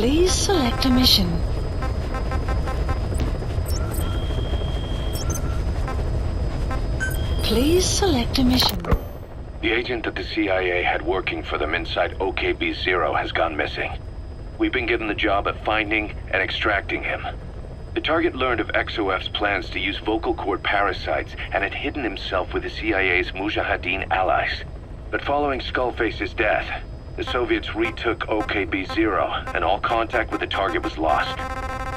Please select a mission. Please select a mission. The agent that the CIA had working for them inside OKB-0 has gone missing. We've been given the job of finding and extracting him. The target learned of XOF's plans to use vocal cord parasites and had hidden himself with the CIA's Mujahideen allies. But following Skullface's death, the Soviets retook OKB-0 and all contact with the target was lost.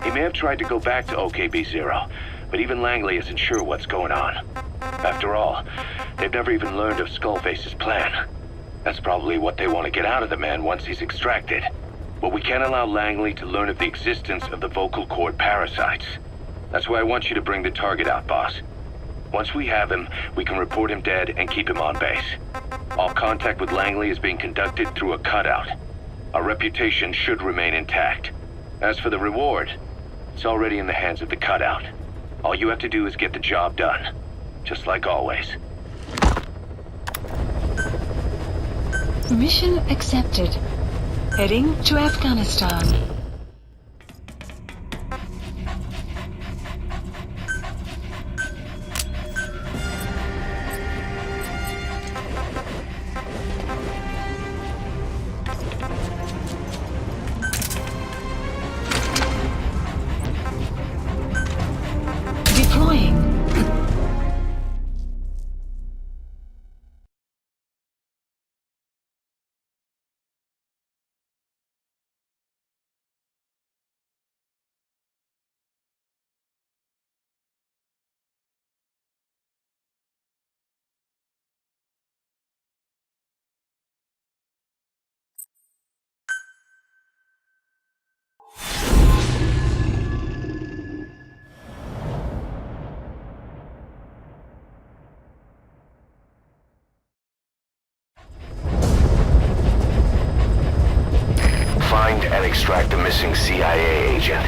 He may have tried to go back to OKB-0, but even Langley isn't sure what's going on. After all, they've never even learned of Skullface's plan. That's probably what they want to get out of the man once he's extracted. But we can't allow Langley to learn of the existence of the vocal cord parasites. That's why I want you to bring the target out, boss. Once we have him, we can report him dead and keep him on base. All contact with Langley is being conducted through a cutout. Our reputation should remain intact. As for the reward, it's already in the hands of the cutout. All you have to do is get the job done. Just like always. Mission accepted. Heading to Afghanistan. Deploying. Find and extract the missing CIA agent.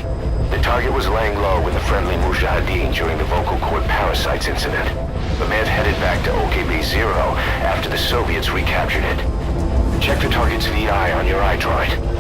The target was laying low with the friendly Mujahideen during the vocal cord parasites incident. The man headed back to OKB-0 after the Soviets recaptured it. Check the target's VI on your iDroid.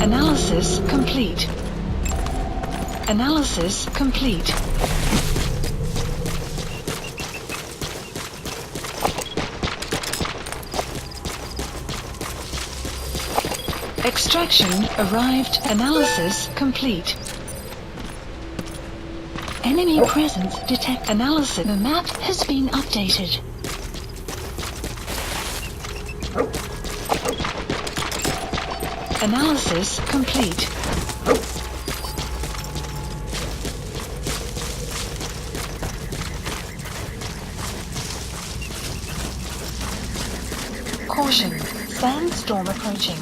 Analysis complete. Analysis complete. Extraction arrived. Analysis complete. Enemy presence detect. Analysis. The map has been updated. Analysis complete. Caution. Sandstorm approaching.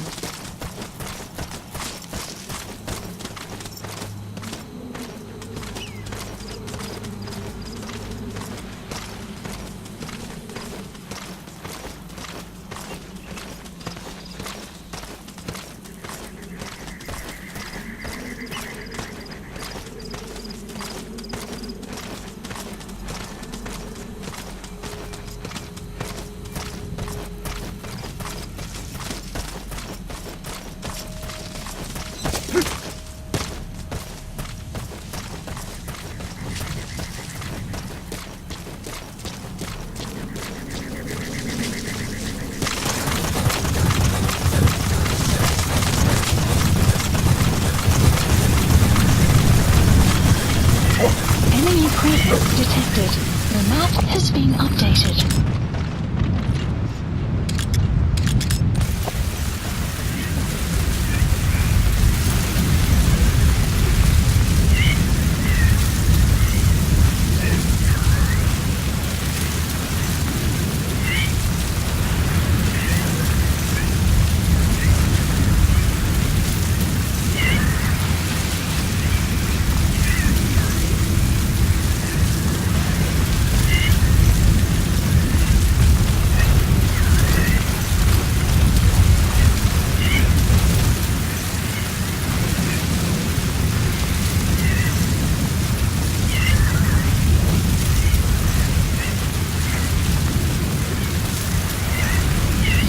Enemy presence detected. The map has been updated.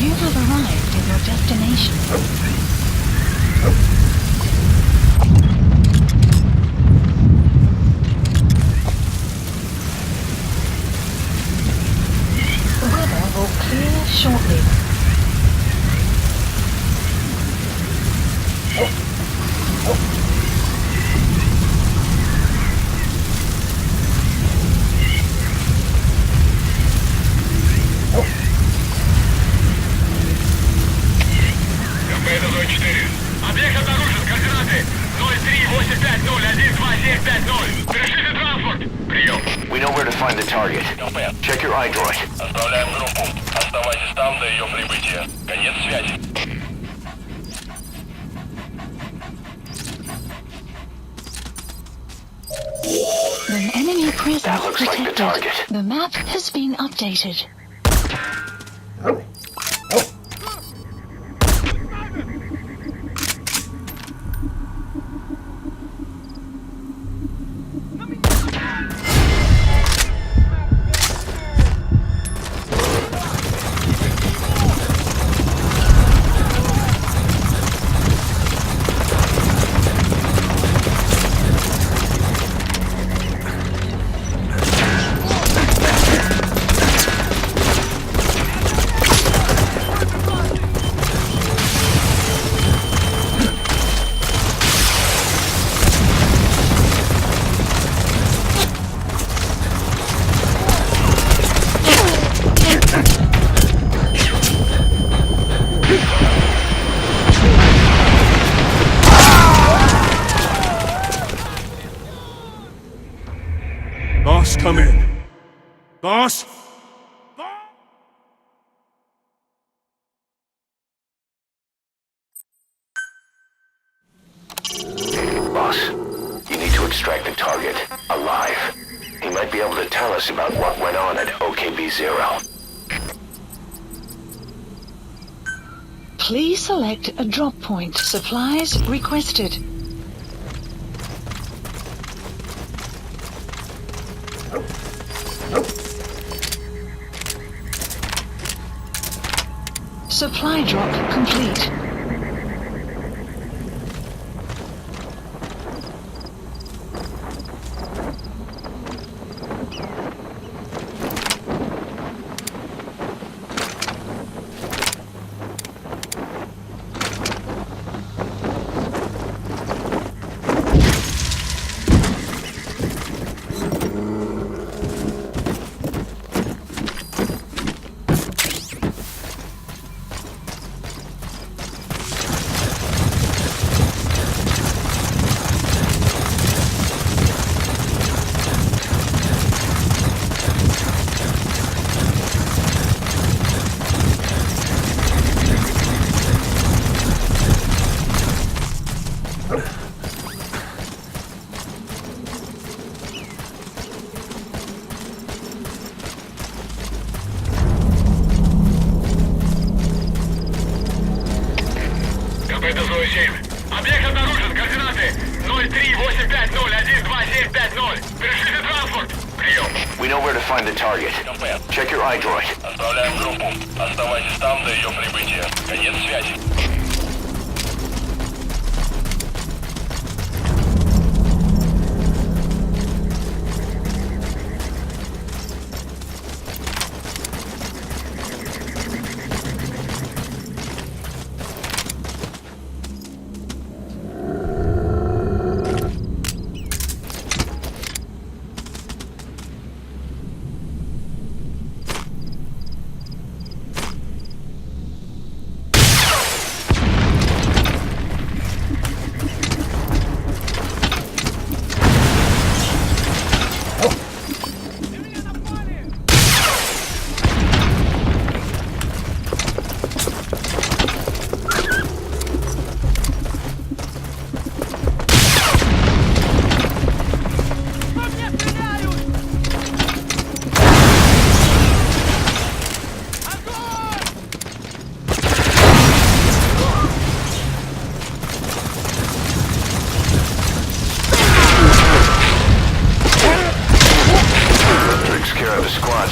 You have arrived at your destination. The weather will clear shortly. Это зона 4. Объект обнаружен. Координаты 03850-12750. Перешлите транспорт. Прием. We know where to find the target. Check your iDroid. Отправляем группу. Оставайтесь там до ее прибытия. Конец связи. An enemy presence That looks like the detected. target. The map has been updated. Boss, come in. Boss? Boss, you need to extract the target, alive. He might be able to tell us about what went on at OKB-0. Please select a drop point. Supplies requested. Supply drop complete. 7. Объект обнаружен. Координаты 03-850-12750. Пришлите транспорт. Прием. We know where to find the target. Check your iDroid. Отправляем группу. Оставайтесь там до ее прибытия. Конец связи.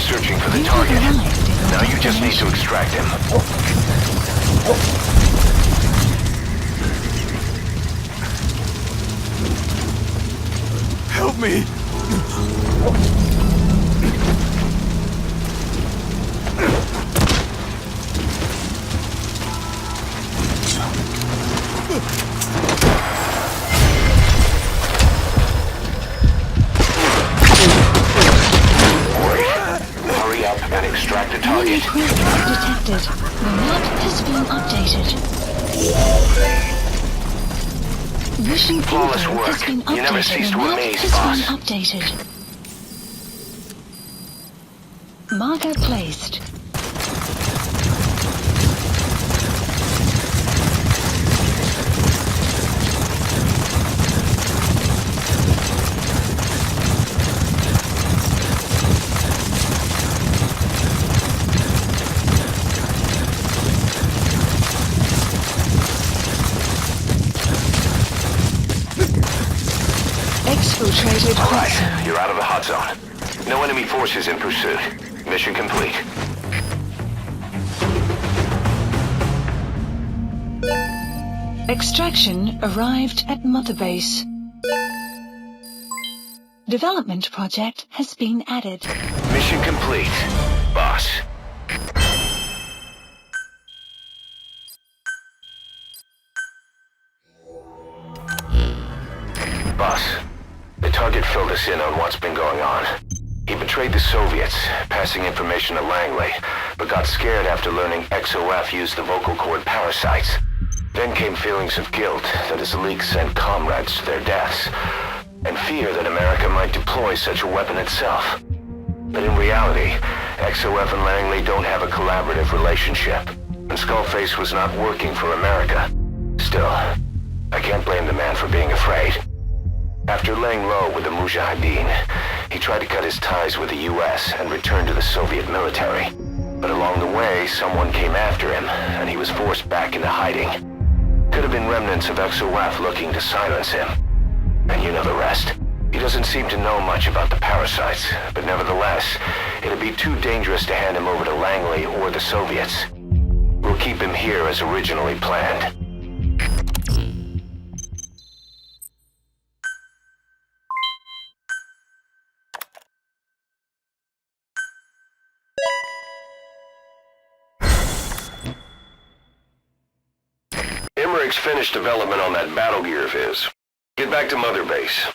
Searching for the target. Now you just need to extract him. Help me! And extract the target. Detected. The map has been updated. Mission Flawless info work. has been updated. You never cease The to map amaze, has boss. been updated. Marker placed. Exfiltrated All hot right, zone. you're out of the hot zone. No enemy forces in pursuit. Mission complete. Extraction arrived at Mother Base. Development project has been added. Mission complete, boss. Boss, the target filled us in on what's been going on. He betrayed the Soviets, passing information to Langley, but got scared after learning XOF used the vocal cord parasites. Then came feelings of guilt that his leaks sent comrades to their deaths, and fear that America might deploy such a weapon itself. But in reality, XOF and Langley don't have a collaborative relationship, and Skullface was not working for America. Still, I can't blame the man for being afraid. After laying low with the Mujahideen, he tried to cut his ties with the US and return to the Soviet military. But along the way, someone came after him, and he was forced back into hiding. Could have been remnants of XOF looking to silence him. And you know the rest. He doesn't seem to know much about the parasites, but nevertheless, it'd be too dangerous to hand him over to Langley or the Soviets. We'll keep him here as originally planned. Emmerich's finished development on that battle gear of his. Get back to Mother Base.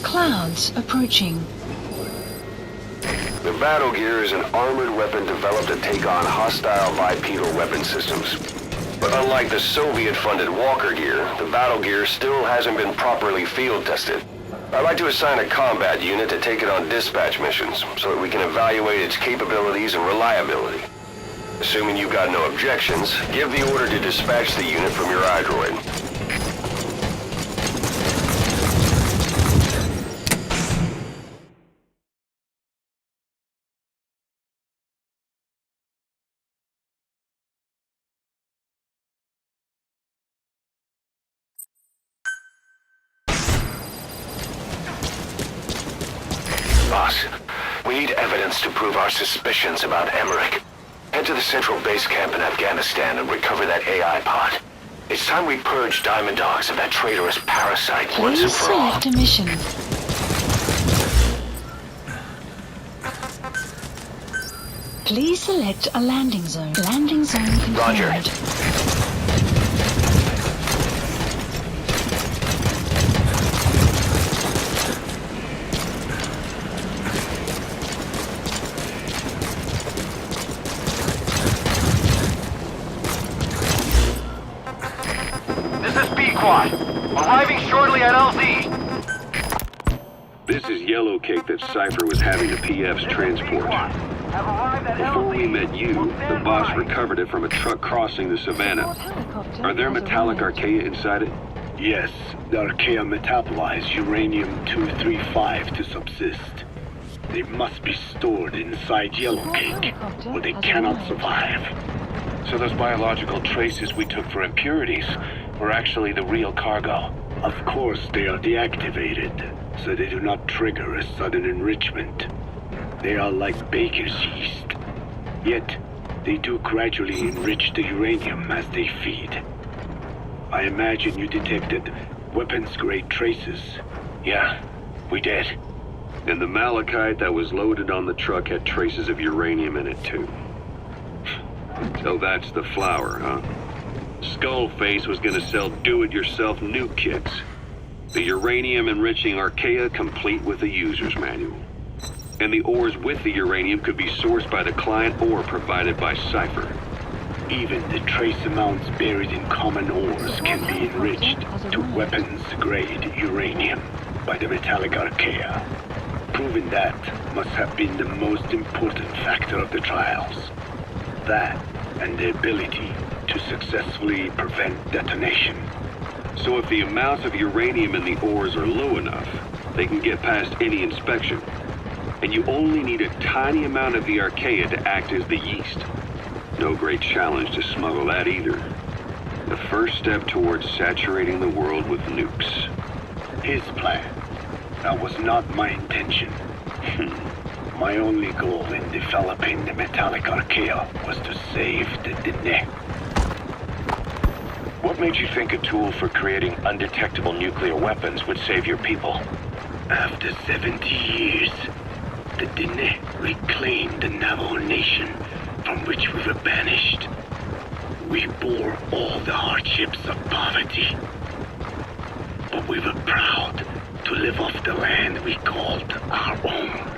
Clouds approaching. The Battle Gear is an armored weapon developed to take on hostile bipedal weapon systems. But unlike the Soviet-funded Walker Gear, the Battle Gear still hasn't been properly field tested. I'd like to assign a combat unit to take it on dispatch missions, so that we can evaluate its capabilities and reliability. Assuming you've got no objections, give the order to dispatch the unit from your iDroid. Boss, we need evidence to prove our suspicions about Emmerich. Head to the central base camp in Afghanistan and recover that AI pod. It's time we purge Diamond Dogs of that traitorous parasite once and Please for all. select a mission. Please select a landing zone. Landing zone confirmed. Roger. This is B-Quad. Arriving shortly at LZ. This is Yellow Cake that Cypher was having the PF's transport. Have arrived at Before we LZ. met you, the boss recovered it from a truck crossing the savannah. Are there metallic archaea inside it? Yes, the archaea metabolize uranium-235 to subsist. They must be stored inside Yellow Cake, or they cannot survive. So those biological traces we took for impurities were actually the real cargo. Of course, they are deactivated, so they do not trigger a sudden enrichment. They are like baker's yeast. Yet, they do gradually enrich the uranium as they feed. I imagine you detected weapons-grade traces. Yeah, we did. And the malachite that was loaded on the truck had traces of uranium in it too. So that's the flower, huh? Skullface was gonna sell do-it-yourself nuke kits. The uranium-enriching archaea complete with a user's manual. And the ores with the uranium could be sourced by the client or provided by Cypher. Even the trace amounts buried in common ores can be enriched to weapons-grade uranium by the metallic archaea. Proving that must have been the most important factor of the trials. That and the ability to successfully prevent detonation. So if the amounts of uranium in the ores are low enough, they can get past any inspection. And you only need a tiny amount of the archaea to act as the yeast. No great challenge to smuggle that either. The first step towards saturating the world with nukes. His plan. That was not my intention. My only goal in developing the metallic archaea was to save the Dene. What made you think a tool for creating undetectable nuclear weapons would save your people? After 70 years, the Dene reclaimed the Navajo Nation from which we were banished. We bore all the hardships of poverty, but we were proud to live off the land we called our own.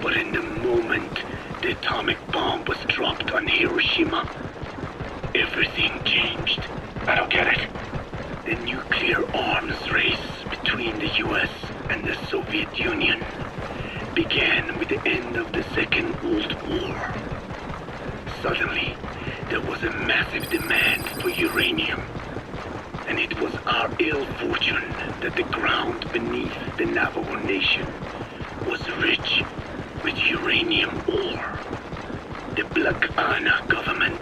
But in the moment the atomic bomb was dropped on Hiroshima, everything changed. I don't get it. The nuclear arms race between the US and the Soviet Union began with the end of the Second World War. Suddenly, there was a massive demand for uranium. And it was our ill fortune that the ground beneath the Navajo Nation was rich with uranium ore. The Black Ana government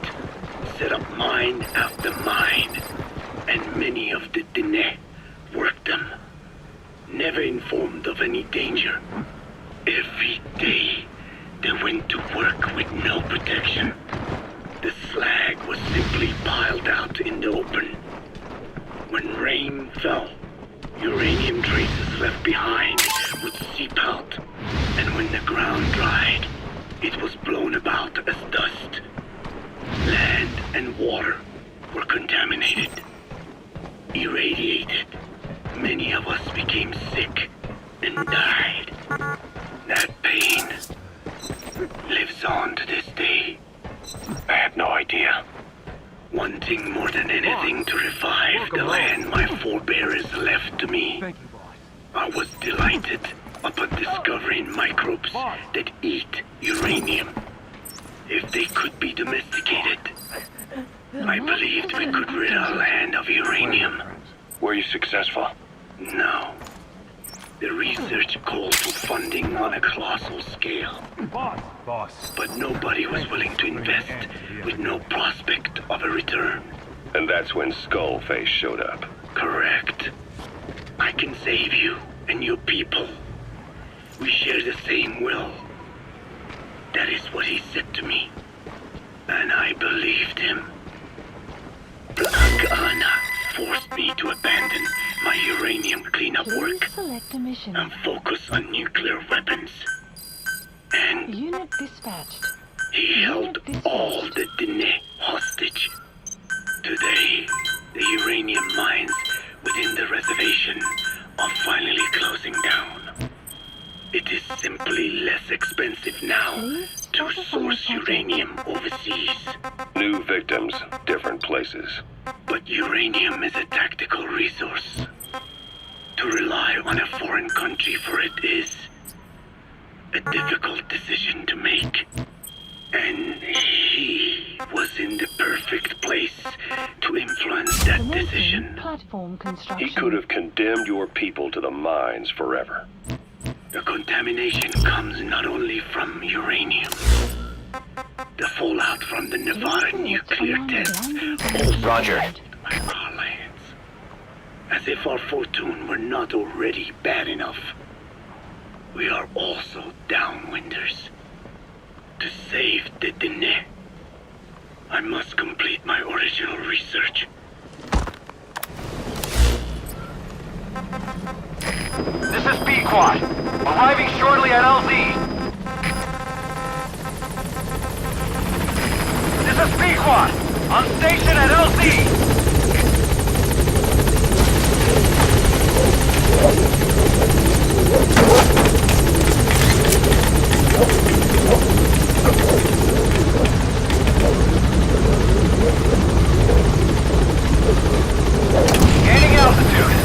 set up mine after mine, and many of the Dene worked them, never informed of any danger. Every day, they went to work with no protection. The slag was simply piled out in the open. When rain fell, uranium traces left behind would seep out, and when the ground dried, it was blown about as dust. Land and water were contaminated, irradiated. Many of us became sick, wanting more than anything to revive the land my forebears left to me. I was delighted upon discovering microbes that eat uranium. If they could be domesticated, I believed we could rid our land of uranium. Were you successful? No. The research called for funding on a colossal scale. But nobody was willing to invest with no prospect of a return. And that's when Skullface showed up. Correct. I can save you and your people. We share the same will. That is what he said to me. And I believed him. Black Anna forced me to abandon my uranium cleanup work Please select a mission. and focus on nuclear weapons. And Unit dispatched. he held all the Dine hostage. Today, the uranium mines within the reservation are finally closing down. It is simply less expensive now to source uranium overseas. New victims, different places. But uranium is a tactical resource. To rely on a foreign country for it is a difficult decision to make. And he was in the perfect place to influence that Commencing decision. platform construction. He could have condemned your people to the mines forever. The contamination comes not only from uranium. The fallout from the Nevada nuclear tests also Roger. affected our lands. As if our fortune were not already bad enough, we are also downwinders. To save the Dine, I must complete my original research. This is Pequod. Arriving shortly at LZ. This is Pequod. On station at LZ. Gaining altitude.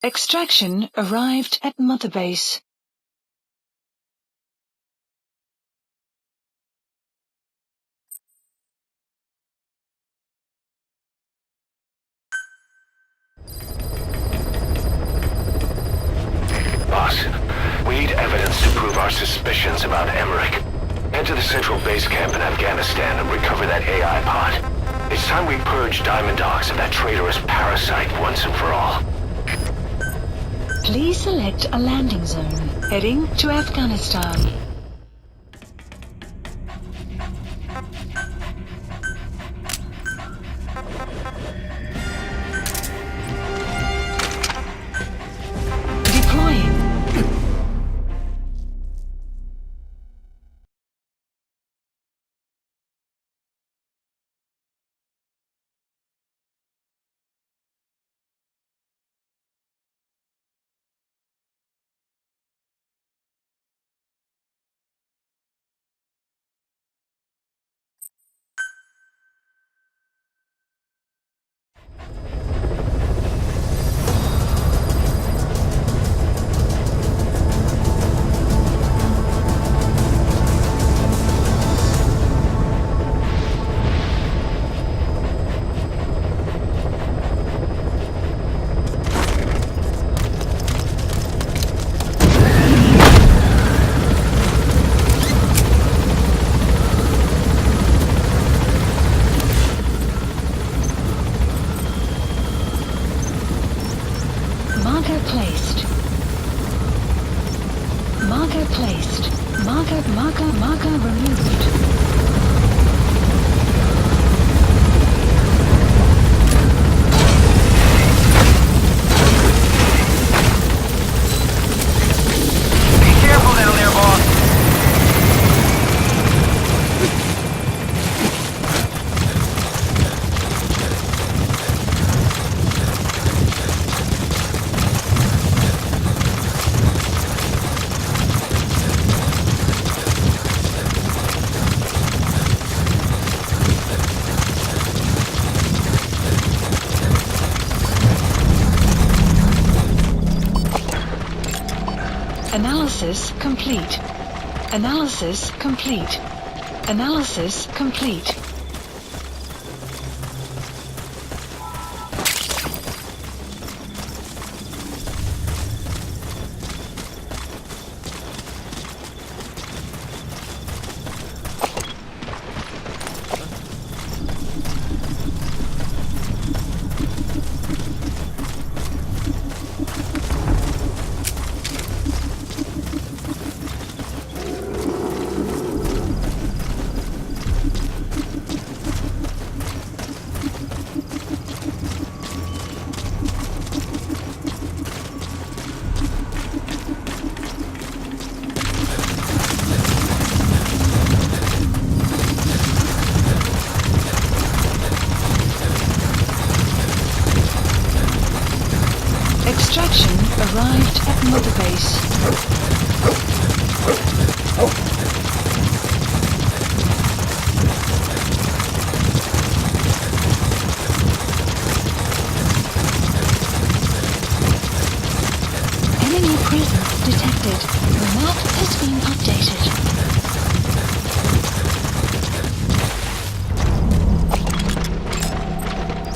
Extraction arrived at Mother Base. Boss, we need evidence to prove our suspicions about Emmerich. Head to the central base camp in Afghanistan and recover that AI pod. It's time we purge Diamond Dogs of that traitorous parasite once and for all. Please select a landing zone. Heading to Afghanistan. Deploying. Marker placed. Marker placed. Marker removed. Analysis complete. Analysis complete. Analysis complete. Extraction arrived at Mother Base. Enemy presence detected. The map has been updated.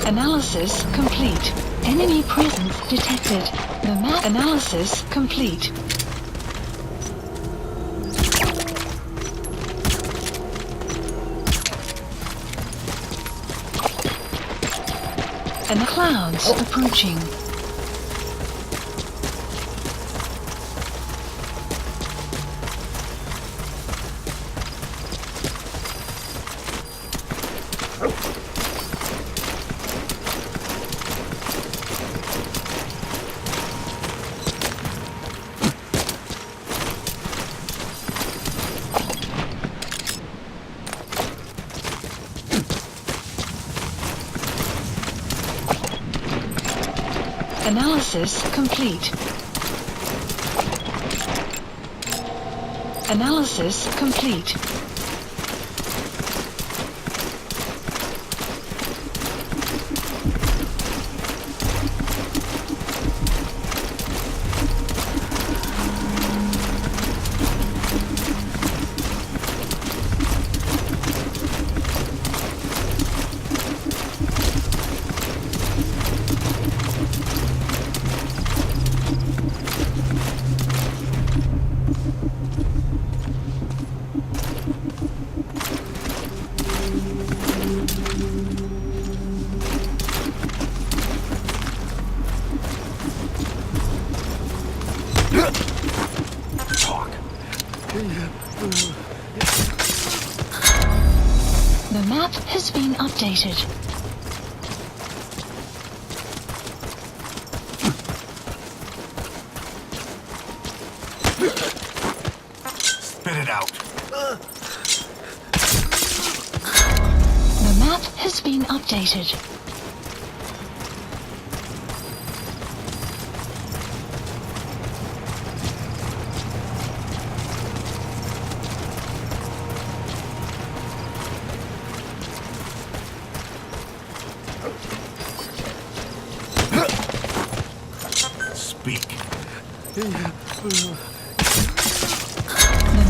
Analysis complete. Enemy presence detected. The map analysis complete. And the clouds approaching. Analysis complete. Analysis complete. The map has been updated. Spit it out. The map has been updated. Speak. The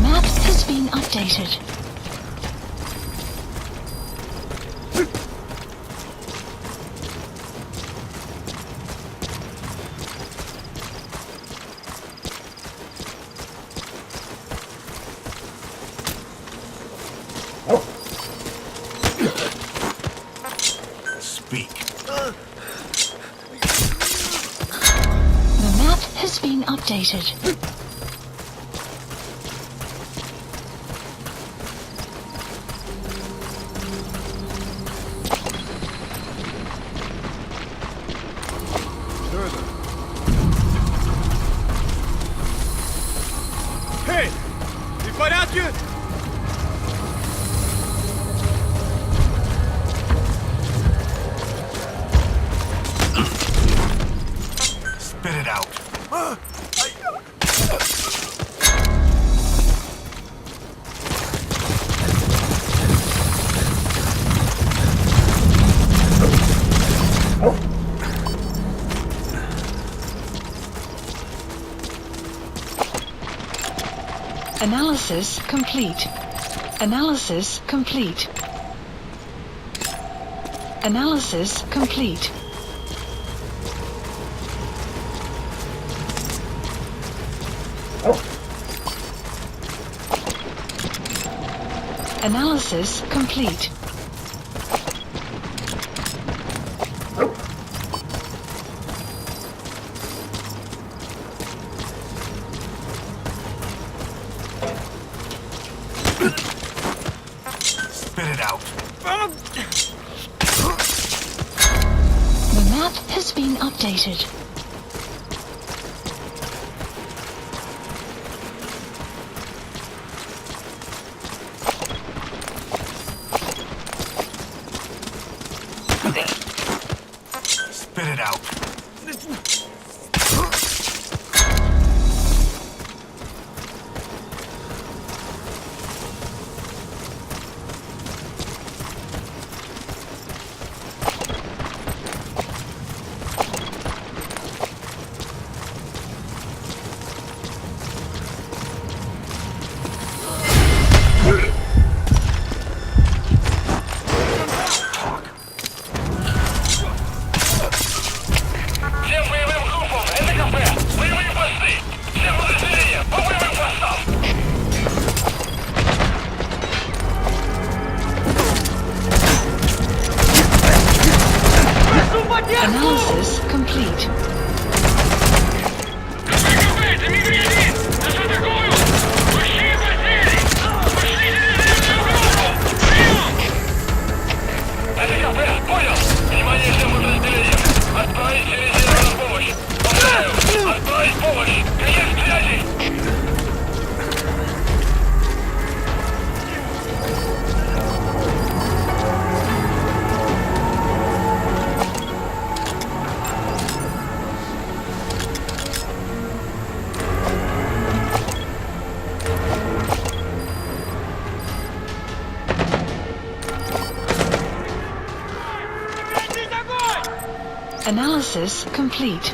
map has been updated. Speak. The map has been updated. Эй! Ты в порядке? Spit it out. Analysis complete. Analysis complete. Analysis complete. Analysis complete. Spit it out. The map has been updated. Spit it out. Всем боевым группам, это КП! Боевые посты! Всем подразделениям, по боевым постам! Analysis complete. КП, это Мигрень-1! Да что такое? Большие потери! Пошлите резервную группу! Прием! Это КП, понял! Внимание всем подразделениям! Отправить резервную помощь! Повторяю! Отправить помощь! Конец связи! Analysis complete.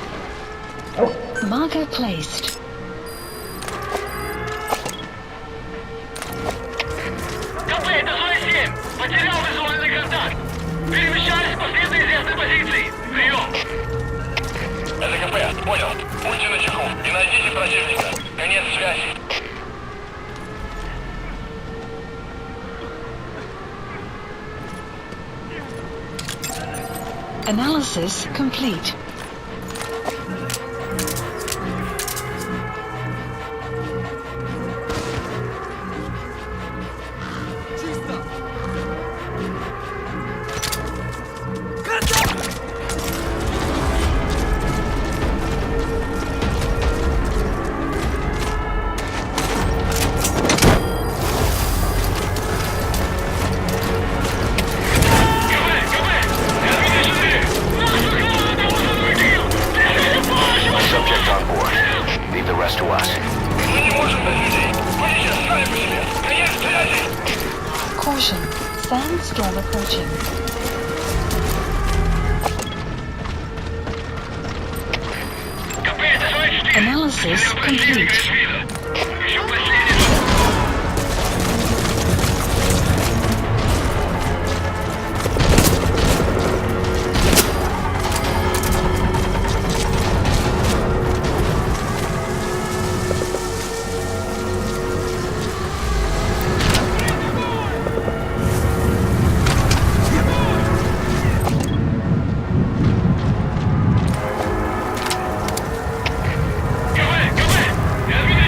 Marker placed. КП, это зона 7! Потерял визуальный контакт! Перемещаюсь к последней известной позиции! Прием! Это КП, понял. Будьте начеку и найдите противника. Конец связи. Analysis complete. Subject on board. Leave the rest to us. Мы не можем без людей. Будете сами по себе. Конец связи. Caution. Sandstorm approaching. КП, это зона 4. Analysis complete. Еще последний. КП, КП!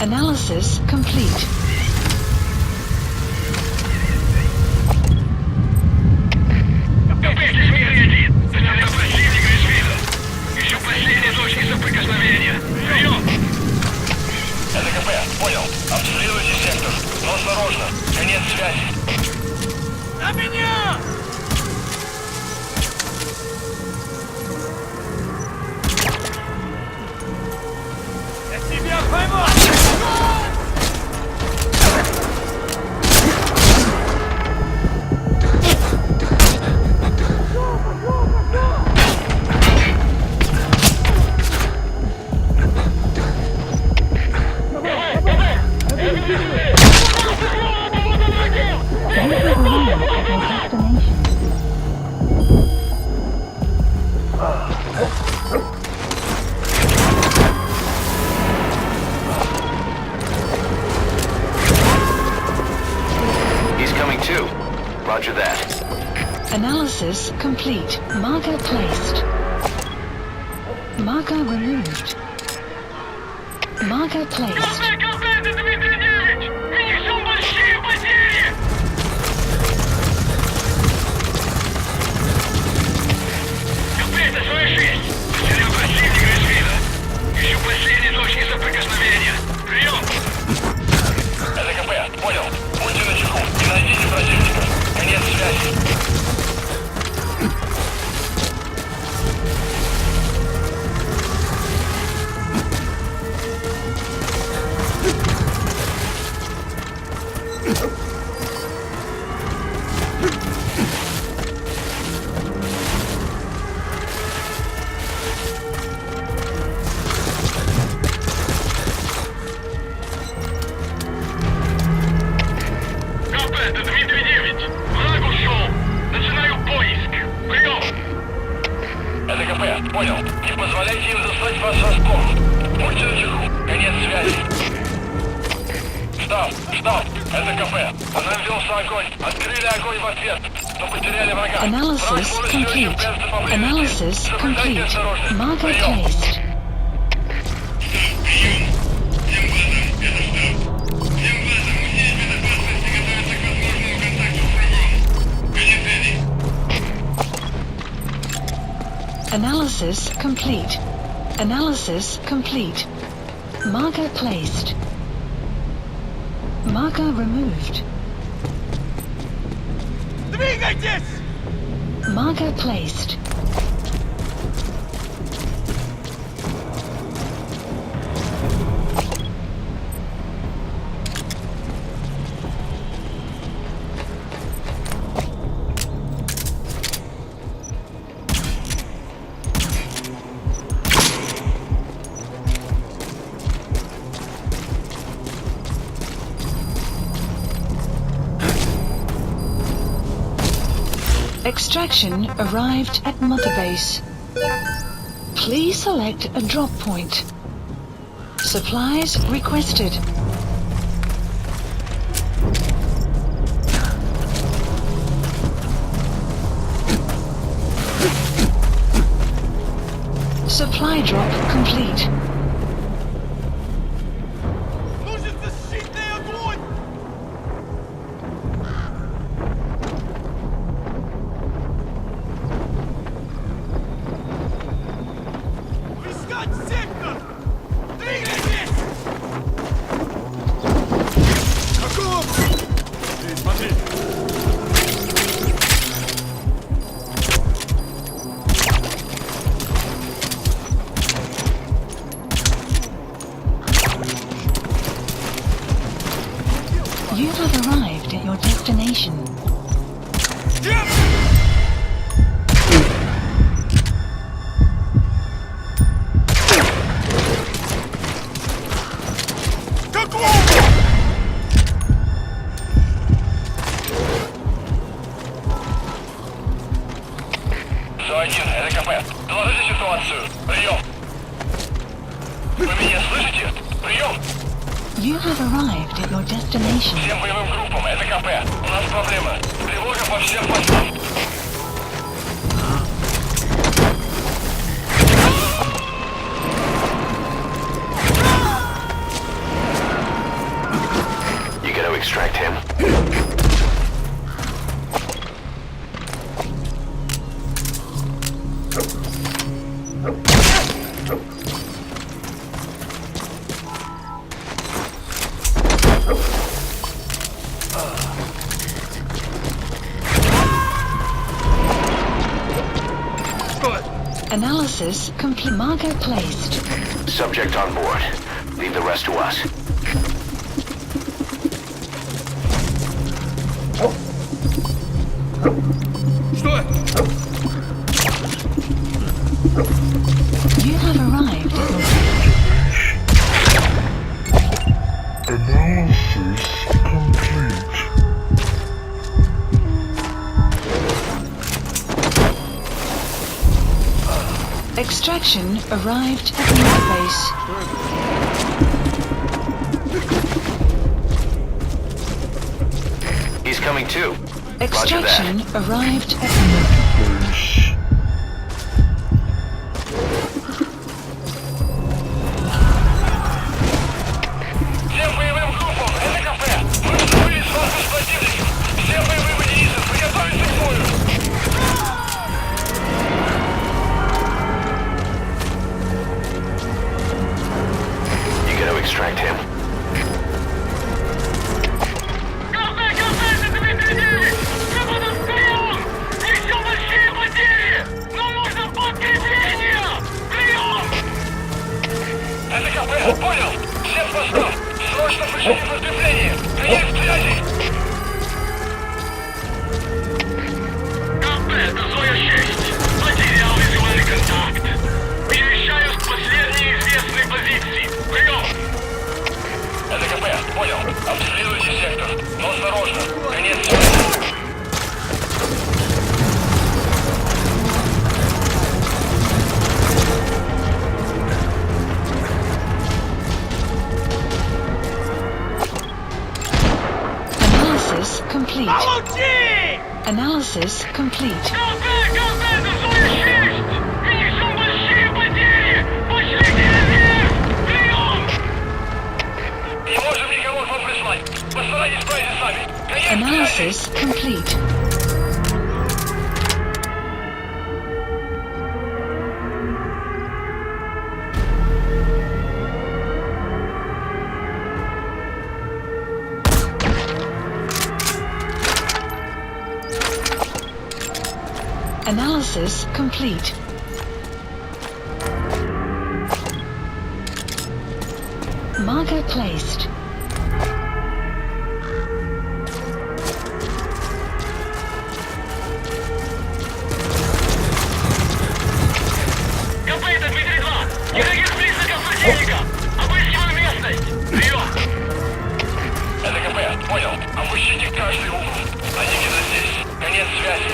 Analysis complete. Капец, Дмитрий-1! Стрелка противника из вида! Еще последние точки соприкосновения! Прием! Это КП, понял. Обстреливайте сектор. Но осторожно, конец связи. На меня! Я тебя поймал! He's coming too. Roger that. Analysis complete. Marker placed. Marker removed. Marker placed. КП, это Дмитрий-9! Мы несем большие потери! КП, это 46! Потерял противника из вида! Ищу последние точки соприкосновения! Прием! Это КП, понял. Будьте начеку и найдите противника. Конец связи. КП, это Дмитрий-9. Враг ушел. Начинаю поиск. Прием. Это КП, понял. Не позволяйте им застать вас врасплох. Будьте начеку. Конец связи. Штаб, это КП. Навелся огонь. Открыли огонь в ответ. Но потеряли врага. Analysis complete. Analysis complete. Marker placed. Analysis complete. Analysis complete. Marker placed. Marker removed. Двигайтесь! Marker placed. Extraction arrived at Mother Base. Please select a drop point. Supplies requested. Supply drop complete. Нужен защитный огонь! Искать сектор! Двигайтесь! Каков? Смотри! You have arrived at your destination. СО-1, это КП. Доложите ситуацию. Прием. Вы меня слышите? Прием. You have arrived at your destination. Всем боевым группам, это КП. У нас проблема. Тревога по всем постам. extract him? Analysis complete. Marker placed. Subject on board. Leave the rest to us. Что? You have arrived at Analysis complete. Extraction arrived at the base. He's coming too. Extraction arrived at Base. Всем боевым группам! Это кафе! Мы вступили с вас с противником! Всем боевым единицам! Приготовиться к бою! You gotta extract him. Кафе! Кафе! Это Дмитрий! Мы будем прием! Несем большие потери! Нам нужно подкрепление! Прием! Это кафе! Понял! Всем постов! Срочно пришлите подкрепление! Принять связи! Кафе! Это Зоя 6! Материал визуальный контакт! Перемещаюсь к последней известной позиции! Прием! Это КП, понял. Обследуйте сектор. Но осторожно. Конец связи. analysis complete. Analysis complete. КП! КП! Это Зоя 6! Мы несем большие потери! Пошлите наверх! Прием! Не можем никого к вам прислать. Постарайтесь справиться сами. Конец связи. Analysis complete. Analysis complete. Marker placed. КП, это Дмитрий 2! Никаких признаков противника! Обыскиваю местность! Прием! Это КП, понял. Опустите каждый угол. Они где-то здесь. Конец связи.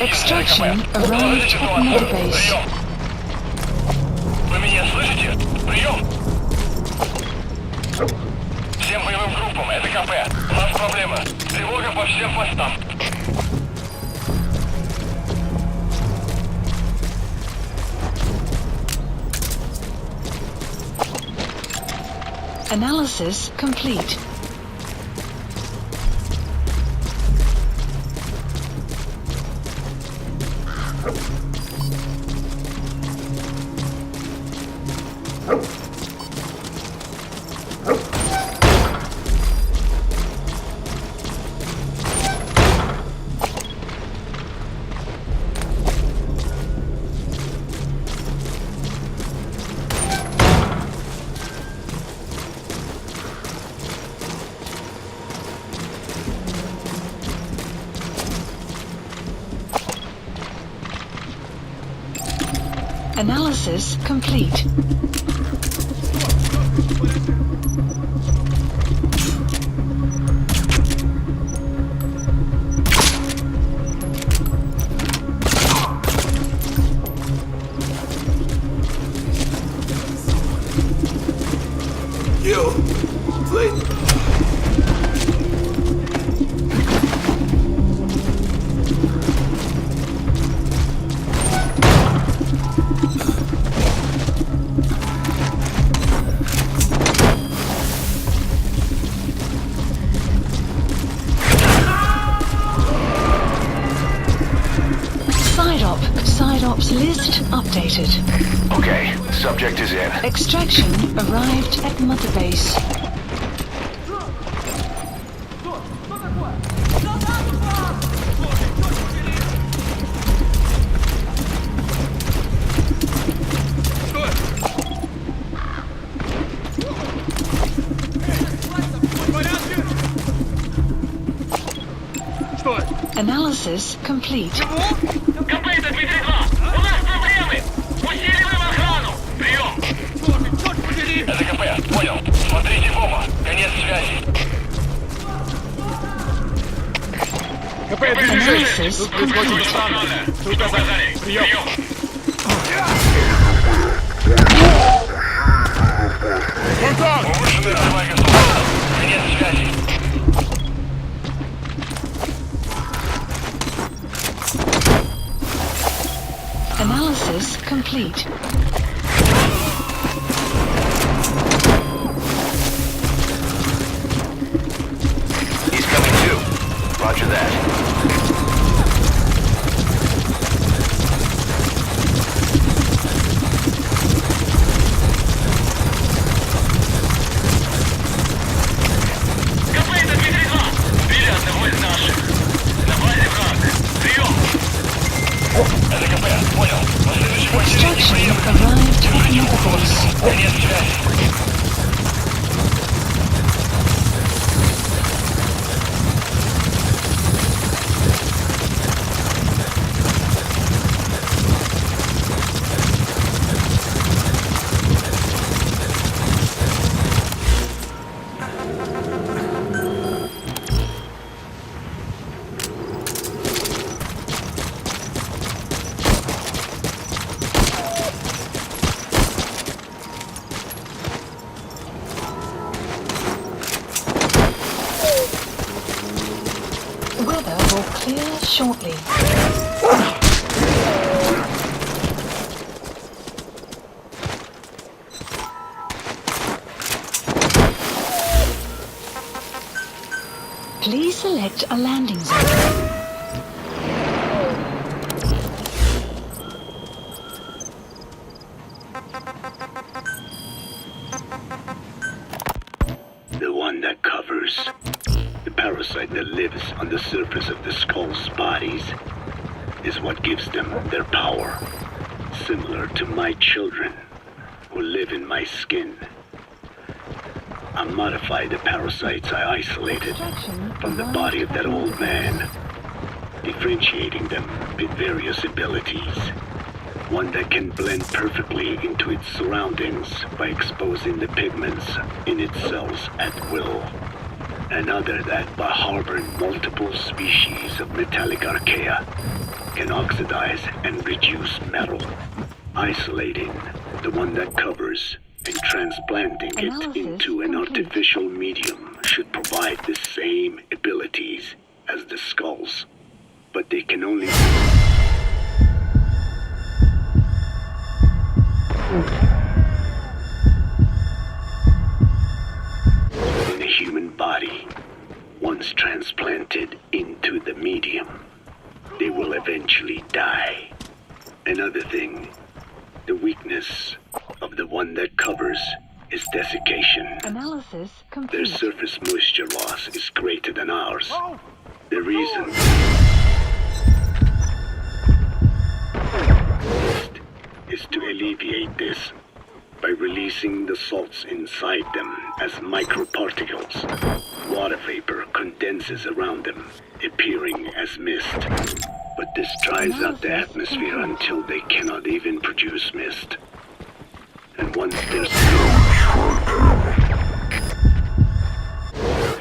Extraction arrived at Medibase. Прием! Вы меня слышите? Прием! Всем боевым группам, это КП. У нас проблема. Тревога по всем постам. Analysis complete. Analysis complete. You! Please! Side ops list updated. Okay, subject is in. Extraction arrived at Mother Base. Analysis complete. Комплейт, Дмитрий 2! У нас проблемы! Усиливаем охрану! Прием! Это КП, понял. Смотрите в оба. Конец связи. Analysis complete. Что указали? Прием! Повышенная прямая консультация. Конец связи. Analysis complete. He's coming too. Roger that. Комплейт, Дмитрий 2! Убили одного из наших. На базе враг. Прием! Это КП, понял. На следующем отделении Extraction приехали. arrived at Держите Mother угол. Base. Конец связи. Weather will clear shortly. Please select a landing zone. The one that covers. The parasite that lives on the surface of the skull's bodies is what gives them their power. Similar to my children who live in my skin. I modified the parasites I isolated from the body of that old man, differentiating them with various abilities. One that can blend perfectly into its surroundings by exposing the pigments in its cells at will. Another that, by harboring multiple species of metallic archaea, can oxidize and reduce metal. Isolating the one that covers and transplanting it Analysis into an complete. artificial medium should provide the same abilities as the skulls. But they can only... in a human body, once transplanted into the medium, they will eventually die. Another thing, the weakness of the one that covers is desiccation. Analysis Their complete. surface moisture loss is greater than ours. The reason is to alleviate this by releasing the salts inside them as microparticles. Water vapor condenses around them, appearing as mist. But this dries out the atmosphere until they cannot even produce mist. And once there's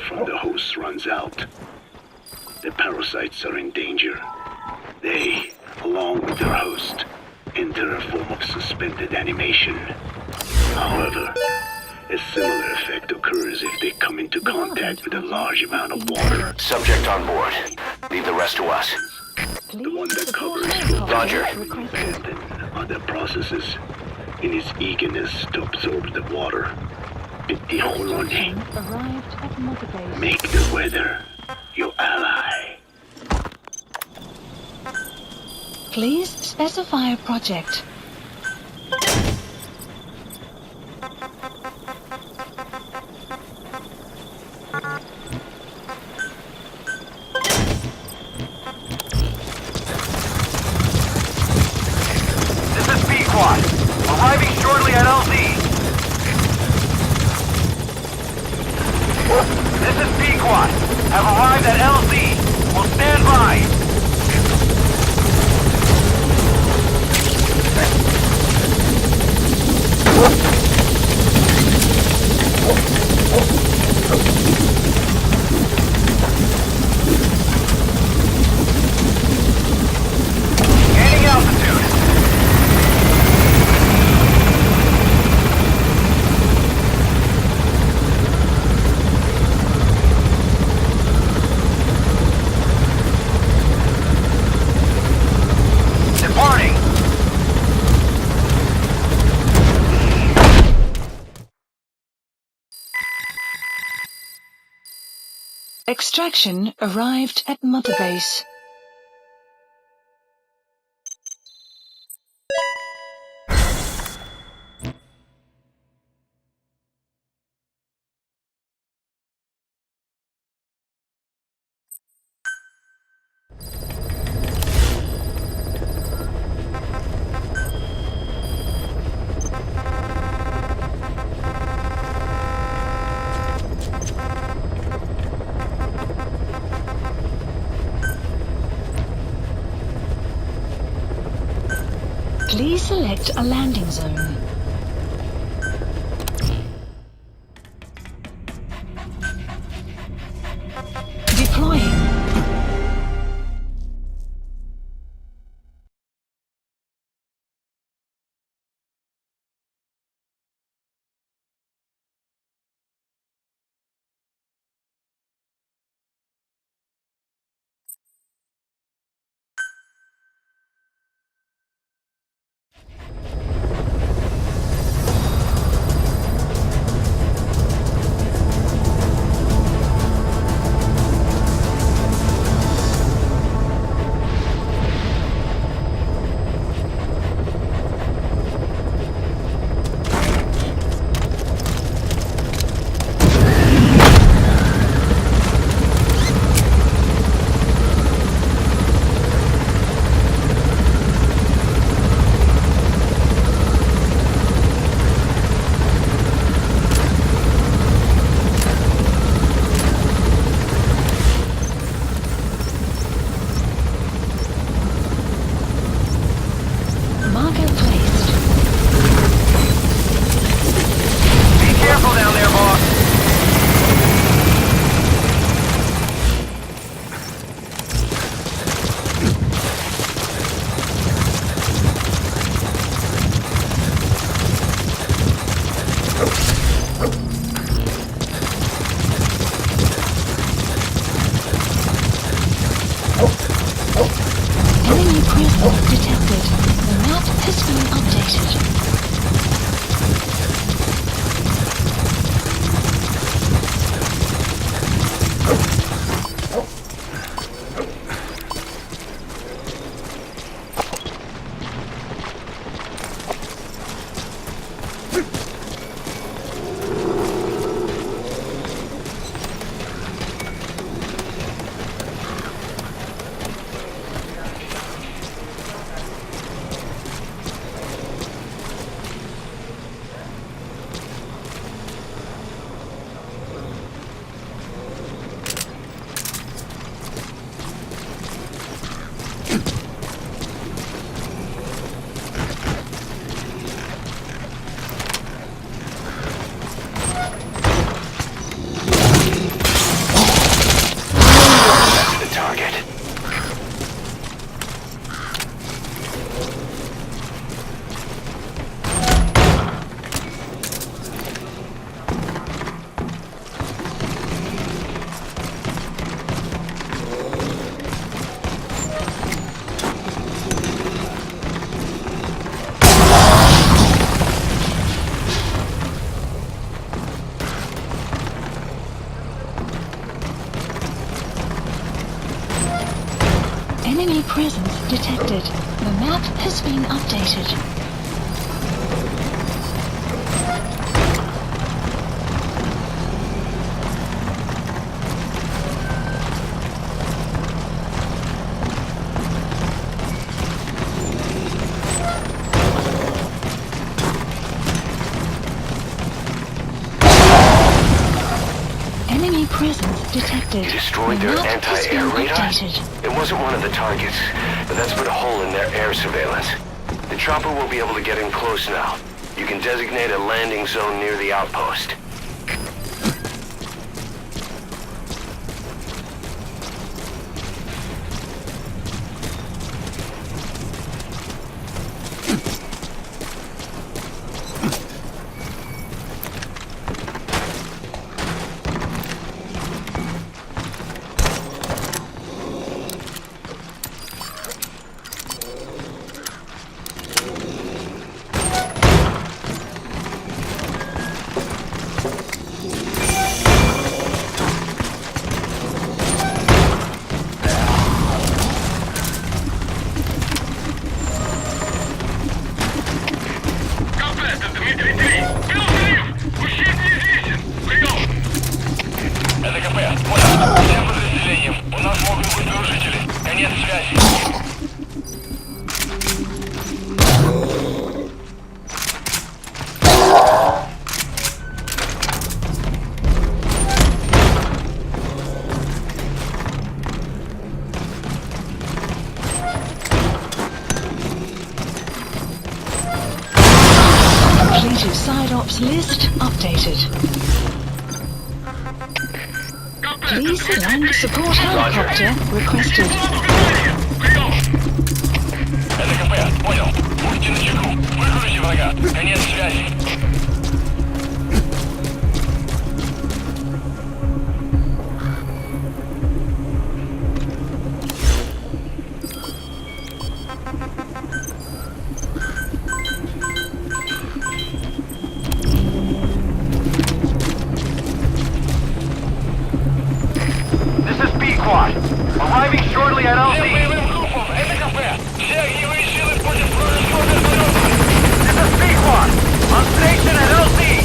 from the host runs out, the parasites are in danger. They, along with their host, enter a form of suspended animation. However, a similar effect occurs if they come into contact with a large amount of water. Subject on board. Leave the rest to us. The one that covers Roger. abandon other processes in his eagerness to absorb the water. Bitti Holoni. Arrived at Mother Base. Make the weather your ally. Please specify a project. This is Pequod. Arriving shortly at LZ. This is Pequod. Have arrived at LZ. Will stand by. Gaining altitude. Departing. Extraction arrived at Mother Base. Please select a landing zone. Deploying. Marker placed. Be careful down there, boss. Enemy presence detected. The map has been updated. Enemy presence detected. The map has been updated. Enemy presence detected. You destroyed The their map has been anti-air radar? updated. It wasn't one of the targets, but that's put a hole in their air surveillance. The chopper will be able to get in close now. You can designate a landing zone near the outpost. Completed side ops list updated. Please land support helicopter requested. Это КП, понял. Будьте начеку. Выкрути врага. Конец связи. This is B-Quad. Arriving shortly at Всем боевым группам, это КП. Все огневые силы против вражеского вертолета. This is B-Quad. On station at LC.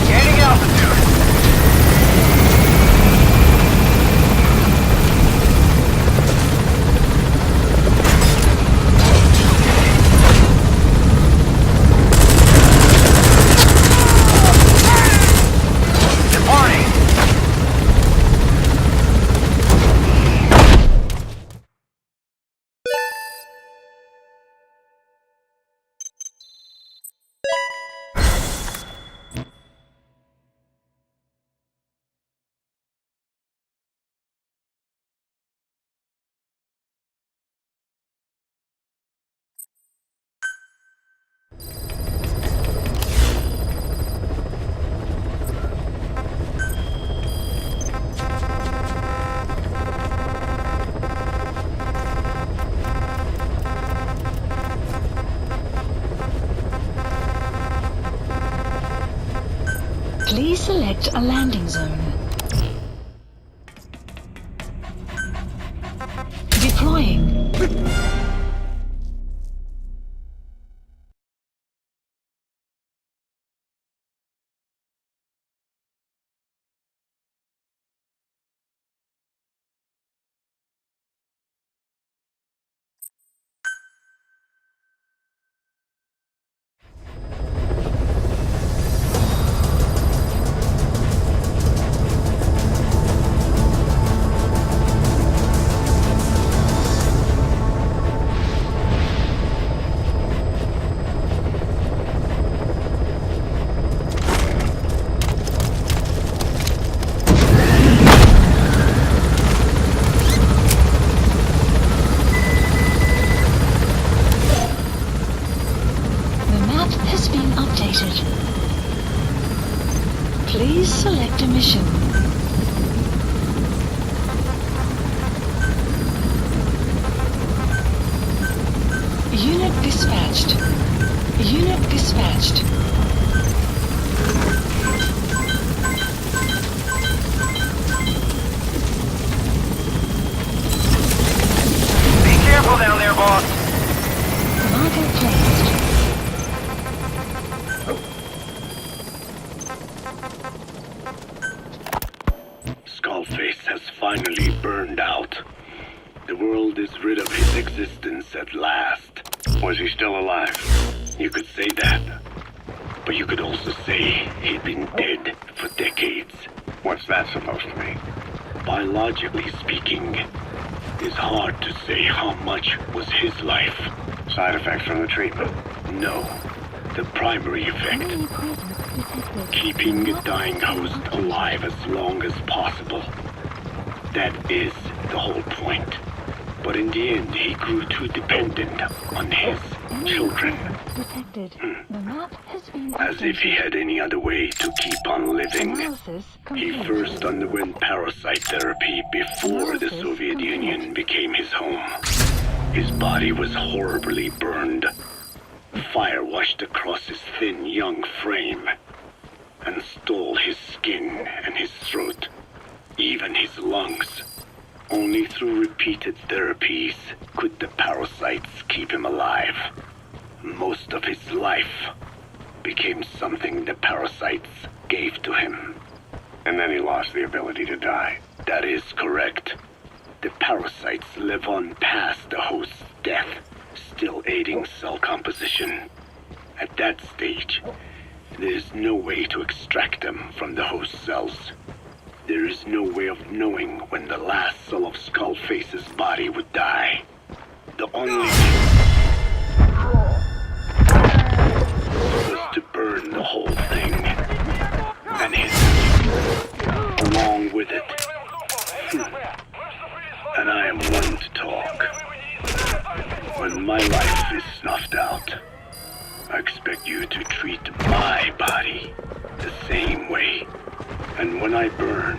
Gaining altitude. Departing. Please select a landing zone. Deploying. attached. Be careful down there, boss. Marker placed. Skullface has finally burned out. The world is rid of his existence at last. Was he still alive? You could say that. But you could also say he'd been dead for decades. What's that supposed to mean? Biologically speaking, it's hard to say how much was his life. Side effects from the treatment? No. The primary effect. Keeping a dying host alive as long as possible. That is the whole point. But in the end, he grew too dependent on his children. Detected. The map has been As if he had any other way to keep on living. Analysis He complete. first underwent parasite therapy before the Soviet Union became his home. His body was horribly burned. Fire washed across his thin young frame and stole his skin and his throat, even his lungs. Only through repeated therapies could the parasites keep him alive. Most of his life became something the parasites gave to him. And then he lost the ability to die. That is correct. The parasites live on past the host's death, still aiding cell composition. At that stage, there is no way to extract them from the host cells. There is no way of knowing when the last cell of Skullface's body would die. The only was to burn the whole thing, and his along with it. And I am one to talk. When my life is snuffed out, I expect you to treat my body the same way. And when I burn,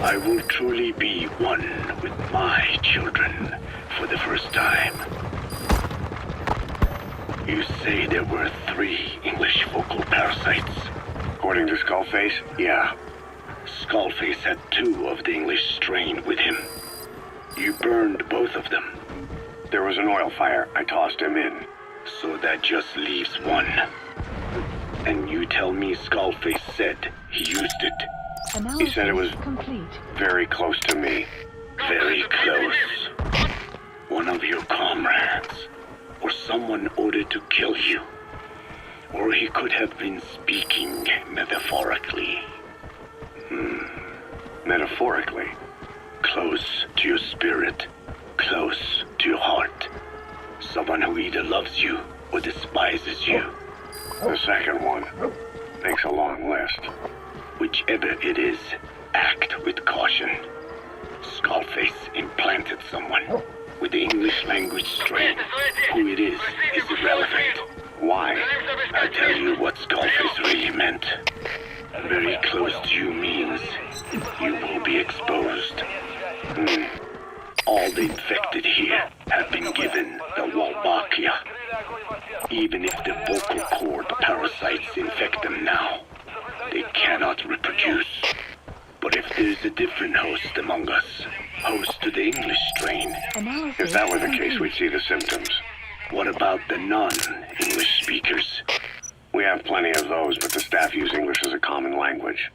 I will truly be one with my children for the first time. You say there were 3 English vocal parasites. According to Skullface? Yeah. Skullface had 2 of the English strain with him. You burned both of them. There was an oil fire. I tossed him in. So that just leaves 1. And you tell me Skullface said he used it. Analysis He said it was complete. very close to me. Very close. One of your comrades. Or someone ordered to kill you. Or he could have been speaking metaphorically. Metaphorically. Close to your spirit. Close to your heart. Someone who either loves you or despises you. The second one makes a long list. Whichever it is, act with caution. Skullface implanted someone with the English language strain. Who it is irrelevant. Why? I'll tell you what Skullface really meant. Very close to you means you will be exposed. All the infected here have been given the Wolbachia. Even if the vocal cord parasites infect them now, they cannot reproduce. But if there's a different host among us, host to the English strain, Analysis If that were the case, complete. we'd see the symptoms. what about the non-English speakers? We have plenty of those, but the staff use English as a common language.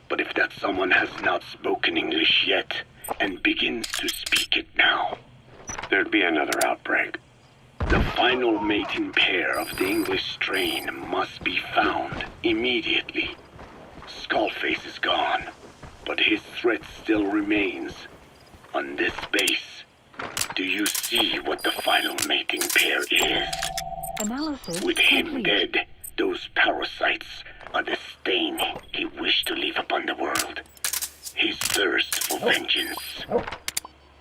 But if that someone has not spoken English yet and begins to speak it now, There'd be another outbreak. the final mating pair of the English strain must be found immediately. Skullface is gone, but his threat still remains. On this base, do you see what the final mating pair is? Analysis With him complete. dead, those parasites are the stain he wished to leave upon the world. His thirst for vengeance.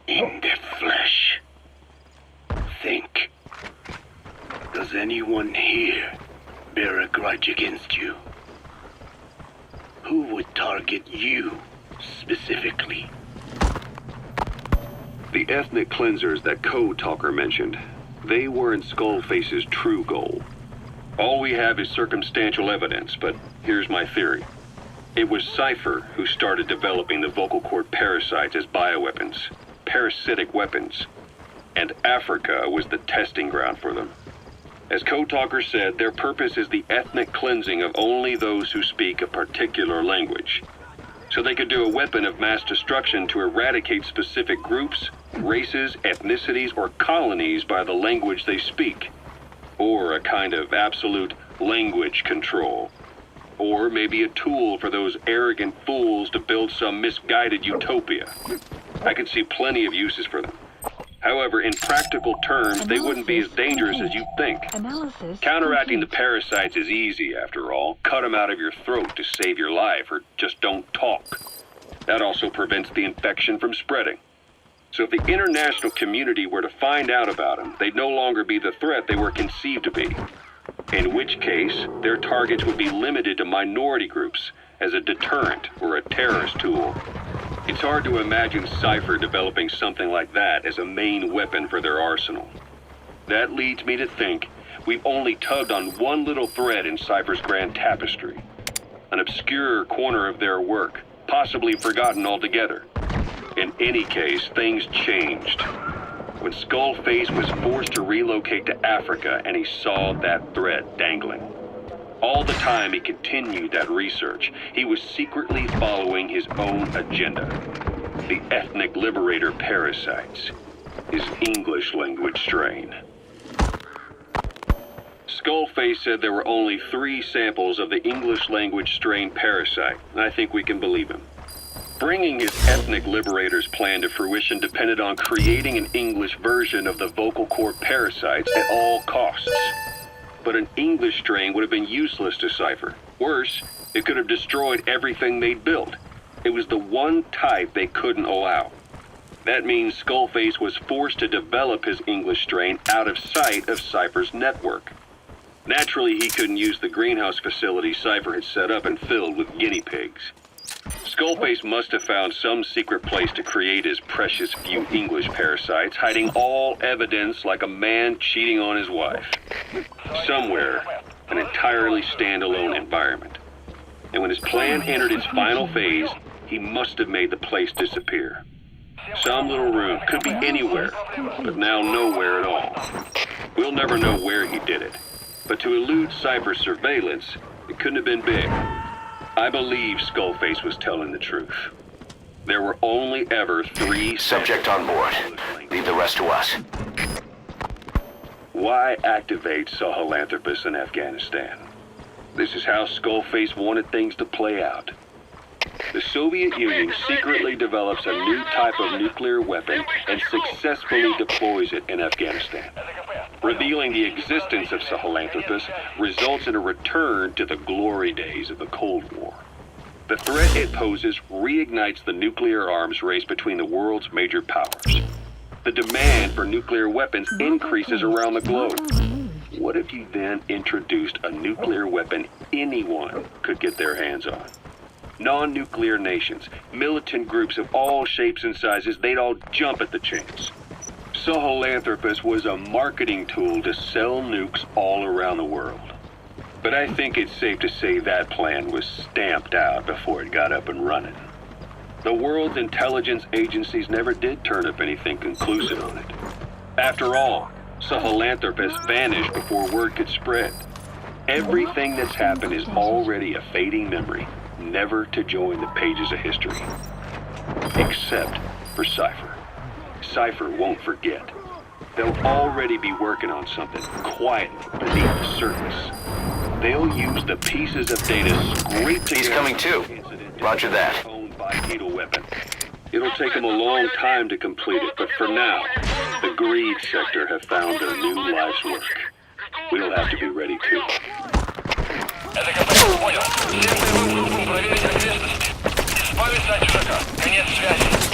In their flesh. Think. Does anyone here bear a grudge against you? Who would target you, specifically? The ethnic cleansers that Code Talker mentioned, they weren't Skullface's true goal. All we have is circumstantial evidence, but here's my theory. It was Cypher who started developing the vocal cord parasites as bioweapons, parasitic weapons, and Africa was the testing ground for them. As Code Talker said, their purpose is the ethnic cleansing of only those who speak a particular language. So they could do a weapon of mass destruction to eradicate specific groups, races, ethnicities, or colonies by the language they speak. Or a kind of absolute language control. Or maybe a tool for those arrogant fools to build some misguided utopia. I could see plenty of uses for them. However, in practical terms, they wouldn't be as dangerous as you'd think. Analysis Counteracting the complete. parasites is easy, after all. Cut them out of your throat to save your life, or just don't talk. That also prevents the infection from spreading. So if the international community were to find out about them, they'd no longer be the threat they were conceived to be. In which case, their targets would be limited to minority groups as a deterrent or a terrorist tool. It's hard to imagine Cypher developing something like that as a main weapon for their arsenal. That leads me to think we've only tugged on one little thread in Cypher's grand tapestry. An obscure corner of their work, possibly forgotten altogether. In any case, things changed. When Skullface was forced to relocate to Africa and he saw that thread dangling. All the time he continued that research, he was secretly following his own agenda. The ethnic liberator parasites. His English language strain. Skullface said there were only 3 samples of the English language strain parasite, and I think we can believe him. Bringing his ethnic liberator's plan to fruition depended on creating an English version of the vocal cord parasites at all costs. But an English strain would have been useless to Cypher. Worse, it could have destroyed everything they'd built. It was the one type they couldn't allow. That means Skullface was forced to develop his English strain out of sight of Cypher's network. Naturally, he couldn't use the greenhouse facility Cypher had set up and filled with guinea pigs. Skullface must have found some secret place to create his precious few English parasites, hiding all evidence like a man cheating on his wife. Somewhere, an entirely standalone environment. And when his plan entered its final phase, he must have made the place disappear. Some little room, could be anywhere, but now nowhere at all. We'll never know where he did it. But to elude Cypher's surveillance, it couldn't have been big. I believe Skullface was telling the truth. There were only ever 3 Subject on board. Leave the rest to us. Why activate Sahelanthropus in Afghanistan? This is how Skullface wanted things to play out. The Soviet Union secretly develops a new type of nuclear weapon and successfully deploys it in Afghanistan. Revealing the existence of Sahelanthropus results in a return to the glory days of the Cold War. The threat it poses reignites the nuclear arms race between the world's major powers. The demand for nuclear weapons increases around the globe. What if you then introduced a nuclear weapon anyone could get their hands on? Non-nuclear nations, militant groups of all shapes and sizes, they'd all jump at the chance. Sahelanthropus was a marketing tool to sell nukes all around the world. But I think it's safe to say that plan was stamped out before it got up and running. The world's intelligence agencies never did turn up anything conclusive on it. After all, Sahelanthropus vanished before word could spread. Everything that's happened is already a fading memory, never to join the pages of history. Except for Cypher. Cypher won't forget. They'll already be working on something quietly beneath the surface. They'll use the pieces of data scraped together. He's coming too. Roger that. Owned bipedal weapon. It'll take them a long time to complete it, but for now, the greed sector have found their new life's work. We'll have to be ready too. Это КП, понял. Всем боевым группам проверить окрестности. Избавиться от чужака. Конец связи.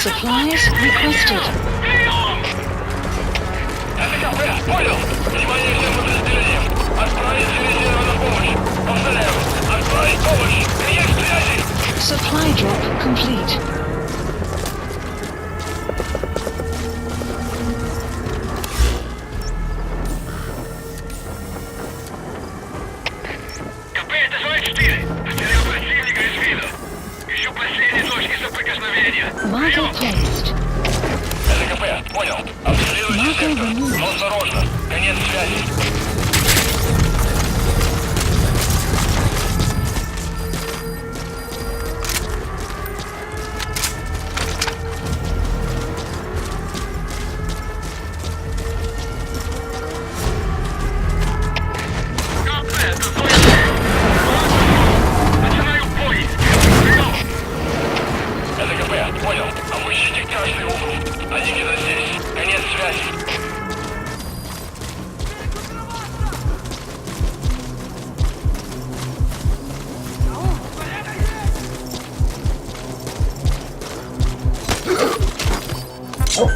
Supplies requested. Прием! Это КП, понял? Внимание всем подразделениям. Отправить дивизионную помощь. Повторяю, отправить помощь. Есть связи. Supply drop complete. КП, это Зоя 4. Потерял противника из виду. Ищу последние точки соприкосновения. Marker placed. Это КП, понял. Обследуйте сектор. Но осторожно. Конец связи. КП, это Зоя 4. Начинаю поиск. Прием. Это КП, понял. Обыщите каждый угол. Они где-то здесь. Конец связи.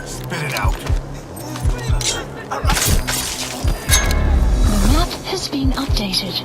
Spit it out. The map has been updated.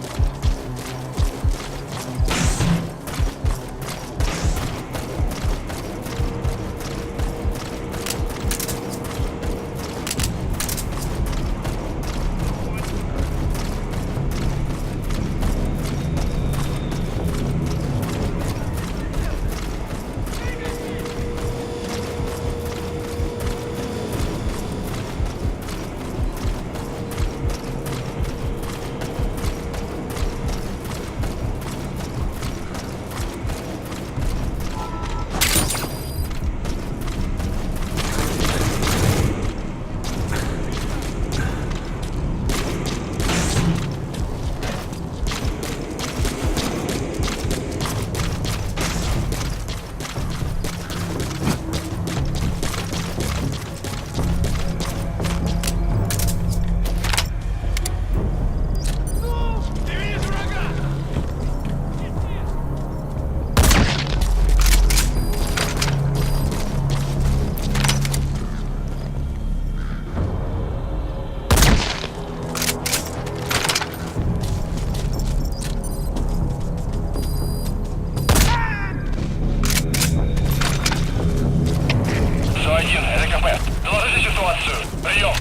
ЗО-1, это КП. Доложите ситуацию. Прием.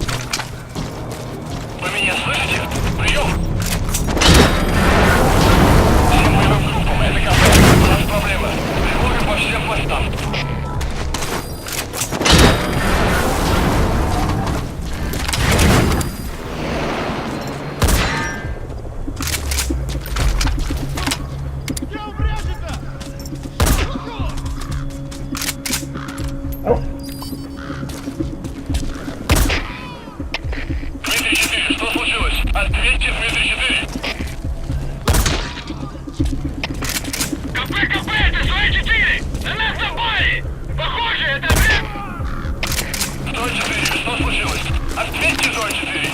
Вы меня слышите? Прием. Всем боевым группам, это КП. У нас проблема. Тревога по всем постам. Дмитрий 4, что случилось? Ответьте, Дмитрий 4. КП, это Зоя 4! На нас напали! Похоже, это вред! Зоя 4, что случилось? Ответьте, Зоя 4.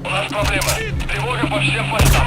У нас проблема. Тревога по всем постам.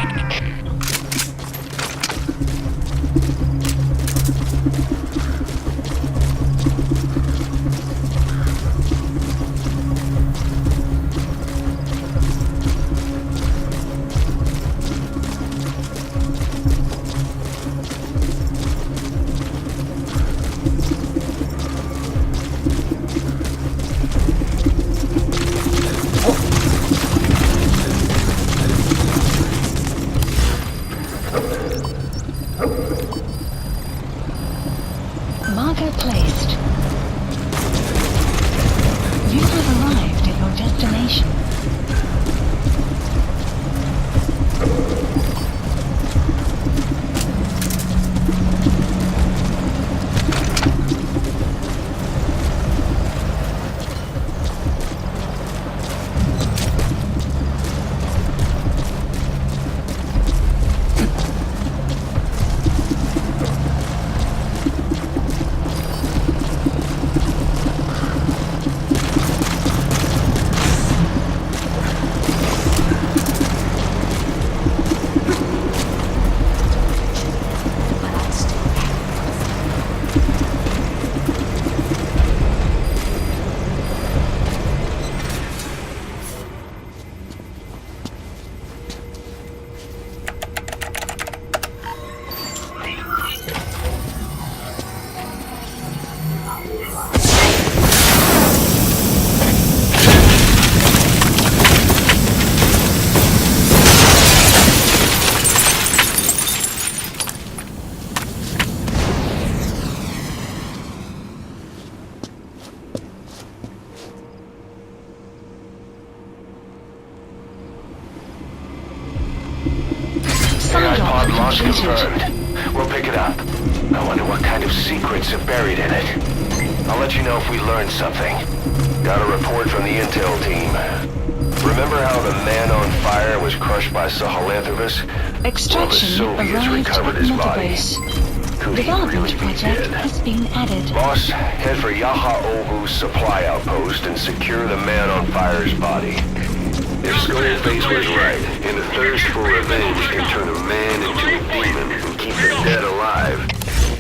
Pod launch completed. confirmed. We'll pick it up. I wonder what kind of secrets are buried in it. I'll let you know if we learn something. Got a report from the intel team. Remember how the man on fire was crushed by Sahelanthropus? Extraction Well, the Soviets arrived recovered at his Mother body. Base. Could he Development really be project dead? has been added. Boss, head for Yaha Ovu's supply outpost and secure the man on fire's body. If Skullface was right, and the thirst for revenge can turn a man into a demon and keep the dead alive,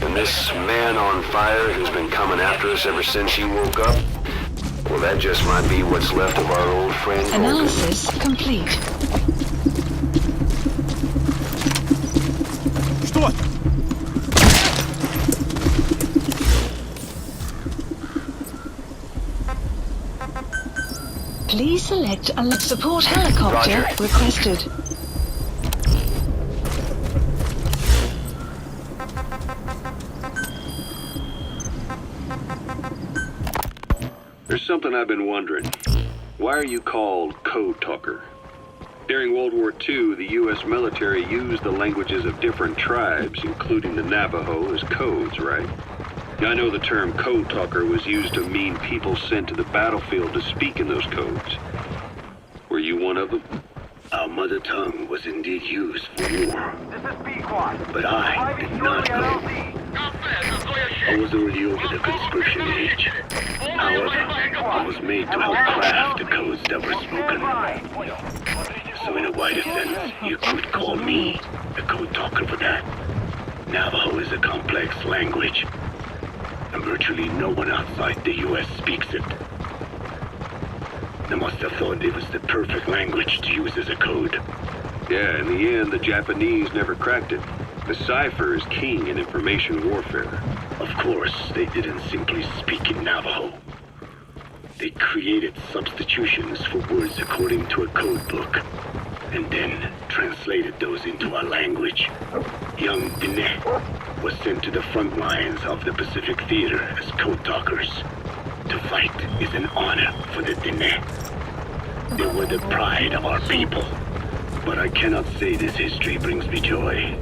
and this man on fire who's been coming after us ever since she woke up, well, that just might be what's left of our old friend Vulcan. Analysis complete. Что? Please select a support helicopter Roger. requested. There's something I've been wondering. Why are you called Code Talker? During World War II, the U.S. military used the languages of different tribes, including the Navajo, as codes, right? I know the term Code Talker was used to mean people sent to the battlefield to speak in those codes. Were you one of them? Our mother tongue was indeed used for war. But I did not know. I was already over the conscription age. However, I was made to help craft the codes that were spoken. So in a wider sense, you could call me a code talker for that. Navajo is a complex language, and virtually no one outside the U.S. speaks it. They must have thought it was the perfect language to use as a code. Yeah, in the end, the Japanese never cracked it. The cipher is king in information warfare. Of course, they didn't simply speak in Navajo. They created substitutions for words according to a code book, and then translated those into our language. Young Diné was sent to the front lines of the Pacific Theater as code talkers. To fight is an honor for the Diné. They were the pride of our people. But I cannot say this history brings me joy.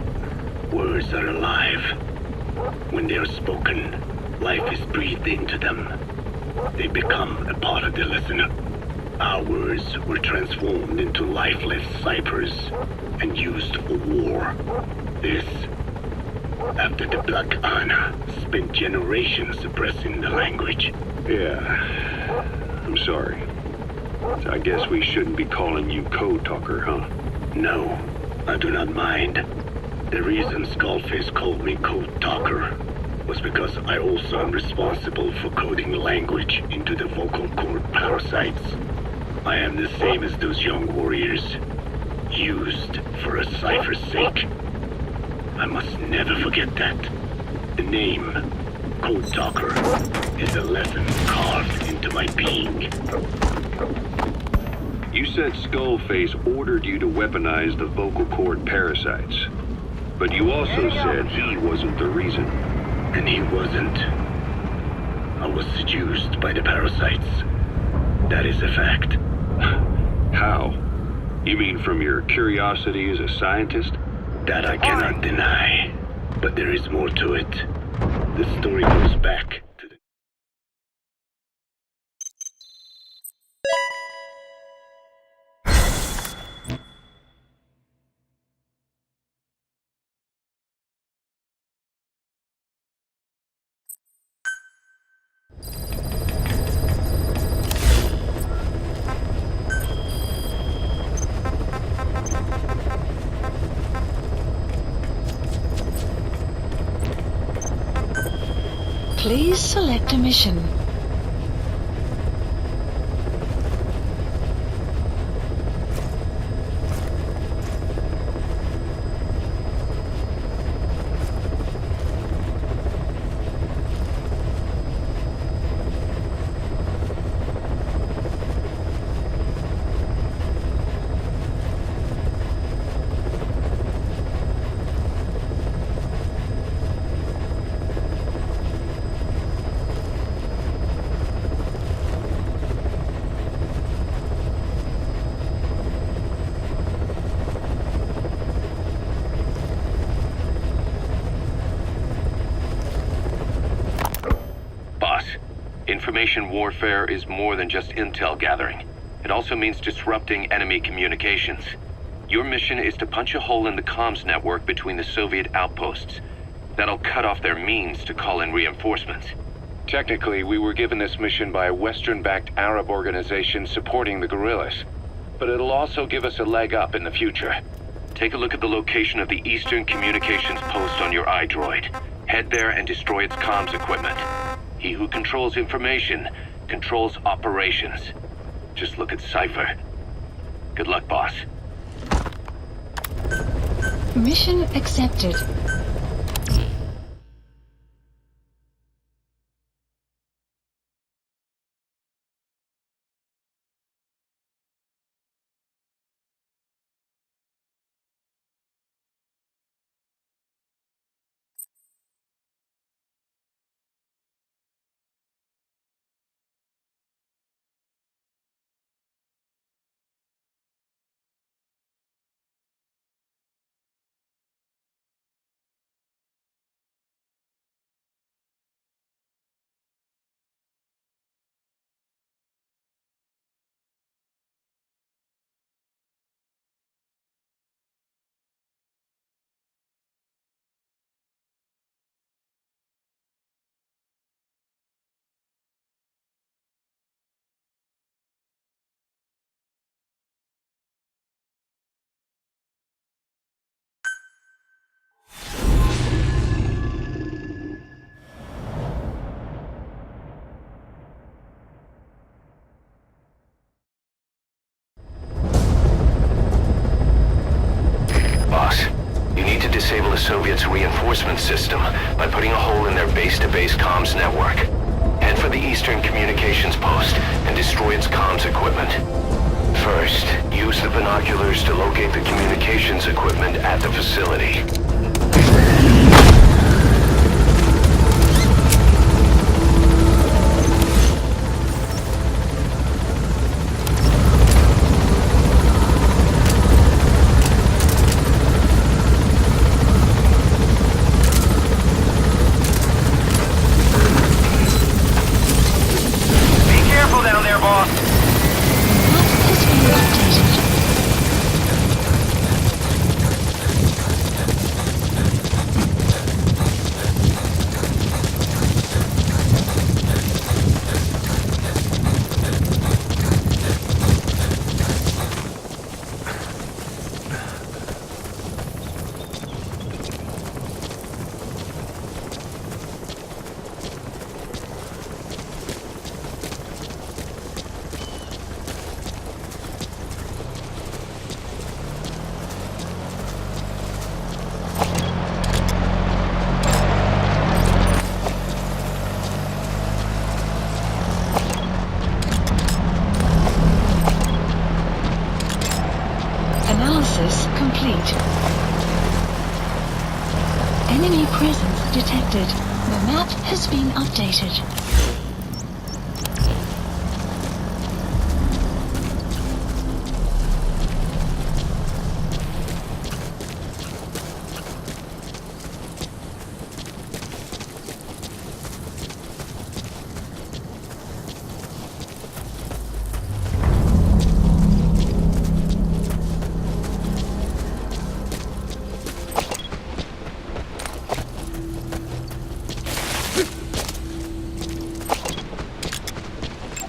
Words are alive. When they are spoken, life is breathed into them. They become a part of the listener. Our words were transformed into lifeless ciphers and used for war. This, after the Black Ana spent generations suppressing the language. Yeah, I'm sorry. So I guess we shouldn't be calling you Code Talker, huh? No, I do not mind. The reason Skullface called me Code Talker was because I also am responsible for coding language into the vocal cord parasites. I am the same as those young warriors, used for a cipher's sake. I must never forget that. The name, Code Talker, is a lesson carved into my being. You said Skullface ordered you to weaponize the vocal cord parasites. But you also said he wasn't the reason. And he wasn't. I was seduced by the parasites. That is a fact. How? You mean from your curiosity as a scientist? That I cannot deny. But there is more to it. The story goes back to the... Please select a mission. Information warfare is more than just intel gathering. It also means disrupting enemy communications. Your mission is to punch a hole in the comms network between the Soviet outposts. That'll cut off their means to call in reinforcements. Technically, we were given this mission by a Western-backed Arab organization supporting the guerrillas. But it'll also give us a leg up in the future. Take a look at the location of the Eastern Communications Post on your iDroid. Head there and destroy its comms equipment. He who controls information controls operations. Just look at Cypher. Good luck, boss. Mission accepted. Boss, you need to disable the Soviets' reinforcement system by putting a hole in their base-to-base comms network. Head for the Eastern Communications Post and destroy its comms equipment. First, use the binoculars to locate the communications equipment at the facility. Analysis complete. Enemy presence detected. The map has been updated.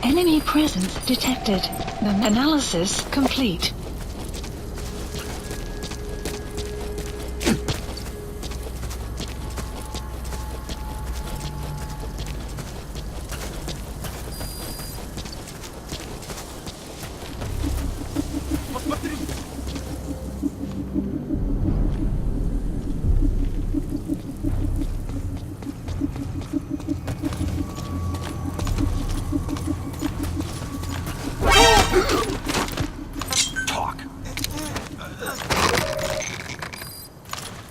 Enemy presence detected. The analysis complete.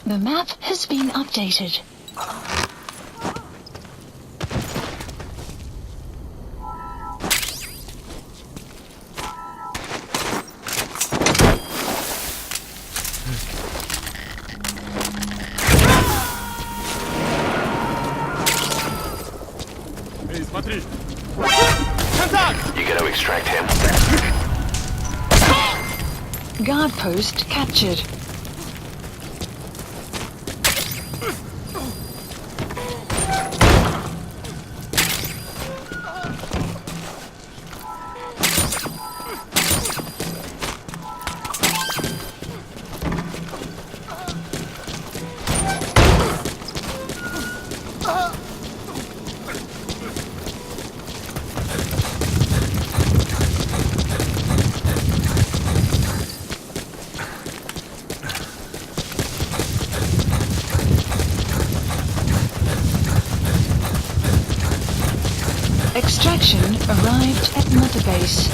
The map has been updated. Эй, смотри! extract him. Guard post captured. Extraction arrived at Mother Base.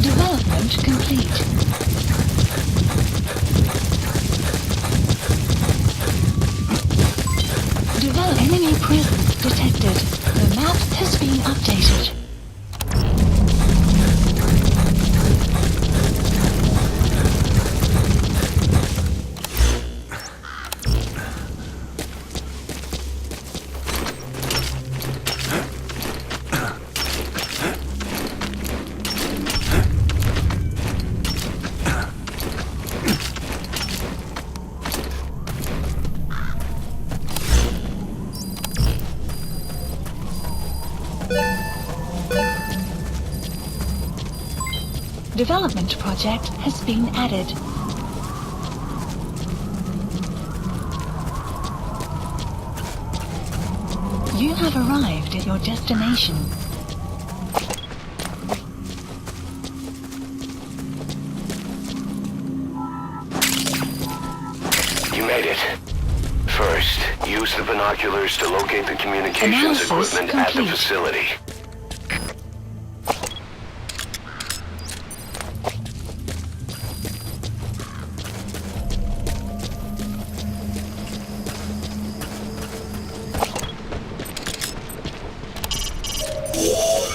Development complete. Develop enemy presence detected. The map has been updated. Development project has been added. You have arrived at your destination. You made it. First, use the binoculars to locate the communications Analysis equipment at the complete. facility.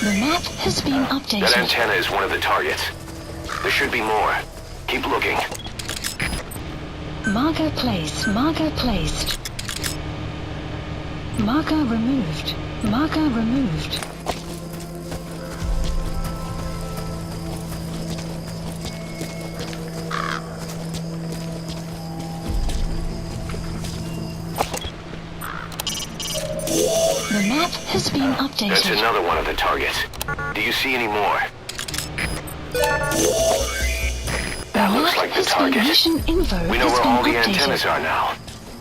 The map has been That updated. antenna is one of the targets. There should be more. Keep looking. Marker placed. Marker placed. Marker removed. Marker removed. The map has been That's updated. another one of the targets. Do you see any more? That looks like the target. Mission info We know has where been all the updated. antennas are now.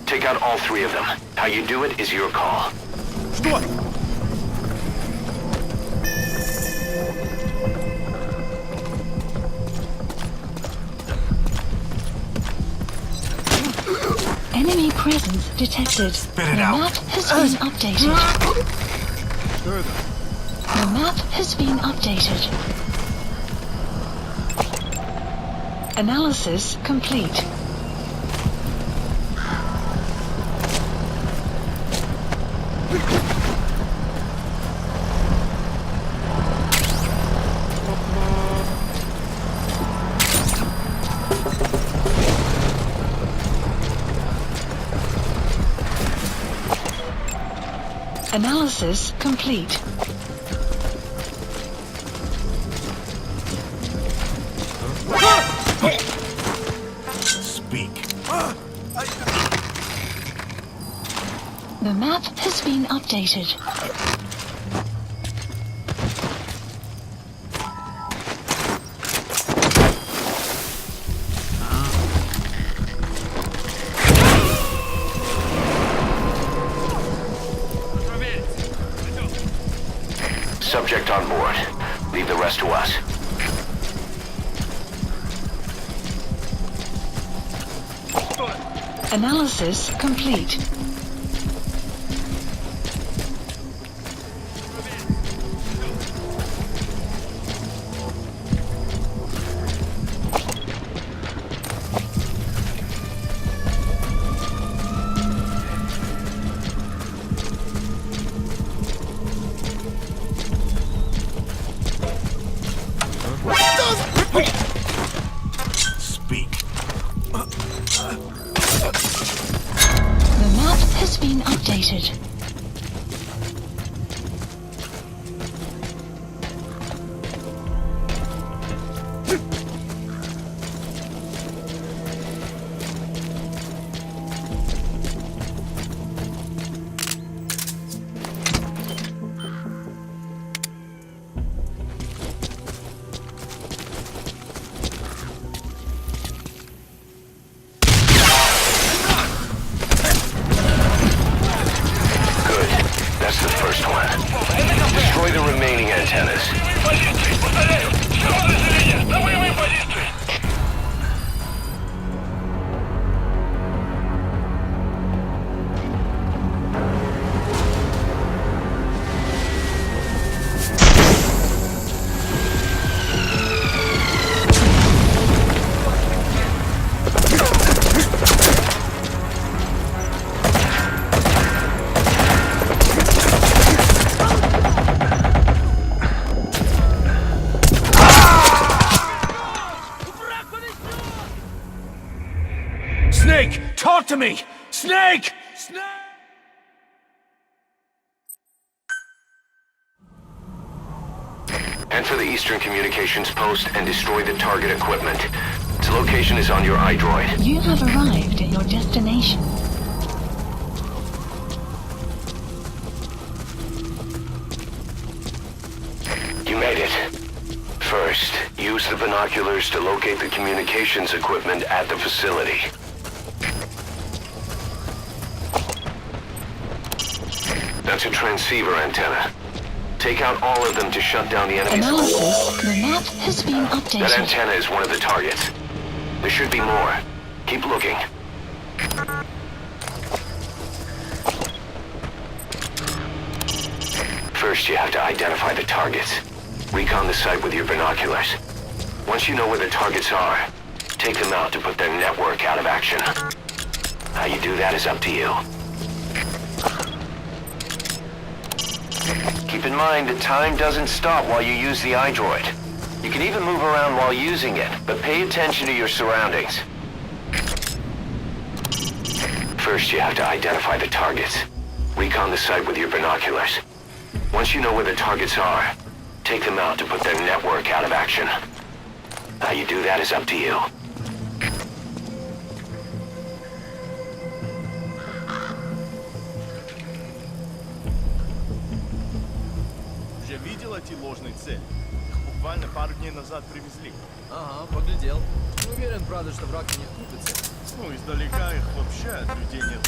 Take out all three of them. How you do it is your call. Enemy presence detected. Spit it the out. map has been updated. The map has been updated. Analysis complete. Analysis complete. Speak. The map has been updated. Subject on board. Leave the rest to us. Analysis complete. Snake! Talk to me! Snake! Snake! Enter the Eastern Communications Post and destroy the target equipment. Its location is on your iDroid. You have arrived at your destination. You made it. First, use the binoculars to locate the communications equipment at the facility. That's a transceiver antenna. Take out all of them to shut down the enemy's... Analysis. The map has been That updated. antenna is one of the targets. There should be more. Keep looking. First, you have to identify the targets. Recon the site with your binoculars. Once you know where the targets are, take them out to put their network out of action. How you do that is up to you. Keep in mind that time doesn't stop while you use the iDroid. You can even move around while using it, but pay attention to your surroundings. First, you have to identify the targets. Recon the site with your binoculars. Once you know where the targets are, take them out to put their network out of action. How you do that is up to you. Уже видел эти ложные цели? Их буквально пару дней назад привезли. Ага, поглядел. Уверен, правда, что враг не купится. Ну, издалека их вообще от людей нет.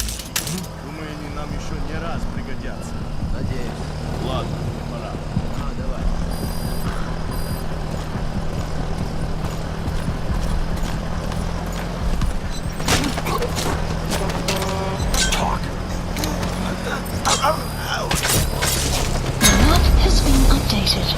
Думаю, они нам еще не раз пригодятся. Надеюсь. Ладно, пора. Давай. The map has been updated.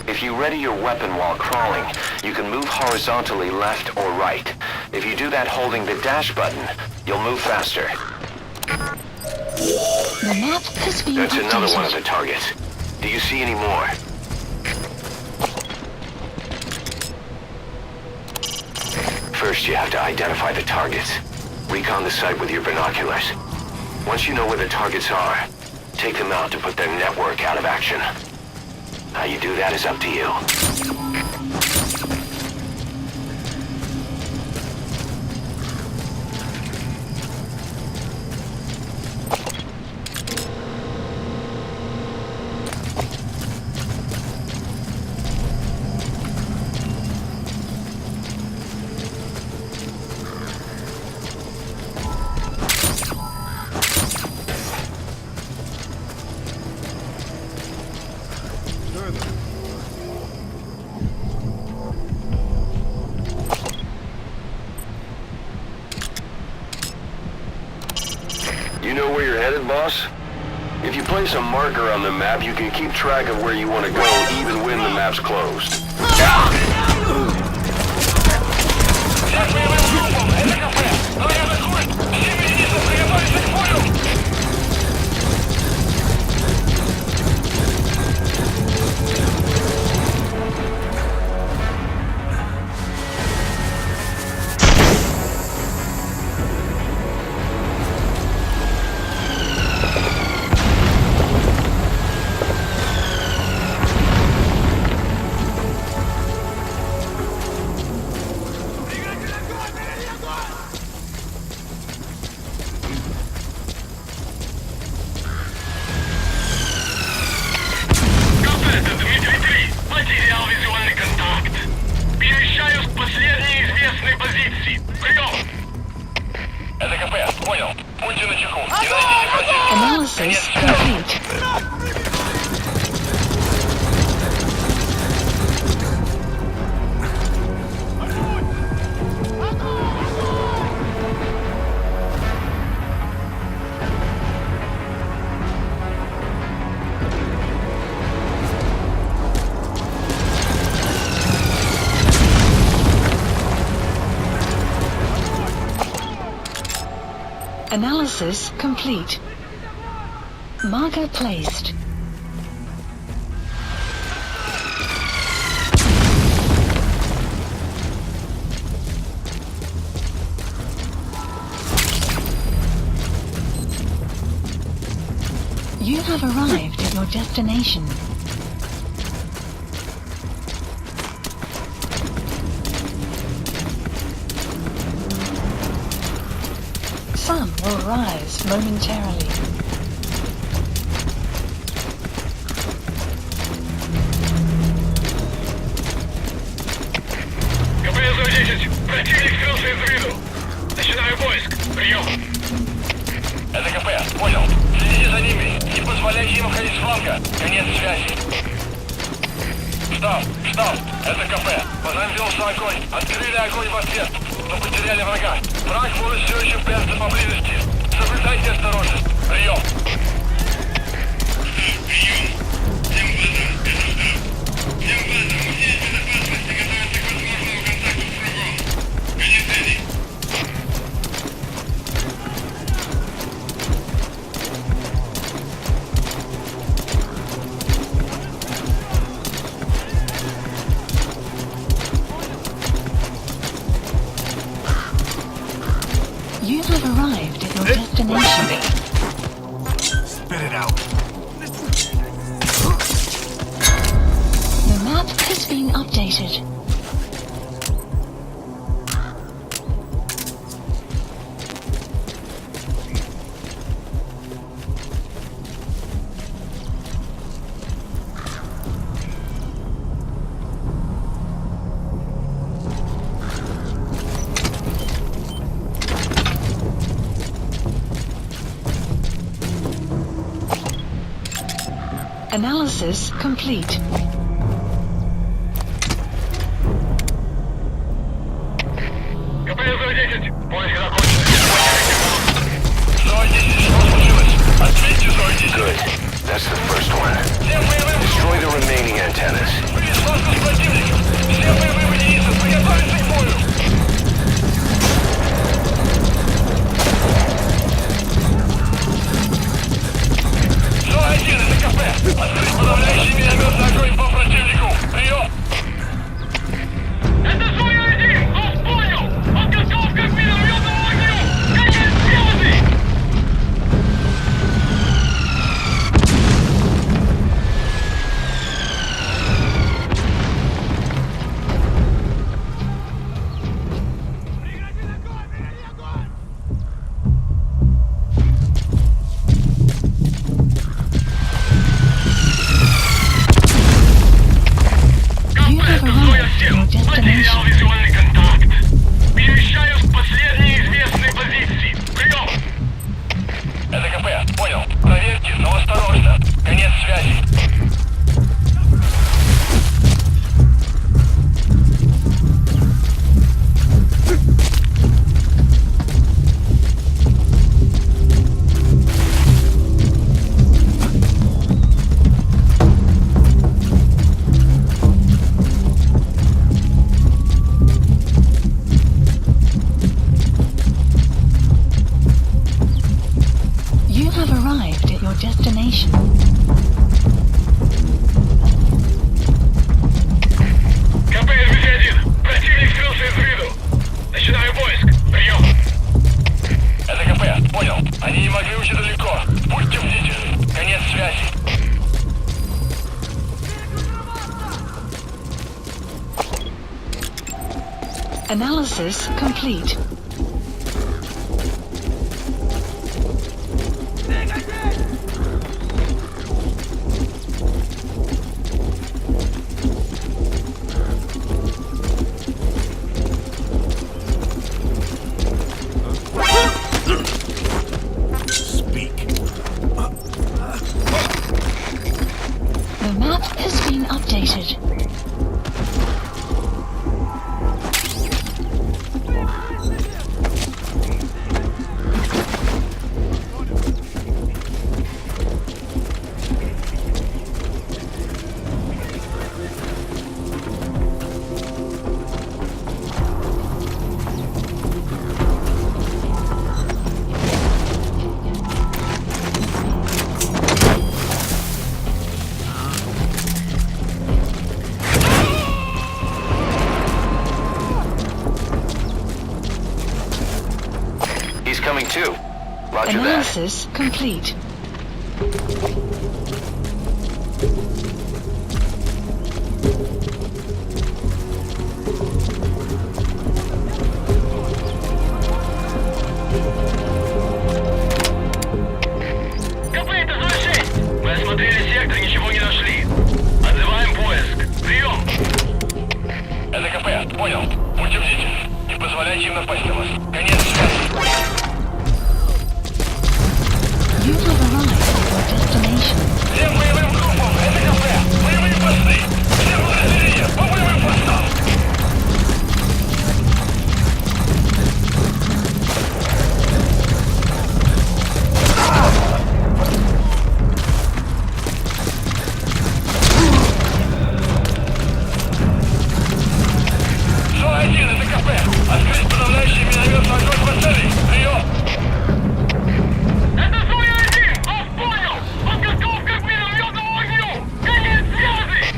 If you ready your weapon while crawling, you can move horizontally left or right. If you do that holding the dash button, you'll move faster. The map has been That's updated. another one of the targets. Do you see any more? First, you have to identify the targets. Recon the site with your binoculars. Once you know where the targets are, take them out to put their network out of action. How you do that is up to you. You know where you're headed, boss? If you place a marker on the map, you can keep track of where you want to go even when the map's closed. Всех боевым группам! Это кафе! Наряд отходит! Все единицы приготовиться к бою! Это Дмитрий 3. Потерял визуальный контакт. Перемещаюсь к последней известной позиции. Прием! Это КП. Понял. Будьте начеку. И найдите противника. Analysis complete. Analysis complete. Marker placed. You have arrived at your destination. Sun will rise momentarily. КПС-10, противник скрылся из виду. Начинаю поиск. Прием. Это КП, понял. Следите за ними. Не позволяйте им входить с фланга. Конец связи. Штаб, это КП. Возродился огонь. Открыли огонь в ответ. Но потеряли врага. Враг может все еще прятаться поблизости. Соблюдайте осторожность. Прием. You have arrived at your destination. Spit it out. The map has been updated. Analysis complete. КПС-10, поиск закончен. Зои-10, что случилось? Ответьте, Зои-10. Good. That's the first one. Destroy the remaining antennas. Связку с противником. Все боевые единицы приготовиться к бою. Зои-1, это КП. Открыть подавляющий минометный огонь по противнику. Прием. Это Зои-1, вас понял. Он готов к минометному огню. Конец связи. You have arrived at your Потерял destination. визуальный контакт. Перемещаюсь к последней известной позиции. Прием! Это КП, понял. Проверьте, но осторожно. Конец связи. You have arrived at your destination. КПС-1, противник скрылся из виду. Начинаю поиск. Прием. Это КП, понял. Они не могли уйти далеко. Будьте бдительны. Конец связи. Analysis complete. Speak. The map has been updated. coming too. Roger that. Analysis complete. КП, это 06! Мы осмотрели сектор, ничего не нашли. Отзываем поиск. Прием! Это КП, понял. Будьте бдительны. Не позволяйте им напасть на вас. Конец связи. You have arrived at your destination. Всем боевым группам! Это КП! Боевые посты! Все подразделения! По боевым постам! Шо-1, это КП! Открыть подавляющий минометный огонь по цели! Прием! Это Зоя-1! Вас понял! Подготовка к минометному огню! Конец связи!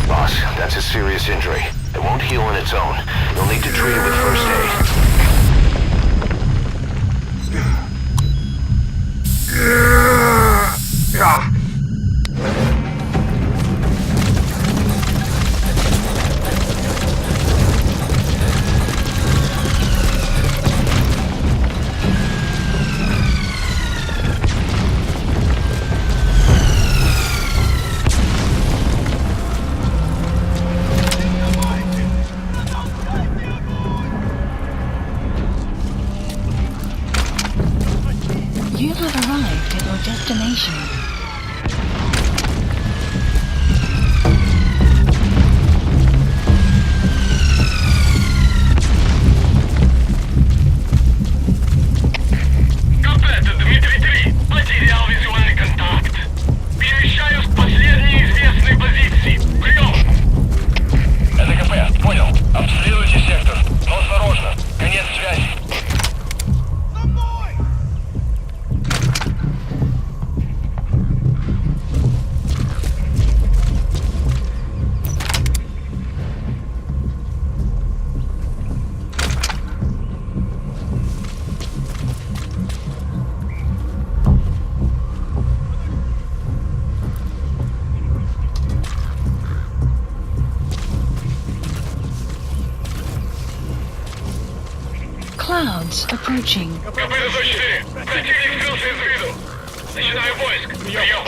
Boss, that's a serious injury. It won't heal on its own. You'll need to treat it with first aid. You have arrived at your destination. КП, это Дмитрий-3. Потерял визуальный контакт. Перемещаюсь к последней известной позиции. Прием! Это КП, понял. Обследуйте сектор. Но осторожно. Конец связи. Clouds approaching. КП, это 104. Противник скрылся из виду. Начинаю поиск. Прием!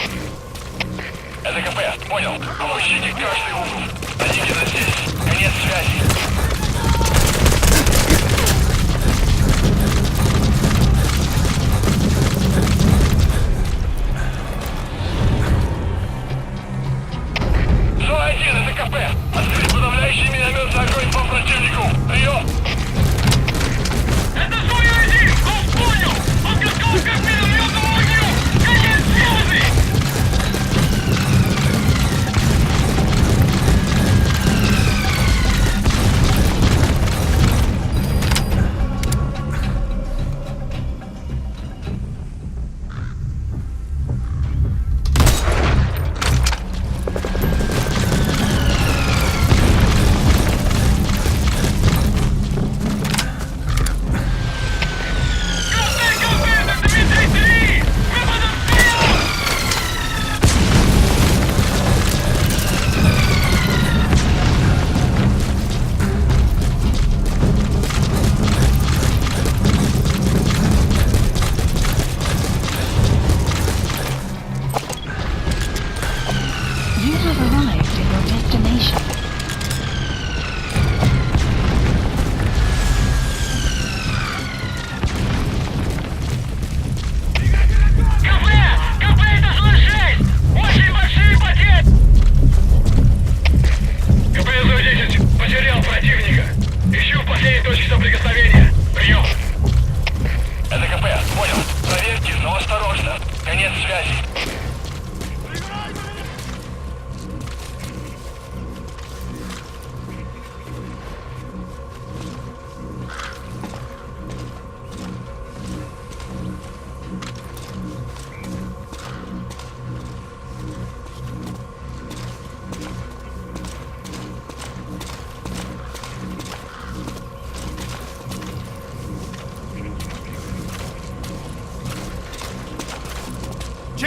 Это КП, понял. Обыщите каждый угол. Они где-то здесь. Конец связи. Зо-1, это КП. Открыть подавляющий минометный огонь по противнику. Прием! Это Зоя-1! Вас понял! Подготовка к минометному огню! Конец связи!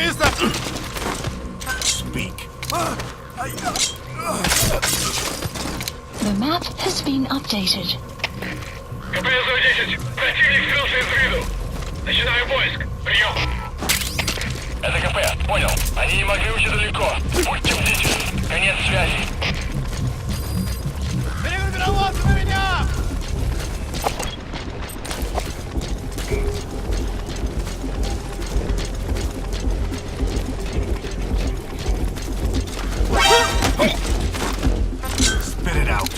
чисто! Speak. The map has been updated. КП-110. Противник скрылся из виду. Начинаю поиск. Прием. Это КП. Понял. Они не могли уйти далеко. Будьте бдительны. Конец связи. Перегруппироваться на меня! Spit it out.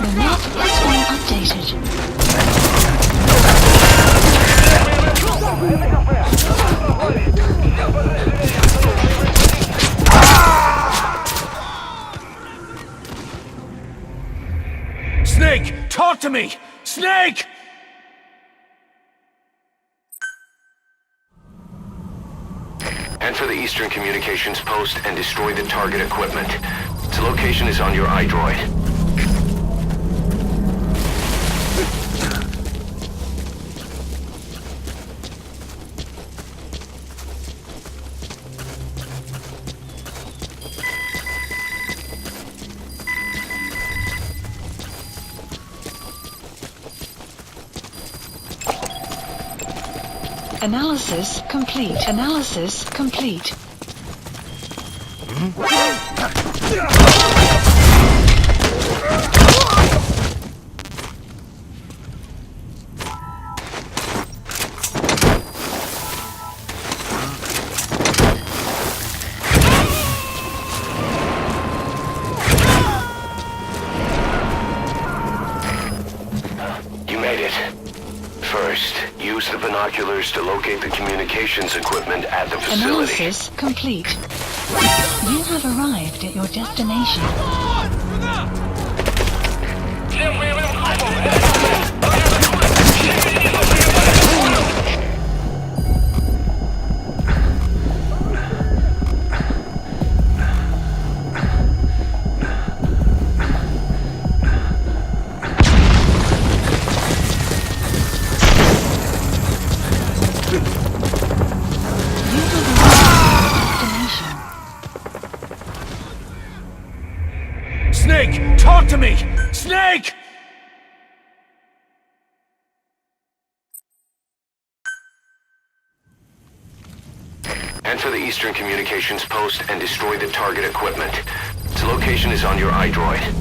The map has been updated. Snake, talk to me! Snake! Enter the Eastern Communications Post and destroy the target equipment. Its location is on your iDroid. Analysis complete. Analysis complete. You made it. First, use the binoculars to locate the communications equipment at the facility. Analysis complete. You have arrived at your destination. Всем боевым группам. Snake, talk to me! Snake! Enter the Eastern Communications Post and destroy the target equipment. Its location is on your iDroid.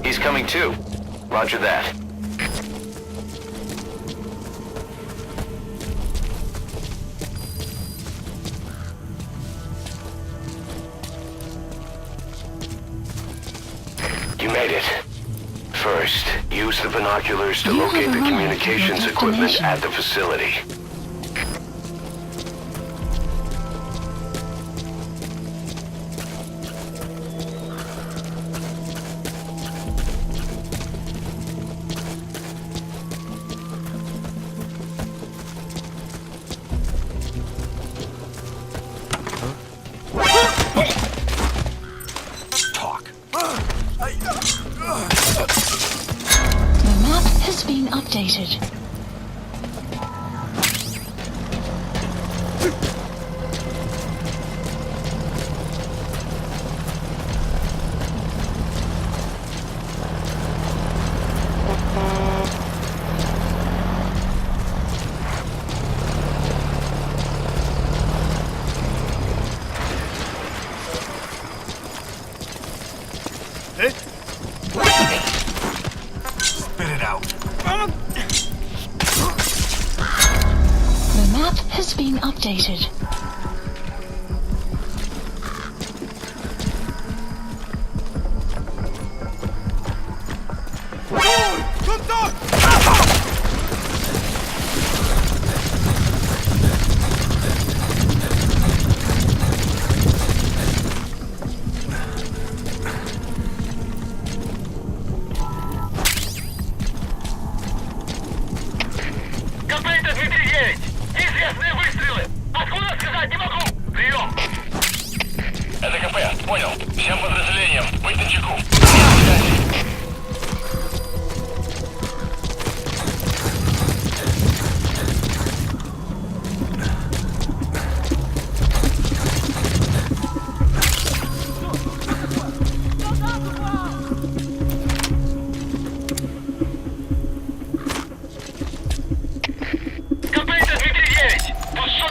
He's coming too. Roger that. You made it. First, use the binoculars to You locate have the arrived communications at your equipment destination. at the facility. Talk. The map has been updated. Spit it out. The map has been updated.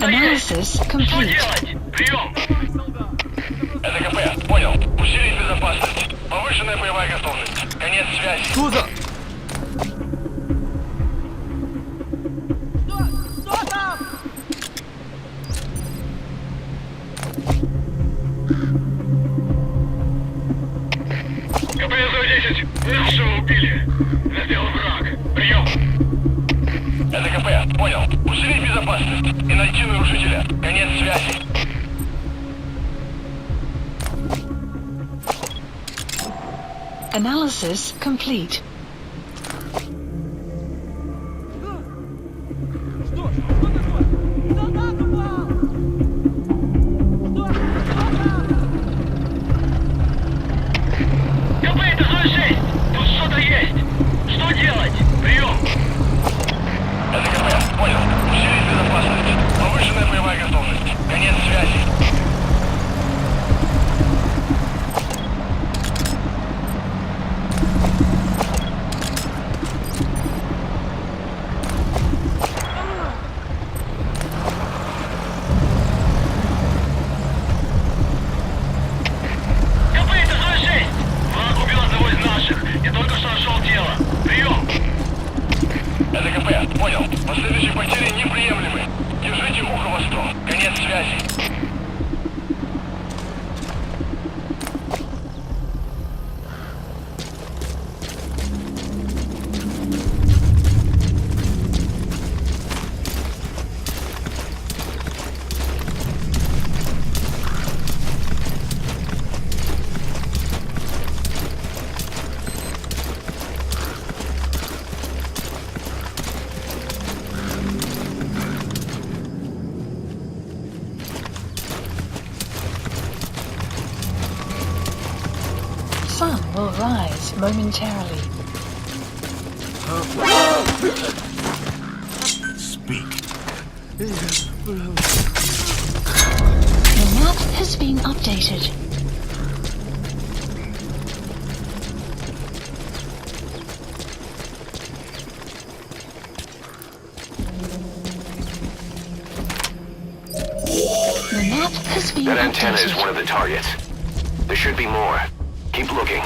Analysis Что complete. делать? Прием! Это КП, понял. Усилить безопасность. Повышенная боевая готовность. Конец связи. Что за... КП-110, нашего убили. Застрял враг. Прием. Это КП, понял. Усилить безопасность и найти нарушителя. Конец связи. Analysis complete. КП, это 06. Тут что-то есть. Что делать? Прием. Это КП, понял. Усилить безопасность. Повышенная боевая готовность. Конец связи. КП, это 06. Враг убил одного из наших. Я только что нашел тело. Прием. Это КП, понял. Последующие потери неприемлемы. Держите ухо восток. Конец связи. Sun will rise momentarily. Speak. The map has been updated. The map has been That antenna is updated. one of the targets. There should be more. Keep looking.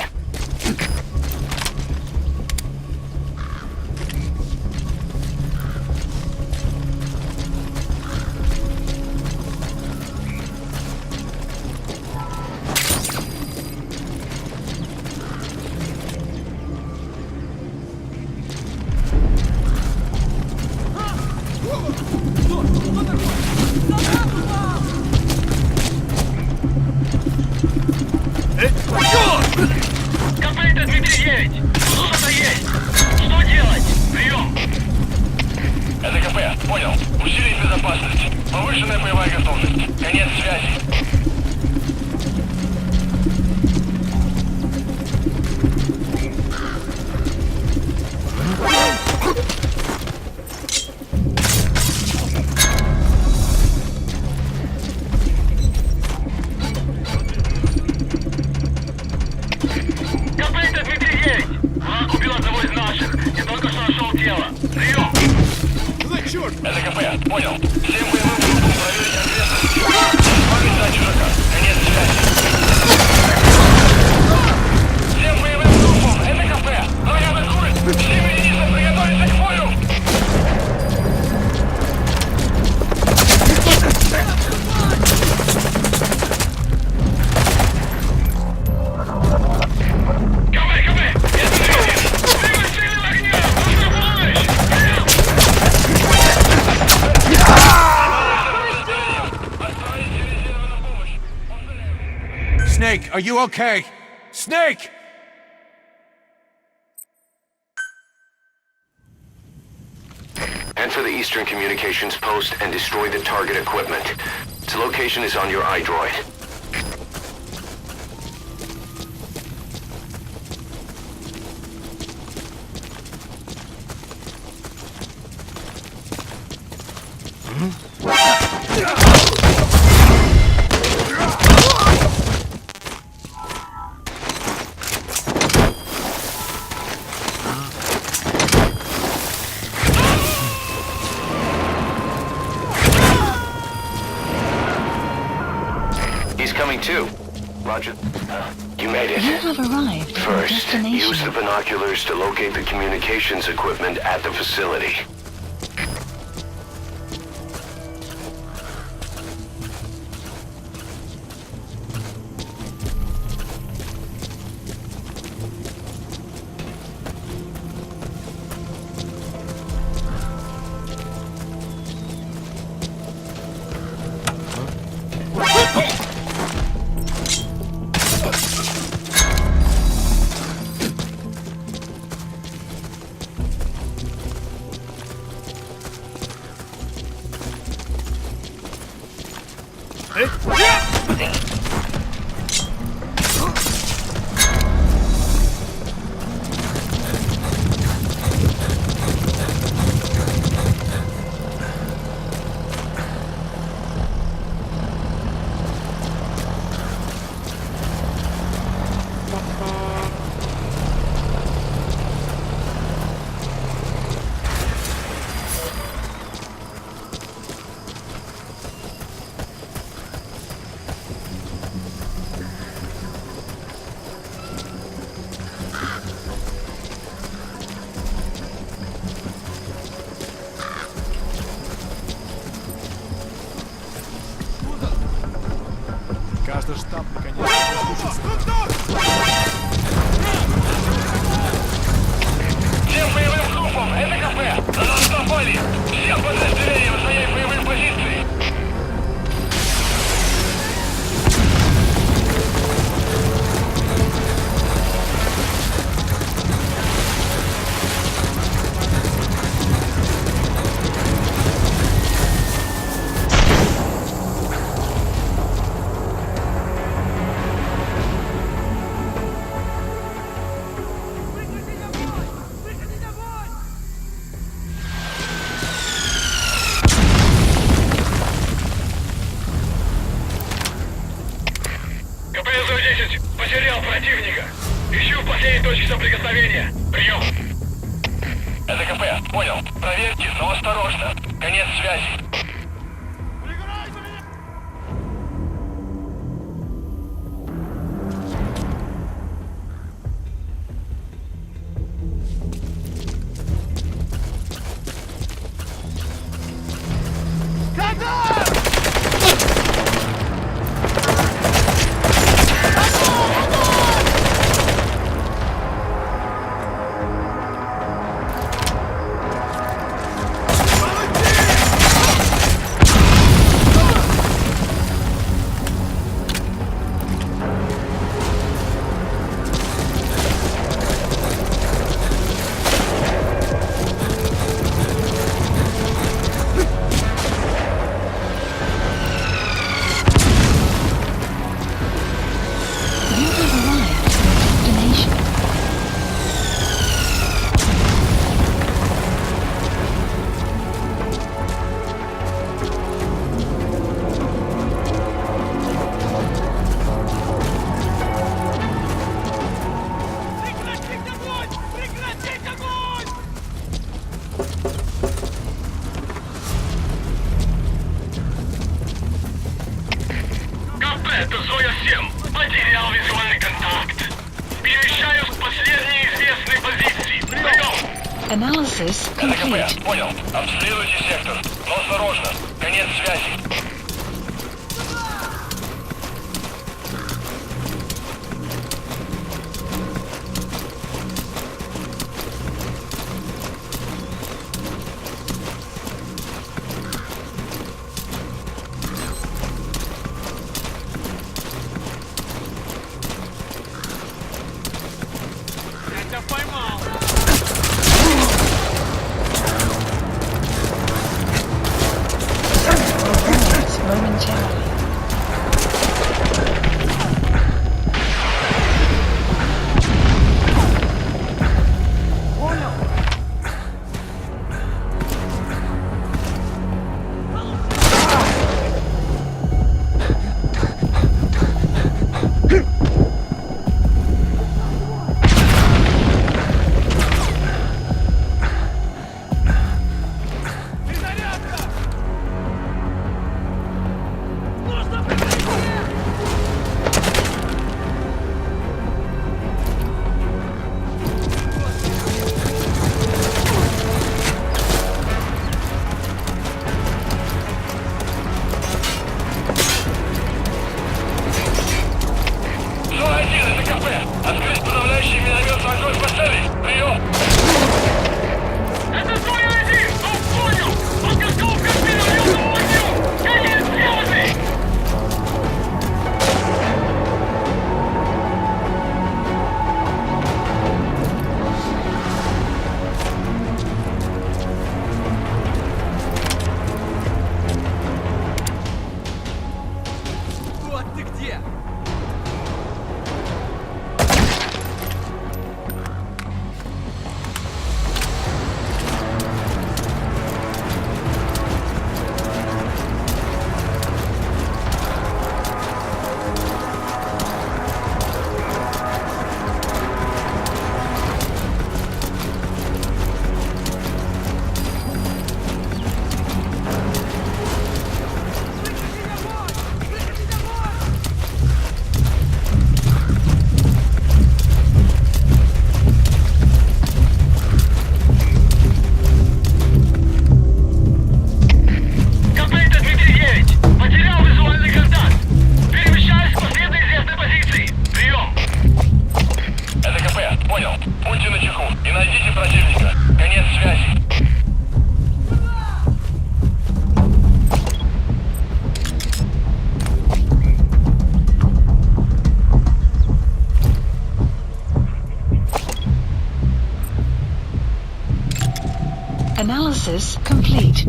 КП, это Дмитрий 9. Тут что-то есть. Что делать? Прием. Это КП, понял. Усилить безопасность. Повышенная боевая готовность. Конец связи. КП, это Дмитрий 9. Враг убил одного из наших. Я только что нашел тело. Прием. Это КП, понял. Всем боевым группам проверить ответственность. Избавиться от чужака. Конец связи. Всем боевым группам, это КП. Врага атакуют. Все единицы приготовиться к бою. КП, это Дмитрий. Превосильного огня. Нужна помощь. Snake, are you okay? Snake! Enter the Eastern Communications Post and destroy the target equipment. Its location is on your iDroid. Roger. You made it. You have arrived at your First, use the destination. binoculars to locate the communications equipment at the facility. Каждый штаб наконец послушался. Всем боевым группам! Это КП! На нас напали! Всем подразделениям занять боевые позиции! КПС-10, потерял противника. Ищу последней точки соприкосновения. Прием. Это КП, понял. Проверьте, но осторожно. Конец связи. You have arrived at your destination. Прекратить огонь! Прекратить огонь! КП, это Зоя-7. Потерял визуальный контакт. Перемещаюсь к последней известной позиции. Прием! Analysis Это complete. КП, понял. Обследуйте сектор. Но осторожно. Конец связи. Я тебя поймал. Analysis complete.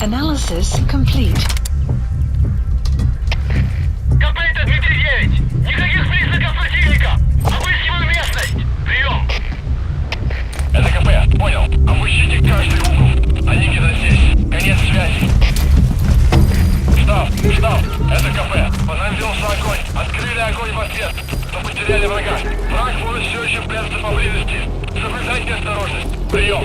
Analysis complete. Комплект Дмитрий 9. Никаких признаков противника. Обыскиваю местность. Прием. Это КП. Понял. Опустите каждый угол. Они где-то здесь. Конец связи. Штаб. Это КП. Понадобился огонь. Открыли огонь в ответ. Но потеряли врага. Враг может все еще прятаться поблизости. Соблюдайте осторожность. Прием.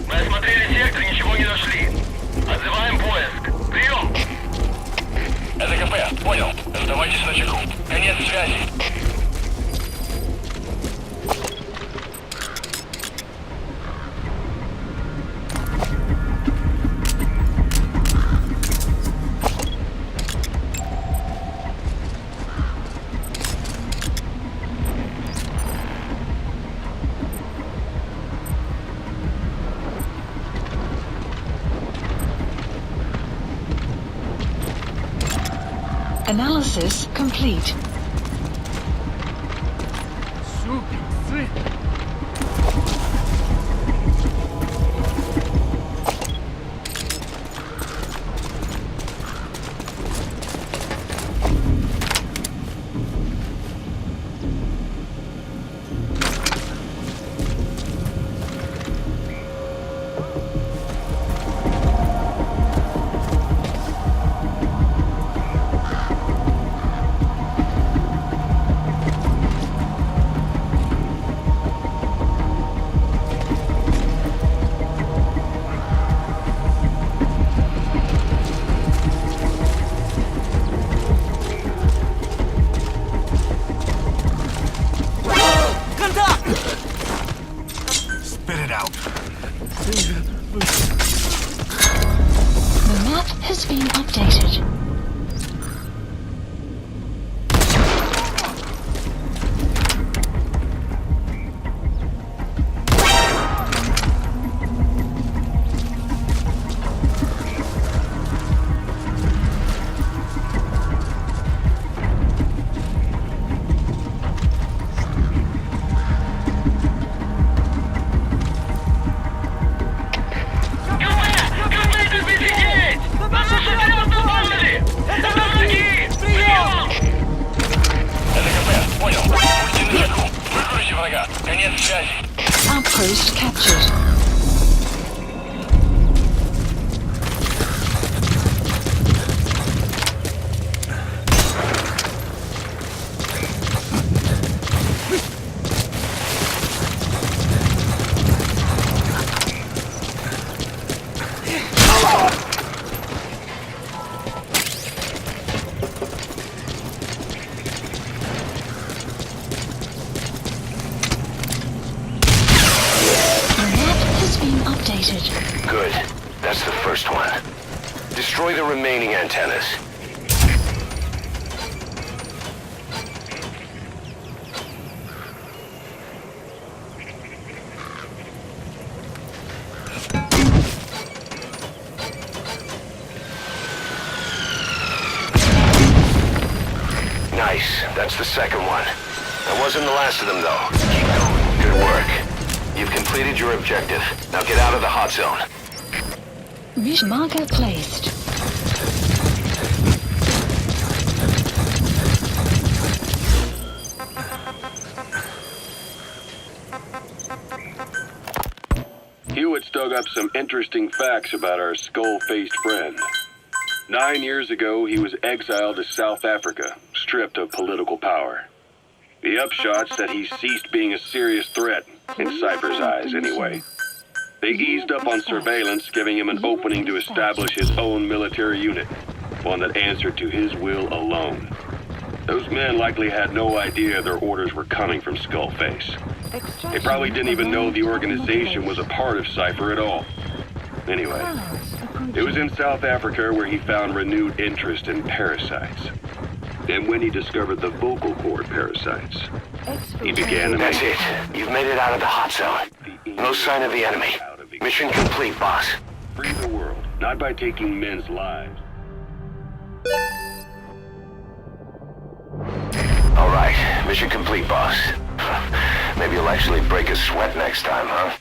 Мы осмотрели сектор, ничего не нашли. Отзываем поиск. Прием. Это КП. Понял. Оставайтесь на чеку. Конец связи. Analysis complete. The map has been updated. Outpost captured. Good. That's the first one. Destroy the remaining antennas. Nice. That's the second one. That wasn't the last of them, though. Keep going. Good work. You've completed your objective. Now get out of the hot zone. Mission marker placed. Hewitt's dug up some interesting facts about our skull-faced friend. 9 years ago, he was exiled to South Africa, stripped of political power. The upshot's that he ceased being a serious threat, in Cypher's eyes anyway. They eased up on surveillance, giving him an opening to establish his own military unit, one that answered to his will alone. Those men likely had no idea their orders were coming from Skullface. They probably didn't even know the organization was a part of Cypher at all. Anyway, it was in South Africa where he found renewed interest in parasites. And when he discovered the vocal cord parasites, he began to That's it. You've made it out of the hot zone. No sign of the enemy. Mission complete, boss. Free the world, not by taking men's lives. All right. Mission complete, boss. Maybe you'll actually break a sweat next time, huh?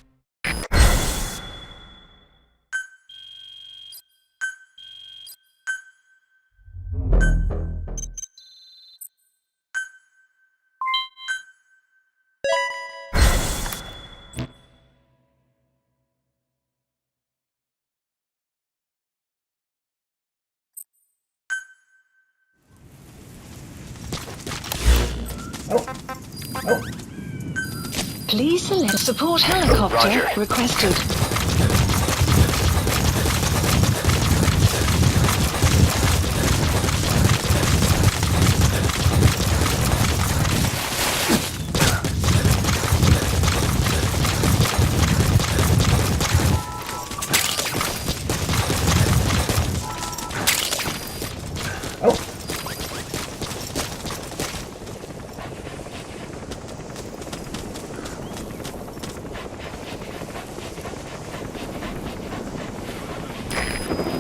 Please select support helicopter Roger. requested.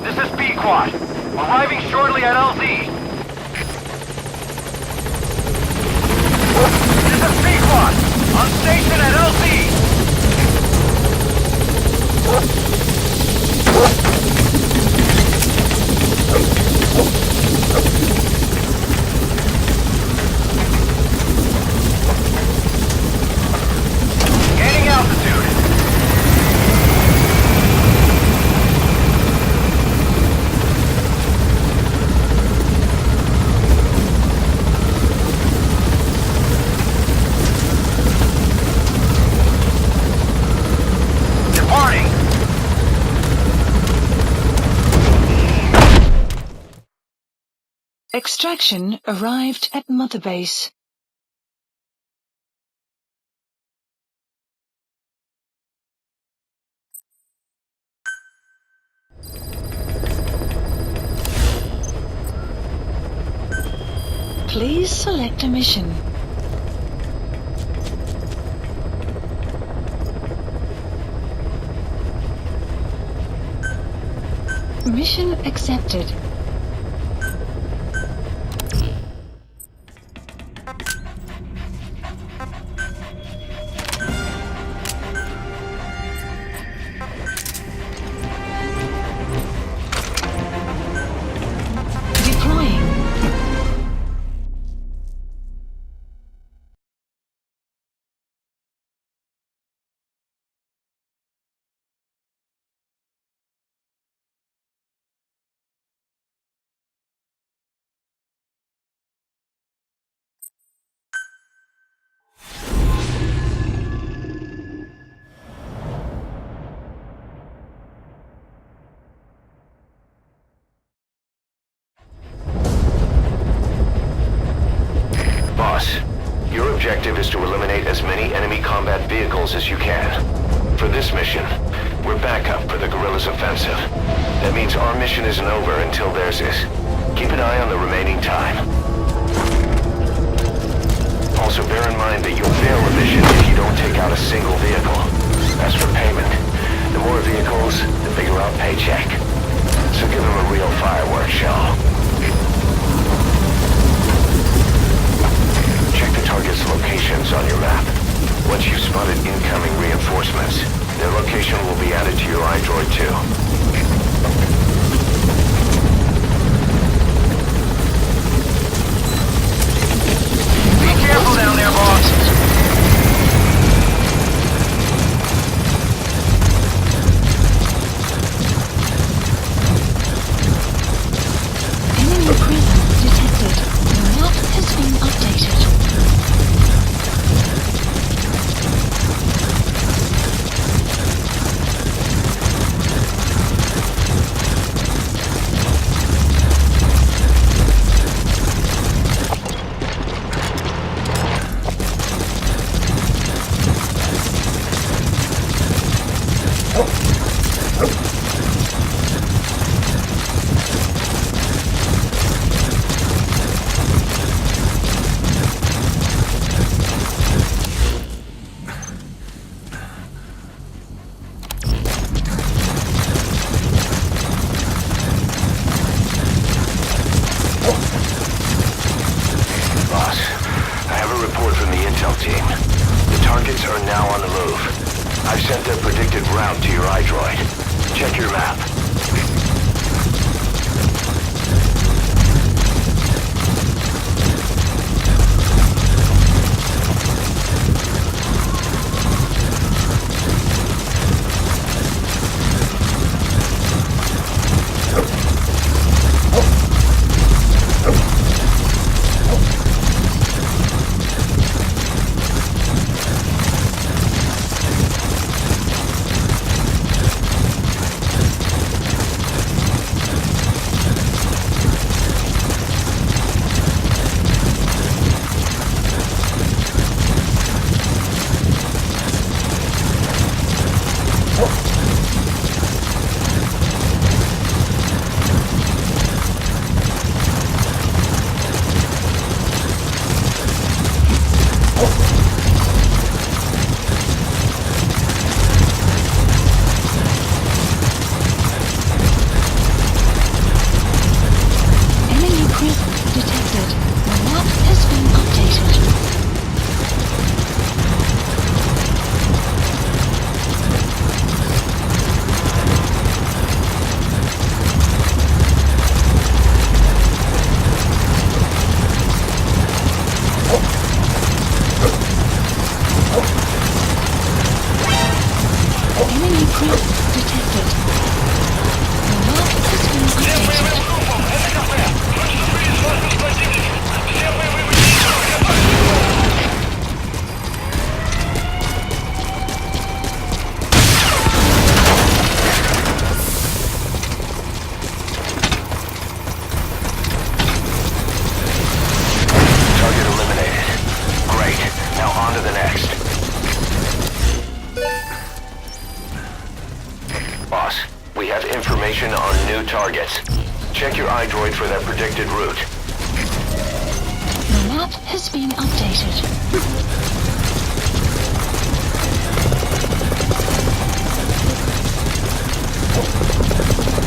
This is B-Quad. Arriving shortly at LZ. This is B-Quad. On station at LZ. Gaining altitude. Departing. Extraction arrived at Mother Base. Please select a mission. Mission accepted. Deploying. Boss, your objective is to eliminate as many enemy combat vehicles as you can. For this mission, we're backup for the guerrillas' offensive. That means our mission isn't over until theirs is. Keep an eye on the remaining time. Also bear in mind that you'll fail the mission if you don't take out a single vehicle. As for payment, the more vehicles Boss, you've spotted incoming reinforcements. Their location will be added to your iDroid too. Be careful down there, boss. Enemy presence detected. The map has been updated. Check your map. On new targets. Check your iDroid for their predicted route. The map has been updated.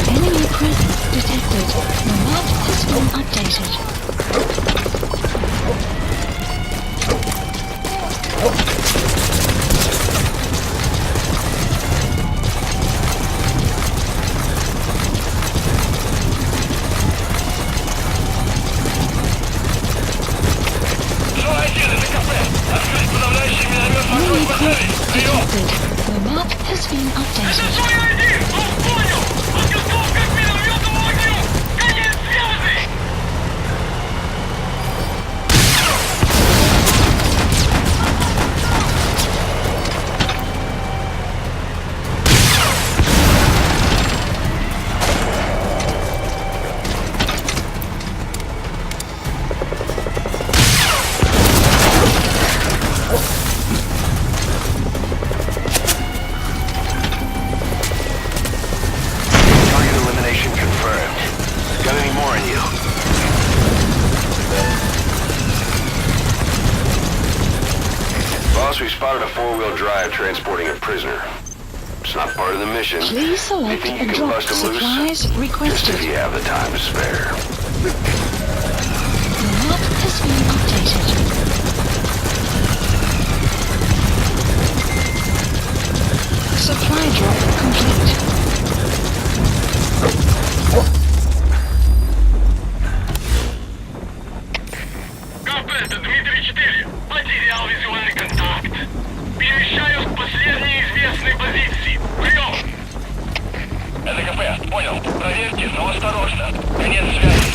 Enemy presence detected. The map has been updated. The map has been updated. We spotted a four-wheel drive transporting a prisoner. It's not part of the mission. Please select you think a you can drop. bust him loose? Supplies requested. Just if you have the time to spare. The map has been updated. Supply drop complete. КП, это Дмитрий-4. Потерял визуальный контакт. Перемещаюсь к последней известной позиции. Прием! Это КП, понял. Проверьте, но осторожно. Конец связи.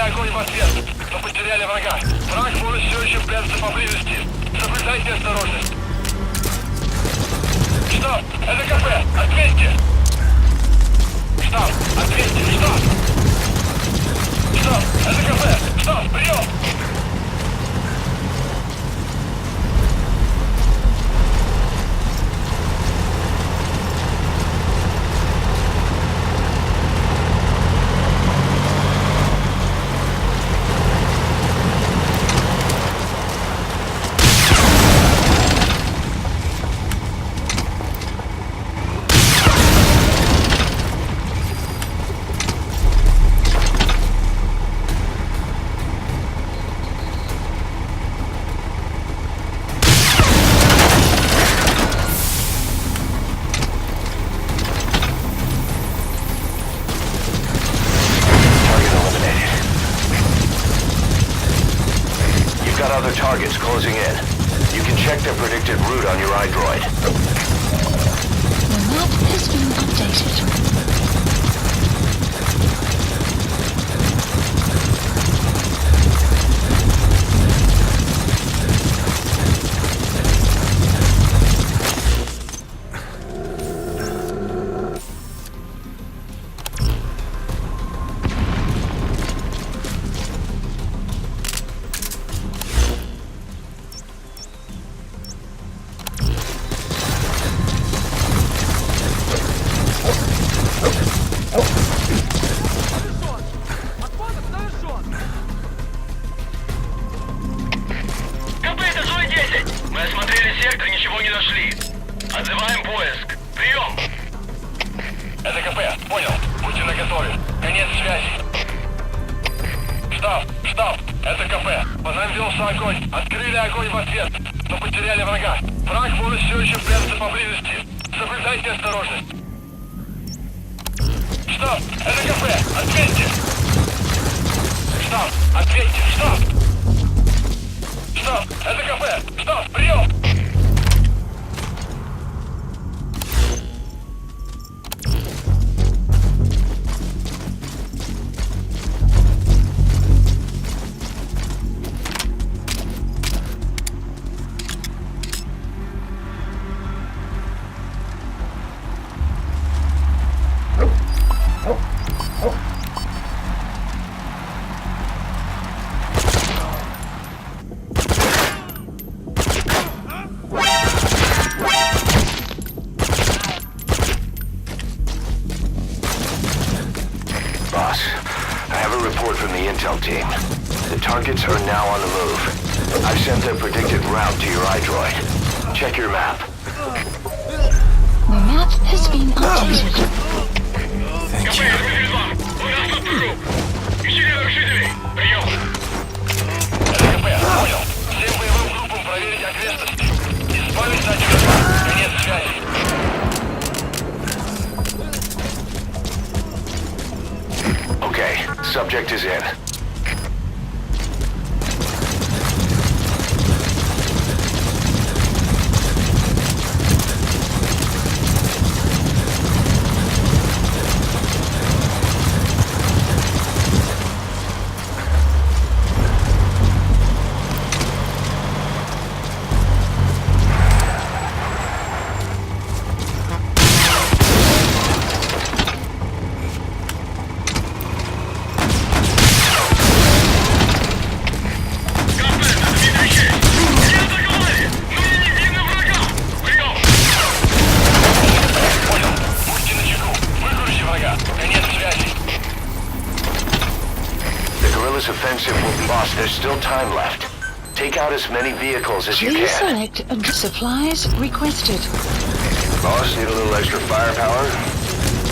Огонь в ответ, но потеряли врага. Враг может все еще прятаться поблизости. Соблюдайте осторожность. Штаб, это КП, ответьте! Штаб, ответьте, штаб! Штаб, это КП, штаб, прием! Got other targets closing in. You can check their predicted route on your iDroid. The map has been updated. Мы осмотрели сектор, ничего не нашли. Отзываем поиск. Прием! Это КП, понял. Будьте наготове. Конец связи. Штаб, это КП. По нам велся огонь. Открыли огонь в ответ, но потеряли врага. Враг может все еще прятаться поблизости. Соблюдайте осторожность. Штаб, это КП. Ответьте! Штаб, ответьте, штаб! Штаб, это КП! Штаб, прием! Boss, I have a report from the intel team. The targets are now on the move. I've sent their predicted route to your iDroid. Check your map. The map has been updated. КП, Дмитрий-2! У нас тут труп! Ищите нарушителей! Прием! Это КП, понял. Всем боевым группам проверить окрестности. Избавить от чувства. Конец связи. Okay, subject is in. There's still time left. Take out as many vehicles as you Please can. select supplies requested. Boss, need a little extra firepower?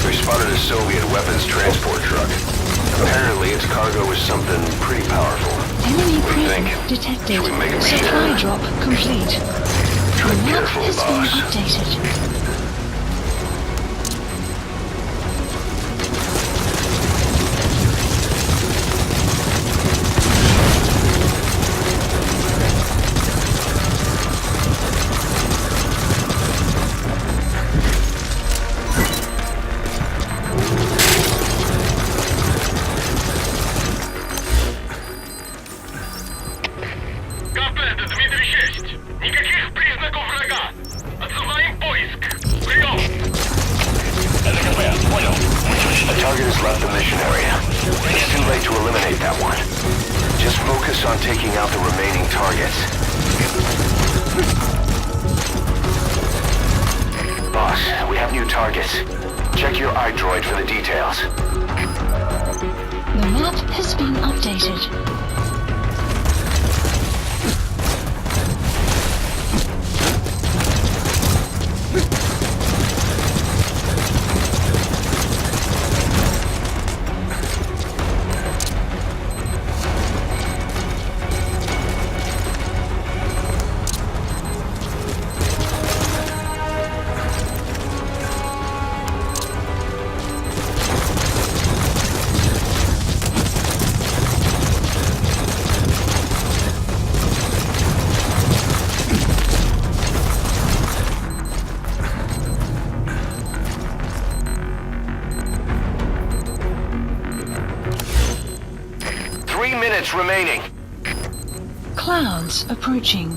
We spotted a Soviet weapons transport truck. Apparently its cargo was something pretty powerful. Enemy What do you think? presence detected. Should we make a Supply machine? drop complete. Tread The map carefully, has been boss. updated. КП, это Дмитрий-6. Никаких признаков врага. Отзываем поиск. Прием. Это КП, понял. The target has left the mission area. It's too late to eliminate that one. Just focus on taking out the remaining targets. Boss, we have new targets. Check your iDroid for the details. The map has been updated. Minutes remaining. Clouds approaching.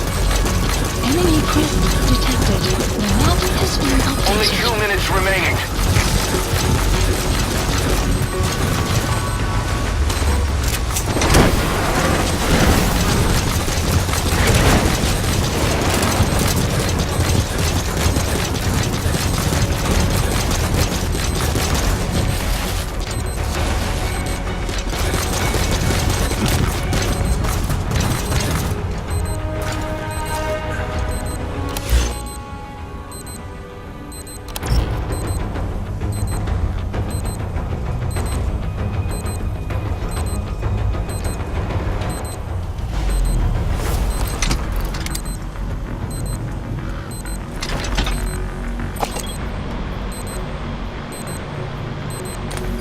Enemy presence detected. The map has been updated. Only 2 minutes remaining.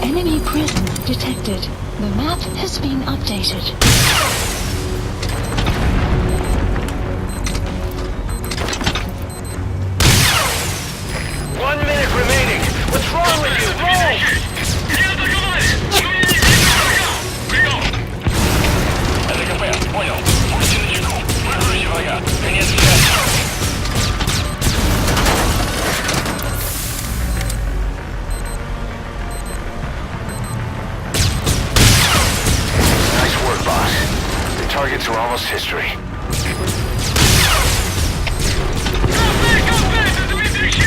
Enemy presence detected. The map has been updated. 1 minute remaining. What's wrong with you? Roll! Не атаковали! Мы не видим врага! Прием. Это КП, понял. Будьте начеку. Прикройте врага. Конец связи. Nice work, boss. The targets are almost history. КП, это Дмитрий-6.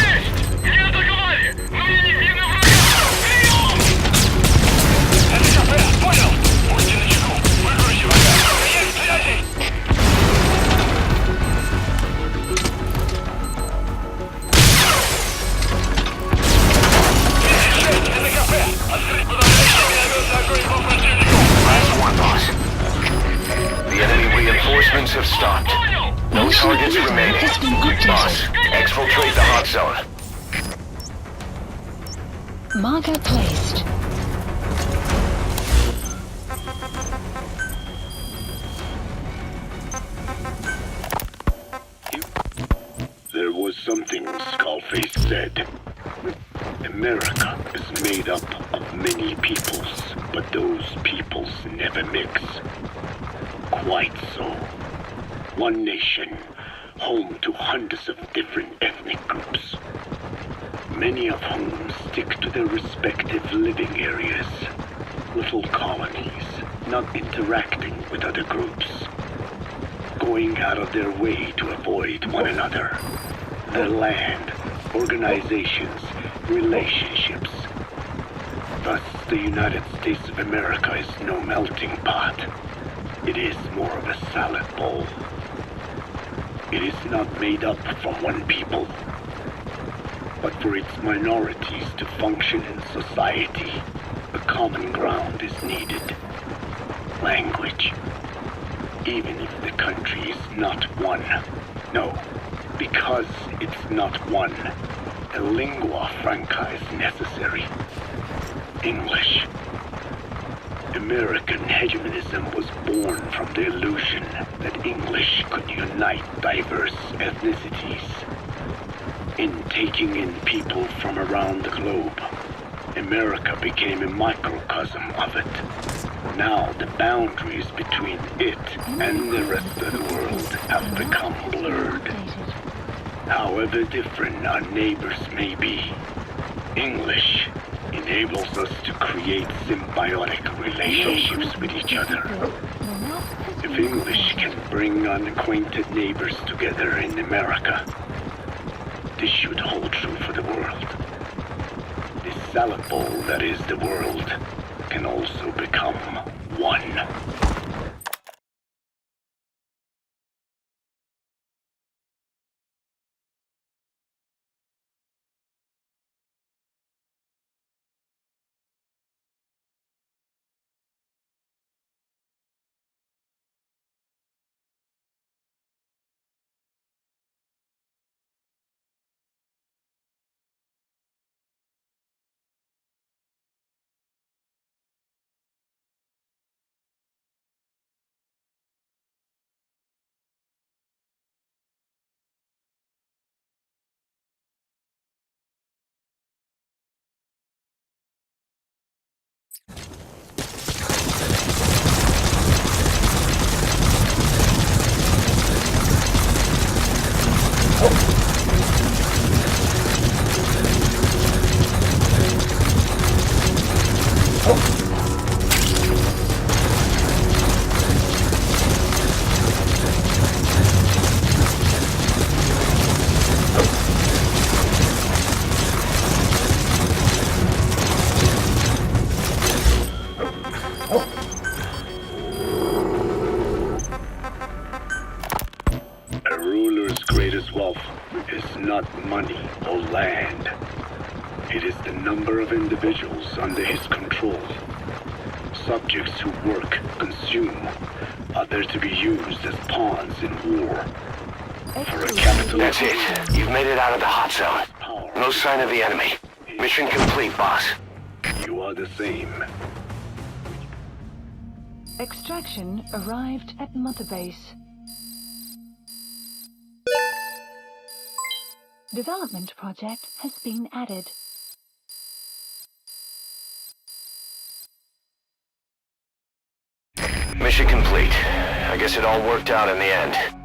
Не атаковали! Мы не видим врага! Прием. Это КП, понял. Будьте начеку. Прикройте врага. Конец связи. Это КП. Открыть подавляющий минометный огонь по противнику. Last one, boss. The enemy reinforcements have stopped. No targets remaining. Boss, exfiltrate the hot zone. Marker placed. There was something Skullface said. America is made up of many peoples, but those peoples never mix. Quite so. One nation, home to hundreds of different ethnic groups, many of whom stick to their respective living areas. Little colonies, not interacting with other groups, going out of their way to avoid one another. Their land, organizations, relationships. Thus, the United States of America is no melting pot. It is more of a salad bowl. It is not made up from one people, but for its minorities to function in society, a common ground is needed. Language. Even if the country is not one. No, because it's not one, a lingua franca is necessary. English. American hegemonism was born from the illusion that English could unite diverse ethnicities. In taking in people from around the globe, America became a microcosm of it. Now the boundaries between it and the rest of the world have become blurred. However different our neighbors may be, English enables us to create symbiotic relationships with each other. If English can bring unacquainted neighbors together in America, this should hold true for the world. This salad bowl that is the world can also become one. Individuals under his control. Subjects who work, consume, are there to be used as pawns in war. For a capitalist... That's it. You've made it out of the hot zone. No sign of the enemy. Mission complete, boss. You are the same. Extraction arrived at Mother Base. Development project has been added. Mission complete. I guess it all worked out in the end.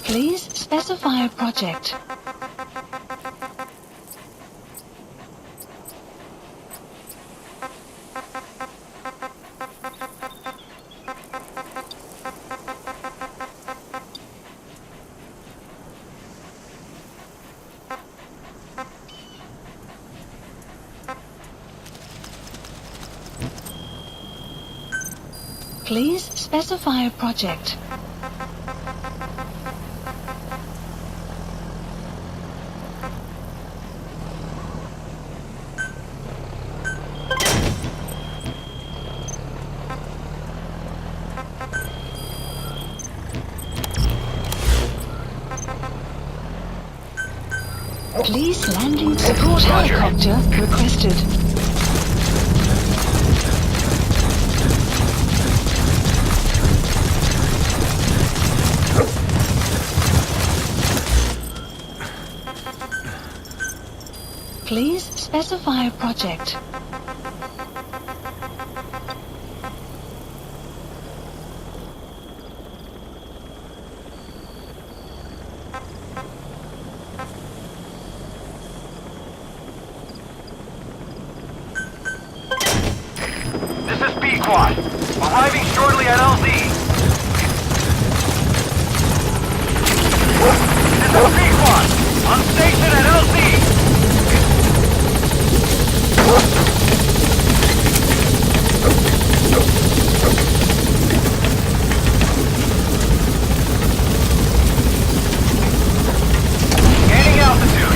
Please specify a project. Please specify a project. Please landing support helicopter requested. Please specify a project. This is B-Quad. Arriving shortly at LZ. This is B-Quad. On station at LZ. Gaining altitude.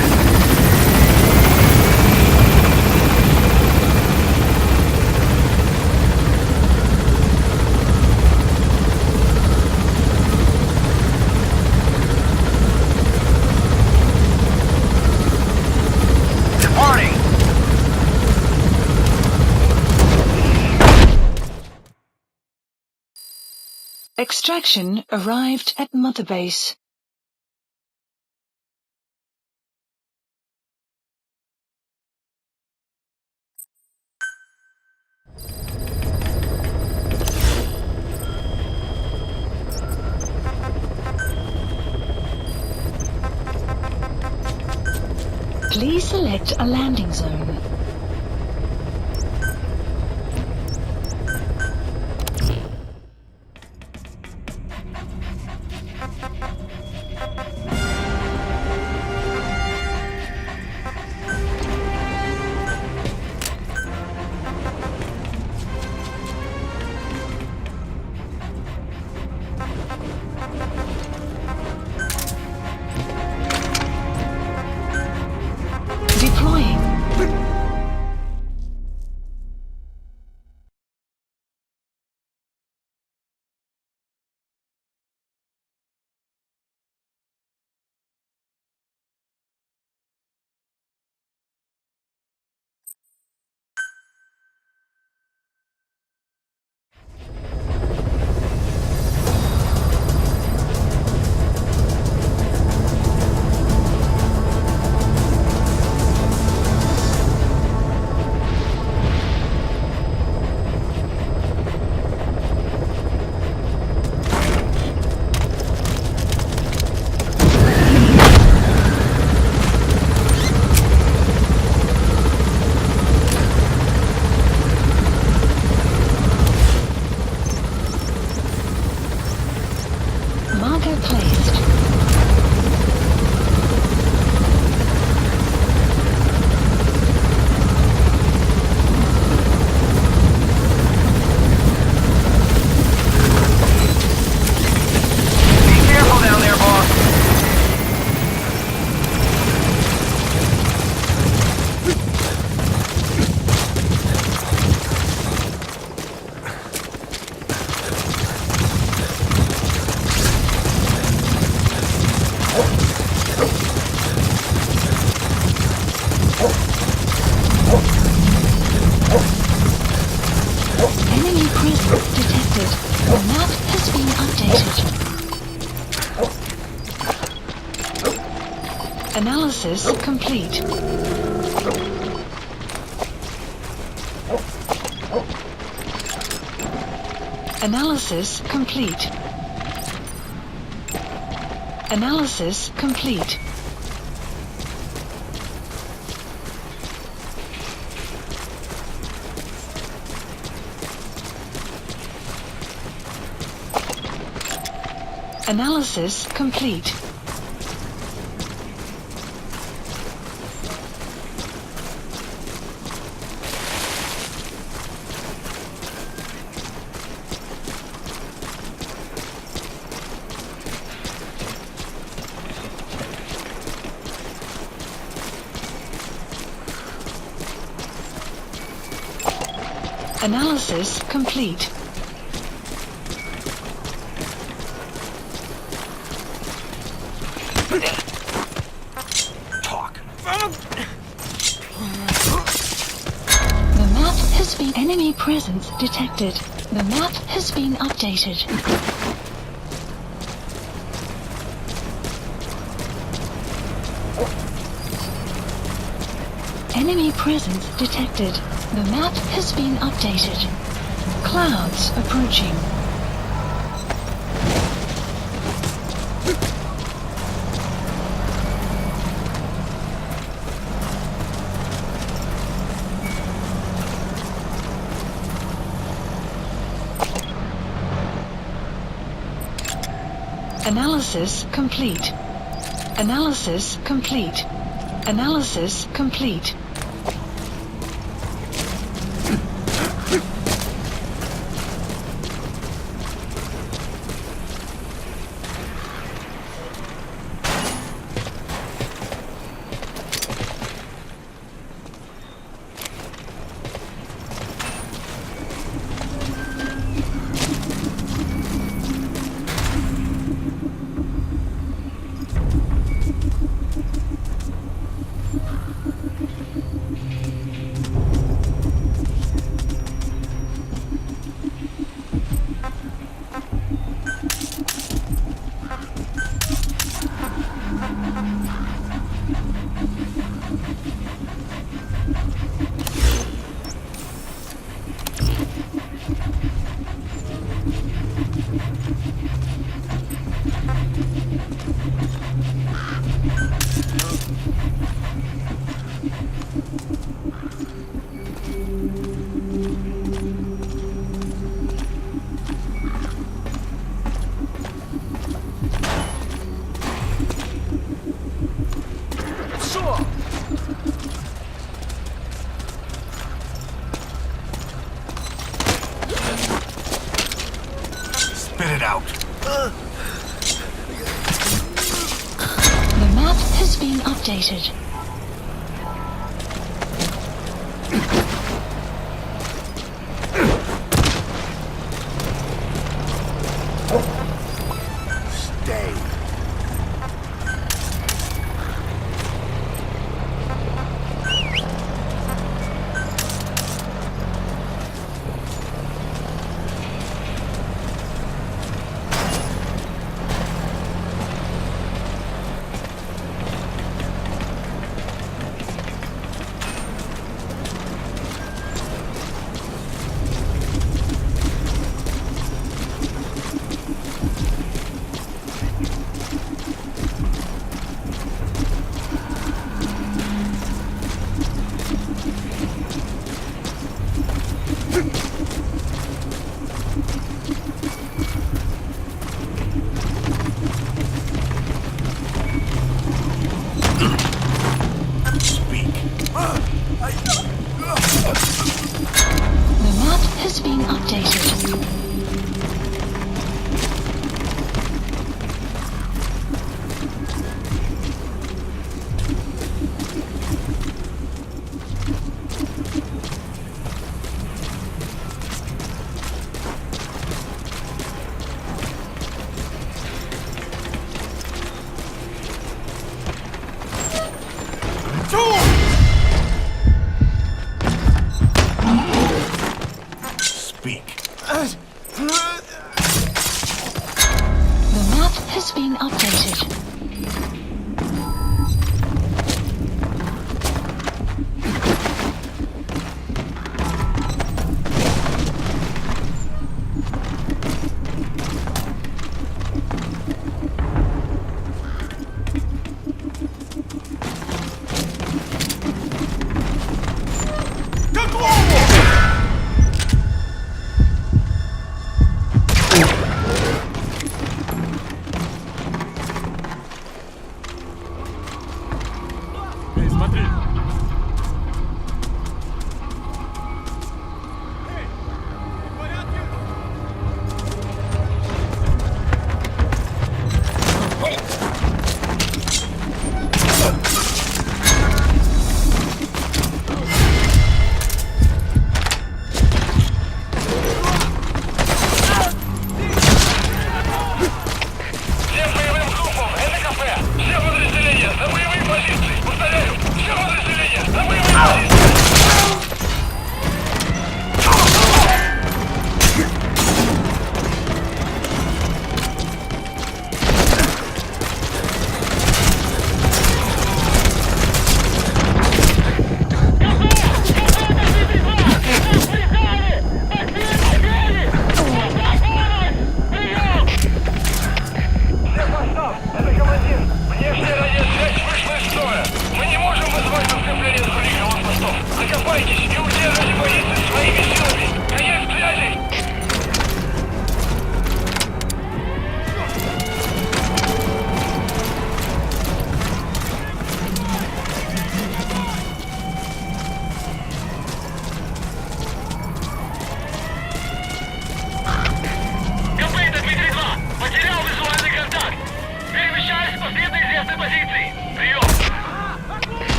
Departing. Extraction arrived at Mother Base. Please select a landing zone. Deploying. Marker placed. Be careful down there, boss. Enemy presence detected. The map has been updated. Analysis complete. Analysis complete. Analysis complete. Analysis complete. Analysis complete. Talk. The map has been enemy presence detected. The map has been updated. Enemy presence detected. The map has been updated. Clouds approaching. Analysis complete. Analysis complete. Analysis complete. Spit it out. The map has been updated. Stay. The map has been updated. Speak. The map has been updated.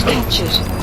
captured.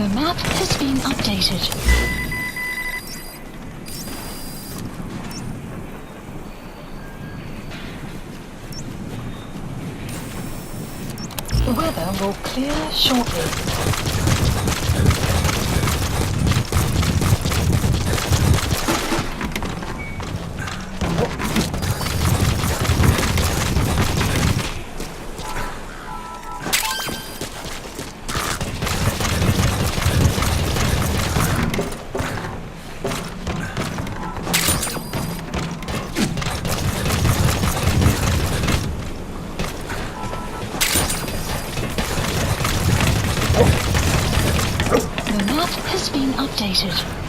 The map has been updated. The weather will clear shortly. The map has been updated.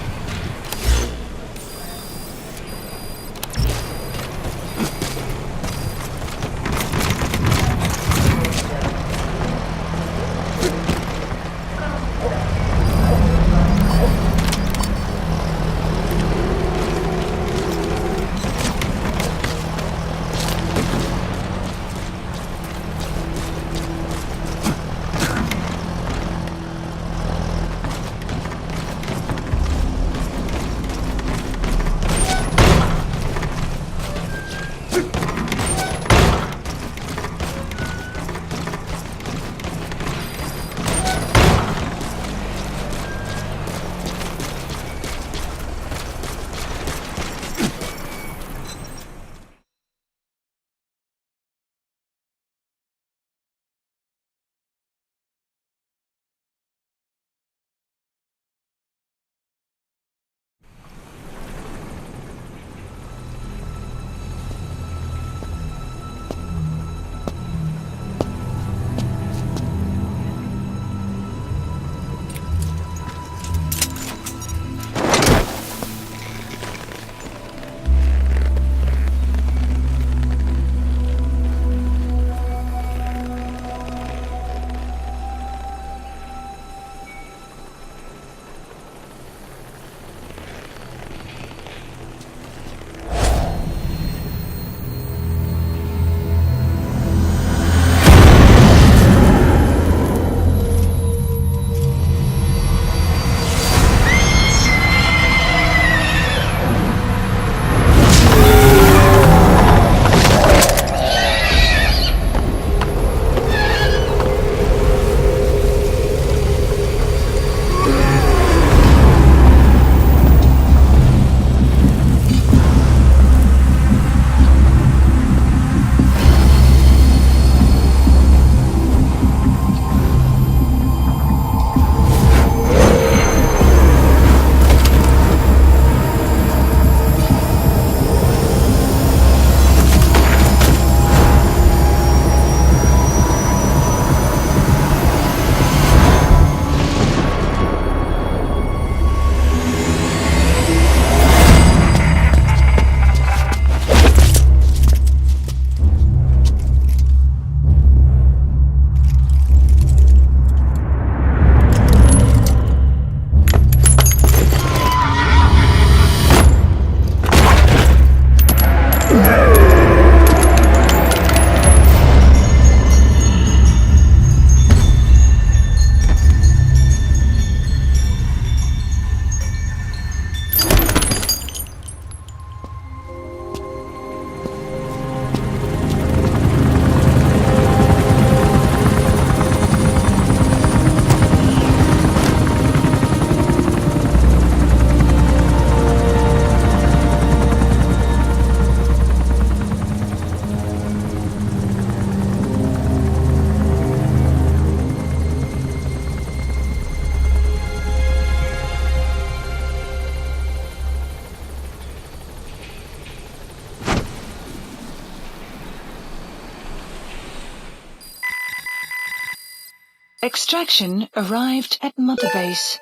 Extraction arrived at Mother Base.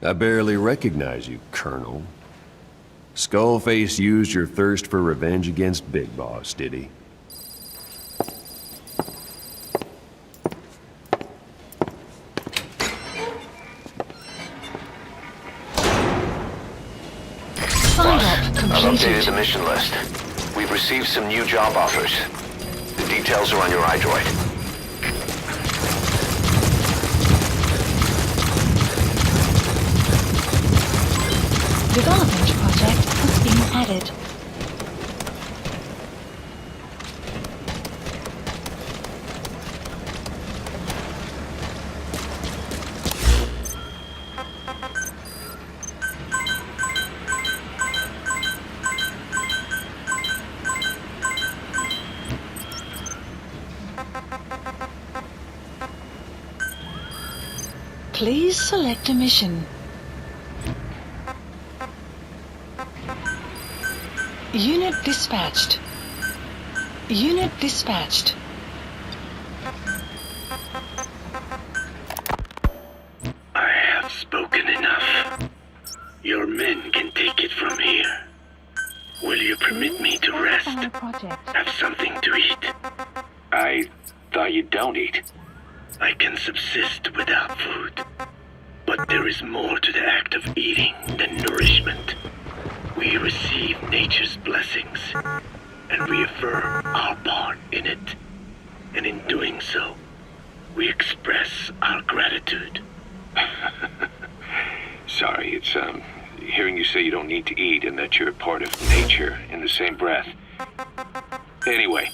I barely recognize you, Colonel. Skullface used your thirst for revenge against Big Boss, did he? Sign-up I've updated completed. the mission list. We've received some new job offers. The details are on your iDroid. Development project has been added. Please select a mission. Unit dispatched. Unit dispatched. I have spoken enough. Your men can take it from here. Will you permit me to rest? Project. Have something to eat? I thought you don't eat. I can subsist without food. But there is more to the act of eating than nourishment. We receive nature's blessings and reaffirm our part in it. And in doing so, we express our gratitude. Sorry, it's, hearing you say you don't need to eat and that you're part of nature in the same breath. Anyway,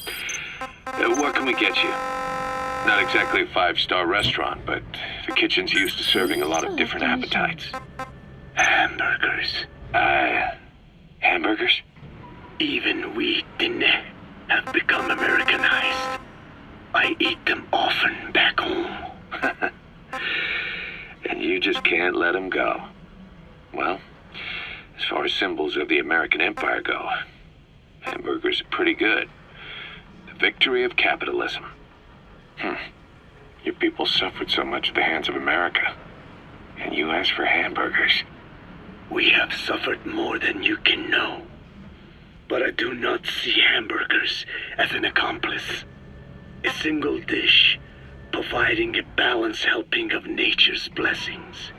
what can we get you? Not exactly a five-star restaurant, but the kitchen's used to serving a lot of different appetites. Hamburgers. Hamburgers? Even we Diné have become Americanized. I eat them often back home. And you just can't let them go. Well, as far as symbols of the American Empire go, hamburgers are pretty good. The victory of capitalism. Your people suffered so much at the hands of America. And you ask for hamburgers. We have suffered more than you can know. But I do not see hamburgers as an accomplice. A single dish, providing a balanced helping of nature's blessings.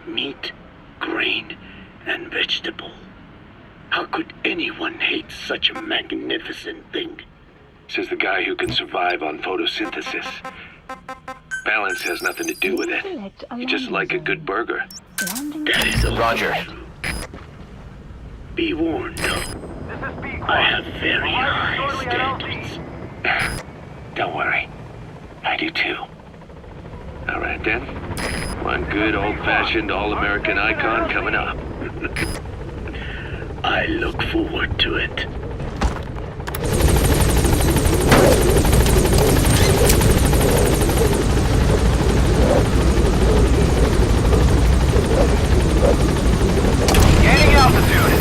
Meat, grain, and vegetable. How could anyone hate such a magnificent thing? Says the guy who can survive on photosynthesis. Balance has nothing to do with it. You just like a good burger. That is a Roger. Be warned, though. I have very high standards. Don't worry. I do too. All right then. One good old-fashioned all-American icon coming up. I look forward to it. Gaining altitude.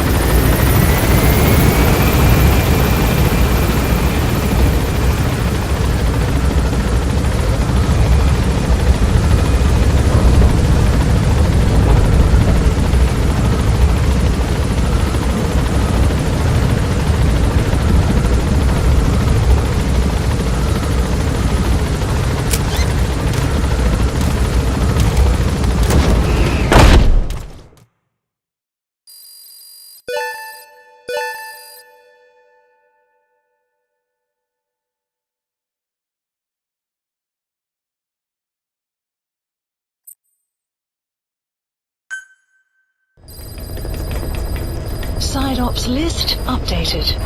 Side ops list updated.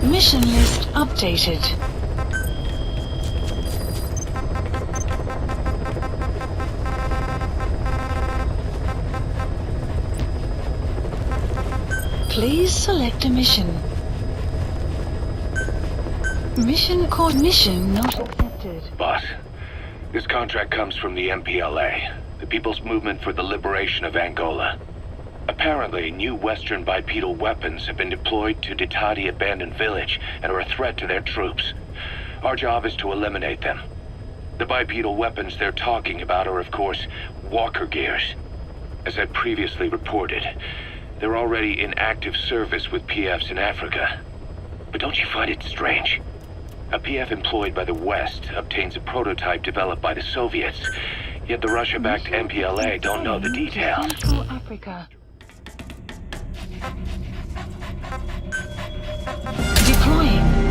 Mission list updated. Please select a mission. Mission not accepted. Boss, this contract comes from the MPLA, the People's Movement for the Liberation of Angola. Apparently, new Western bipedal weapons have been deployed to Ditadi Abandoned Village and are a threat to their troops. Our job is to eliminate them. The bipedal weapons they're talking about are, of course, walker gears. As I previously reported, they're already in active service with PFs in Africa. But don't you find it strange? A PF employed by the West obtains a prototype developed by the Soviets, yet the Russia-backed MPLA don't know the details. Central Africa. Deploying.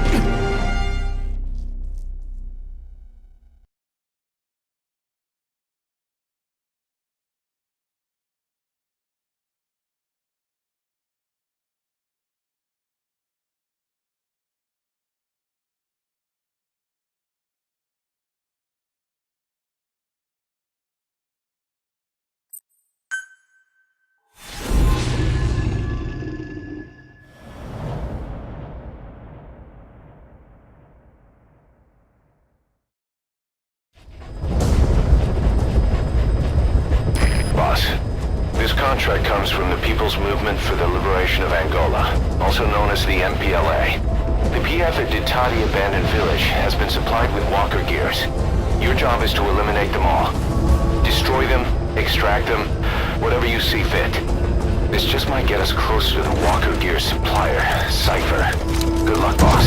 Boss, this contract comes from the People's Movement for the Liberation of Angola, also known as the MPLA. The PF at Ditadi Abandoned Village has been supplied with walker gears. Your job is to eliminate them all. Destroy them, extract them, whatever you see fit. This just might get us closer to the walker gear supplier, Cypher. Good luck, boss.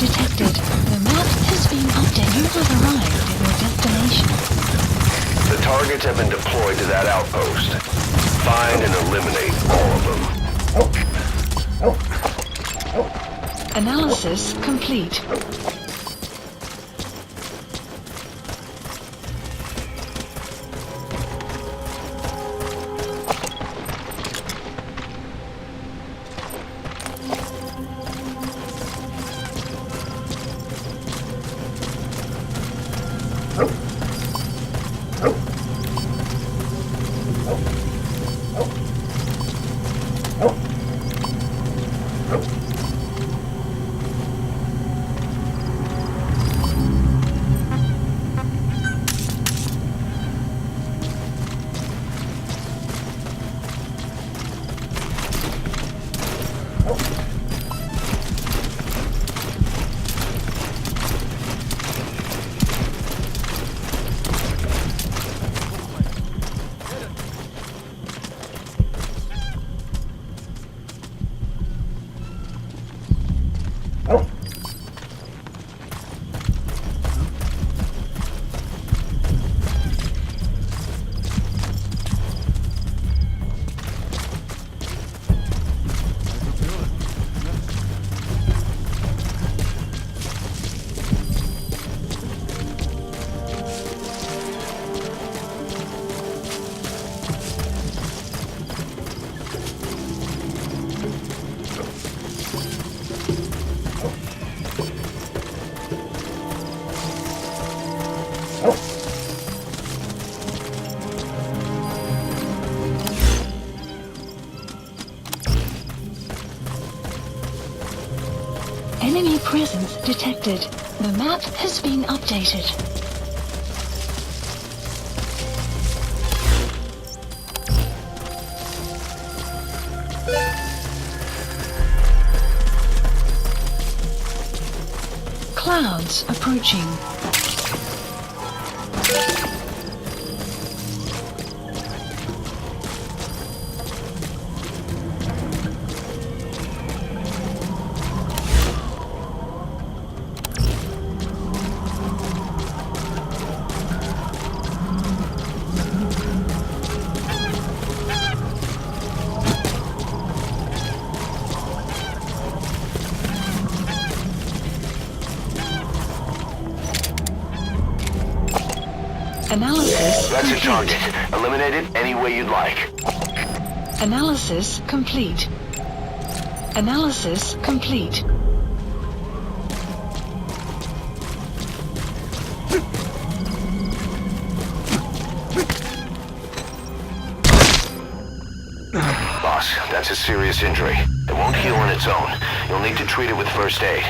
Detected. The map has been updated. You have arrived at your destination. The targets have been deployed to that outpost. Find and eliminate all of them. Analysis complete. detected. The map has been updated. Clouds approaching. Analysis That's your complete. target. Eliminate it any way you'd like. Analysis complete. Analysis complete. Boss, that's a serious injury. It won't heal on its own. You'll need to treat it with first aid.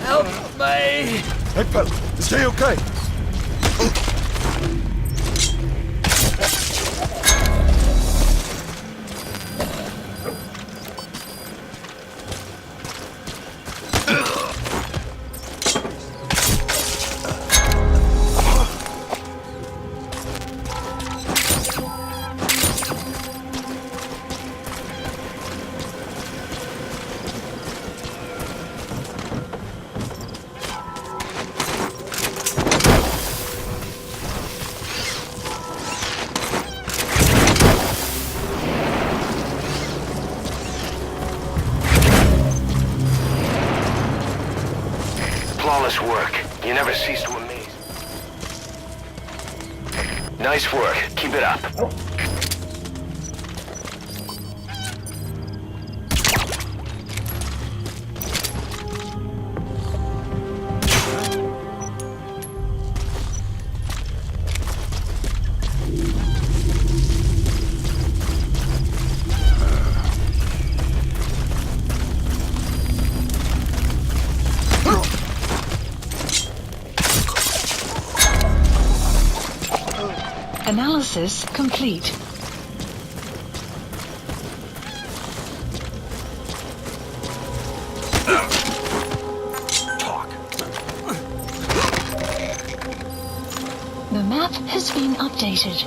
Help me! Hey, pal, stay okay. Flawless work. You never cease to amaze. Nice work. Keep it up. Analysis complete. The map has been updated.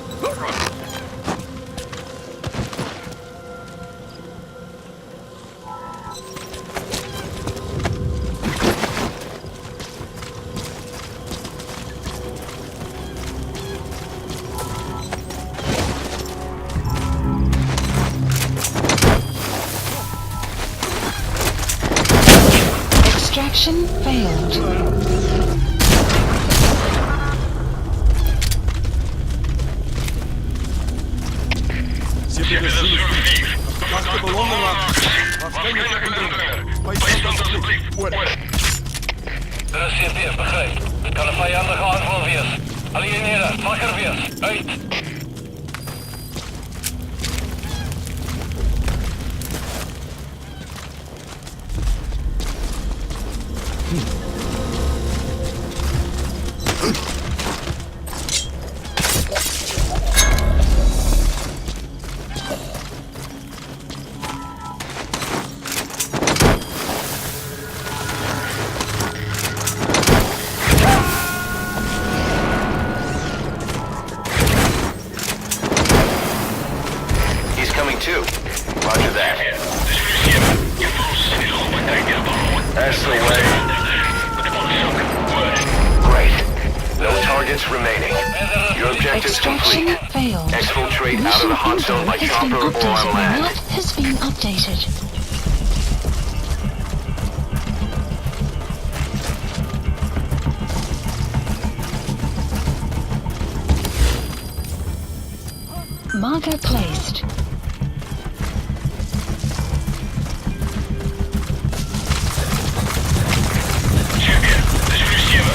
Extraction failed. De CPF begreep. Het kan een vijandige aanval wees. Alieneren, wakker wees. Uit. He's coming too. Roger minutes remaining. Your objective's Extraction complete. failed. Exfiltrate out of the hot zone by has been chopper or updated. on The land. map has been updated. Marker placed.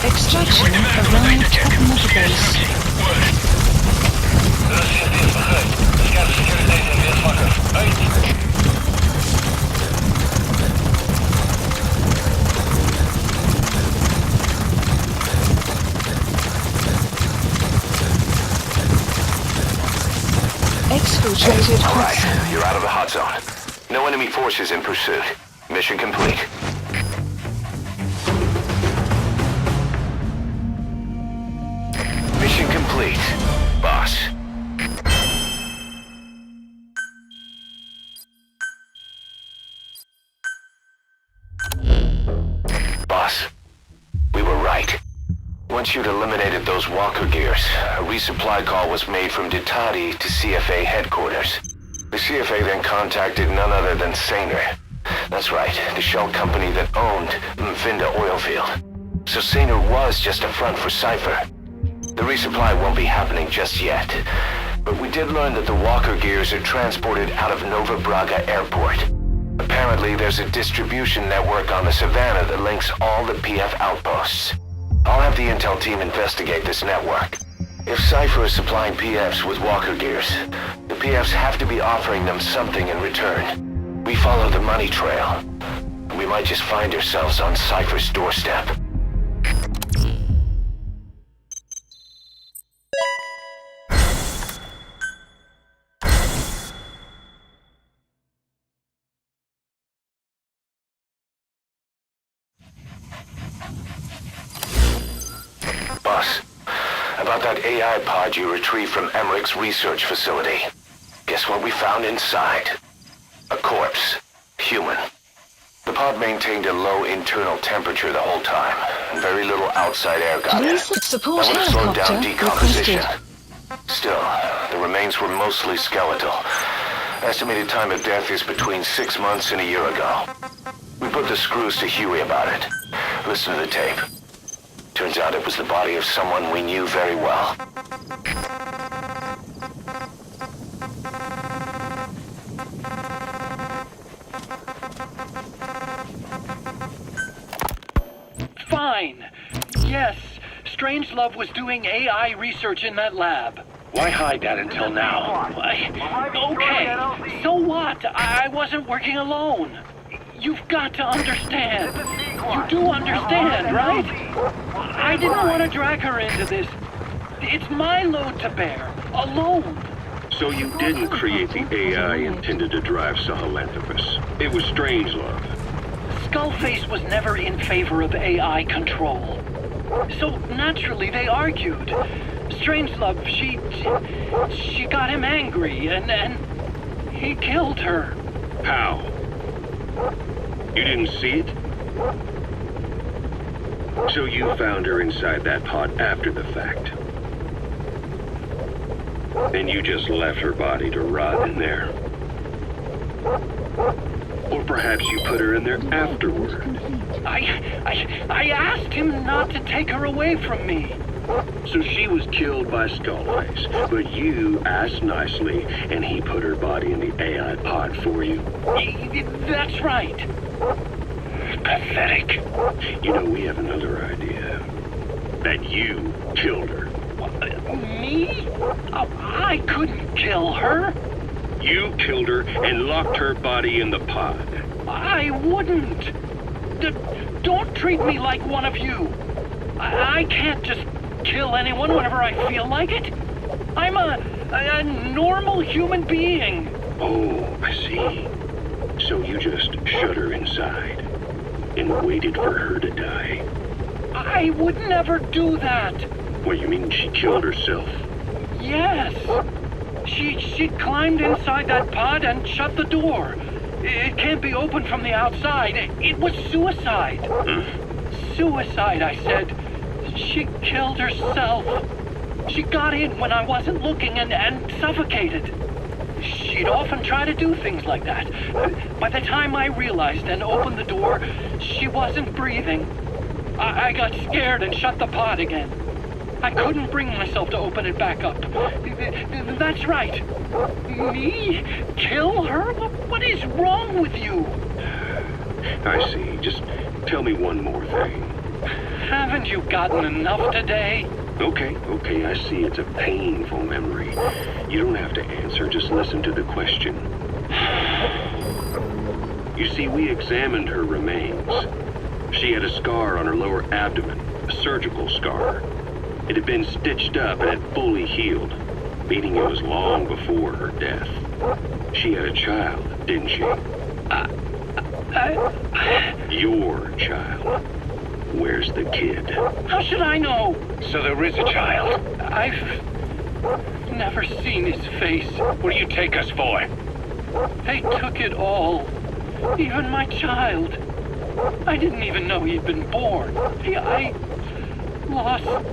Extraction around top of the base. Exfiltrated All hot right, zone. you're out of the hot zone. No enemy forces in pursuit. Mission complete. Mission complete, boss. Boss, we were right. Once you'd eliminated those walker gears, a resupply call was made from Ditati to CFA headquarters. The CFA then contacted none other than Saner. That's right, the shell company that owned Mvinda Oilfield. So Saner was just a front for Cypher. The resupply won't be happening just yet. But we did learn that the walker gears are transported out of Nova Braga Airport. Apparently, there's a distribution network on the Savannah that links all the PF outposts. I'll have the intel team investigate this network. If Cypher is supplying PFs with walker gears, the PFs have to be offering them something in return. We follow the money trail. We might just find ourselves on Cypher's doorstep. Boss, about that AI pod you retrieved from Emmerich's research facility. Guess what we found inside? A corpse. Human. The pod maintained a low internal temperature the whole time, and very little outside air got in. Please support That would have slowed down helicopter decomposition. requested. Still, the remains were mostly skeletal. Estimated time of death is between 6 months and a year ago. We put the screws to Huey about it. Listen to the tape. Turns out it was the body of someone we knew very well. Fine. Yes, Strangelove was doing AI research in that lab. Why hide that until now? Okay, so what? I wasn't working alone. You've got to understand. You do understand, right? I didn't want to drag her into this. It's my load to bear, alone. So you didn't create the AI intended to drive Sahelanthropus. It was Strangelove. Skullface was never in favor of AI control. So naturally they argued. Strangelove, she got him angry and he killed her. How? You didn't see it? So you found her inside that pod after the fact. And you just left her body to rot in there. Or perhaps you put her in there afterward. I asked him not to take her away from me. So she was killed by Skullface, but you asked nicely, and he put her body in the AI pod for you. That's right. Pathetic. You know, we have another idea. That you killed her. Me? I couldn't kill her. You killed her and locked her body in the pod. I wouldn't. Don't treat me like one of you. I can't just kill anyone whenever I feel like it. I'm a normal human being. Oh, I see. So you just shut her inside and waited for her to die. I would never do that. What, you mean she killed herself? Yes. She climbed inside that pod and shut the door. It can't be opened from the outside. It was suicide. Suicide, I said. She killed herself. She got in when I wasn't looking and suffocated. She'd often try to do things like that. By the time I realized and opened the door, she wasn't breathing. I got scared and shut the pod again. I couldn't bring myself to open it back up. That's right. Me? Kill her? What is wrong with you? I see. Just tell me one more thing. Haven't you gotten enough today? Okay, I see it's a painful memory. You don't have to answer, just listen to the question. You see, we examined her remains. She had a scar on her lower abdomen, a surgical scar. It had been stitched up and had fully healed, meaning it was long before her death. She had a child, didn't she? Your child. Where's the kid? How should I know? So there is a child. I've never seen his face. What do you take us for? They took it all. Even my child. I didn't even know he'd been born. I lost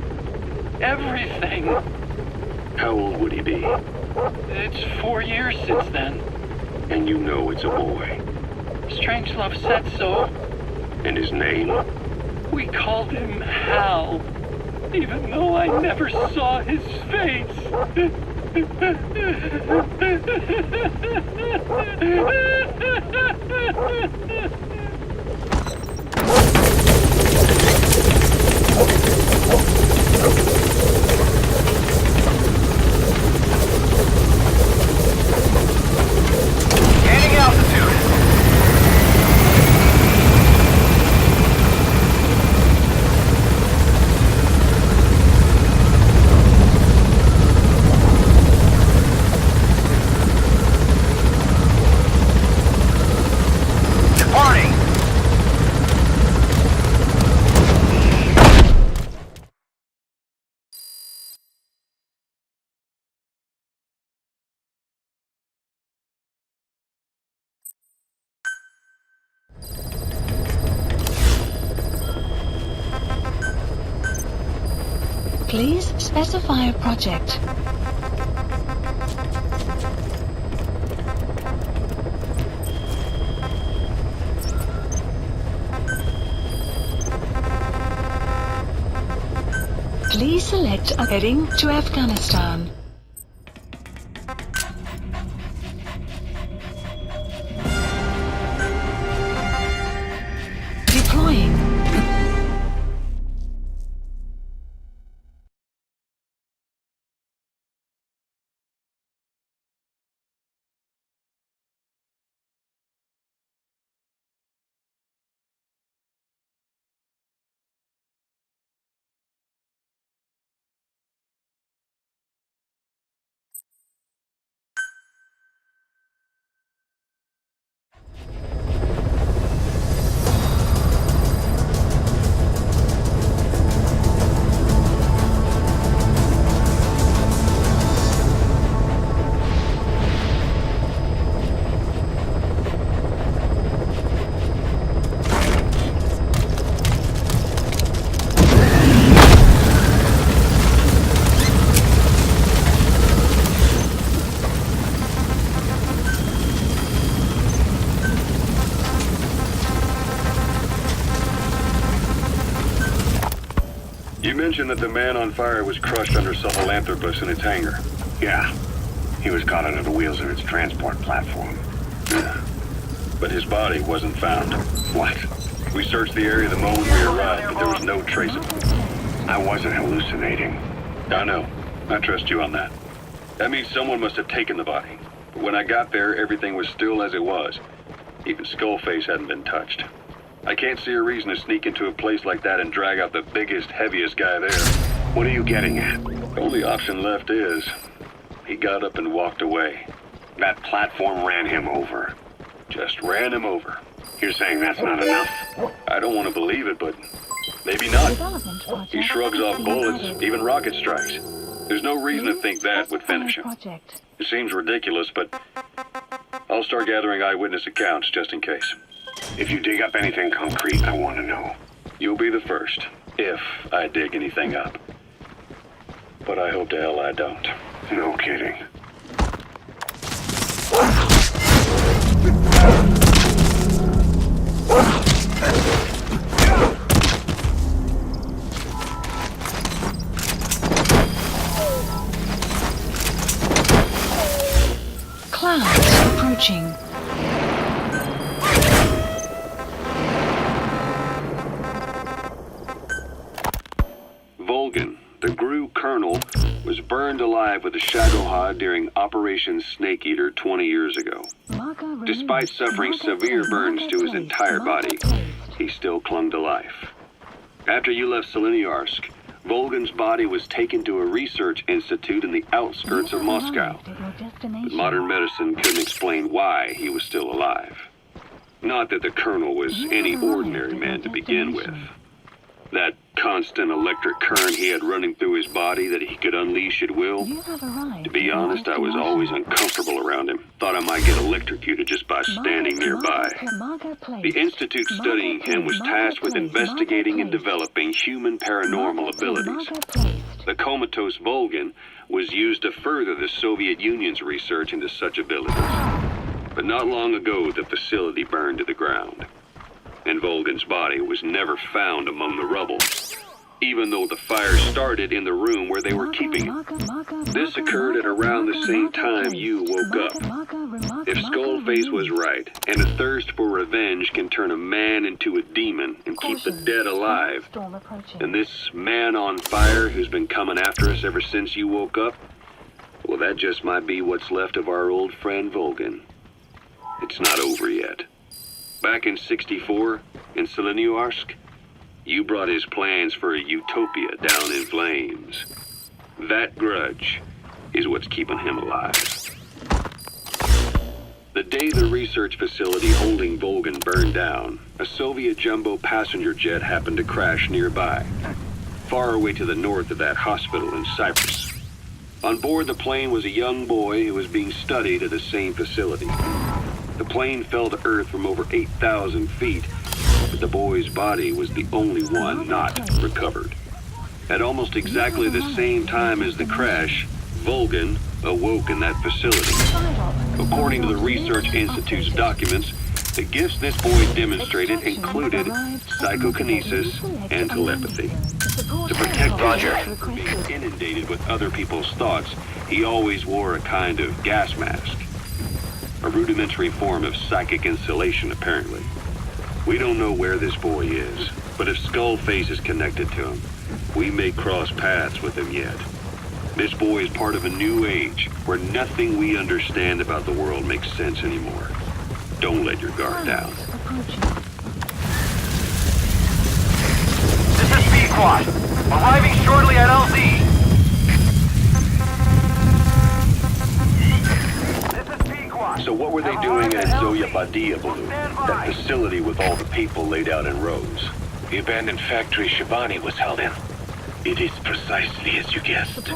everything. How old would he be? It's 4 years since then. And you know it's a boy. Strangelove said so. And his name? We called him Hal, even though I never saw his face. Gaining altitude. Departing. Please specify a project. Please select a heading to Afghanistan. Deploying. You mentioned that the man on fire was crushed under Sahelanthropus in its hangar. Yeah. He was caught under the wheels of its transport platform. But his body wasn't found. What? We searched the area the moment we arrived, but there was no trace of him. I wasn't hallucinating. I know. I trust you on that. That means someone must have taken the body. But when I got there, everything was still as it was. Even Skullface hadn't been touched. I can't see a reason to sneak into a place like that and drag out the biggest, heaviest guy there. What are you getting at? The only option left is, he got up and walked away. That platform ran him over. Just ran him over. You're saying that's not enough? I don't want to believe it, but maybe not. He shrugs off bullets, even rocket strikes. There's no reason to think that would finish him. It seems ridiculous, but I'll start gathering eyewitness accounts just in case. If you dig up anything concrete, I want to know. You'll be the first. If I dig anything up. But I hope to hell I don't. No kidding. Clouds approaching. Volgan, the GRU colonel, was burned alive with a Shagohod during Operation Snake Eater 20 years ago. Despite suffering severe burns to his entire body, he still clung to life. After you left Seleniarsk, Volgan's body was taken to a research institute in the outskirts of Moscow. But modern medicine couldn't explain why he was still alive. Not that the colonel was any ordinary man to begin with. That constant electric current he had running through his body that he could unleash at will. To be honest, I was always uncomfortable around him. Thought I might get electrocuted just by standing nearby. The institute studying him was tasked with investigating and developing human paranormal abilities. The comatose Volgan was used to further the Soviet Union's research into such abilities. But not long ago, the facility burned to the ground. And Volgan's body was never found among the rubble, even though the fire started in the room where they were keeping him. This occurred at around the same time you woke up. If Skullface was right, and a thirst for revenge can turn a man into a demon and keep the dead alive, and this man on fire who's been coming after us ever since you woke up, well, that just might be what's left of our old friend Volgan. It's not over yet. Back in '64, in Seleniarsk, you brought his plans for a utopia down in flames. That grudge is what's keeping him alive. The day the research facility holding Volgan burned down, a Soviet jumbo passenger jet happened to crash nearby, far away to the north of that hospital in Cyprus. On board the plane was a young boy who was being studied at the same facility. The plane fell to Earth from over 8,000 feet, but the boy's body was the only one not recovered. At almost exactly the same time as the crash, Volgan awoke in that facility. According to the Research Institute's documents, the gifts this boy demonstrated included psychokinesis and telepathy. To protect Roger from being inundated with other people's thoughts, he always wore a kind of gas mask. A rudimentary form of psychic insulation, apparently. We don't know where this boy is, but if Skullface is connected to him, we may cross paths with him yet. This boy is part of a new age, where nothing we understand about the world makes sense anymore. Don't let your guard down. This is B-Squad. Arriving shortly at LZ. So what were they doing at Zoya Badia Balloon? That facility with all the people laid out in rows. The abandoned factory Shivani was held in. It is precisely as you guessed.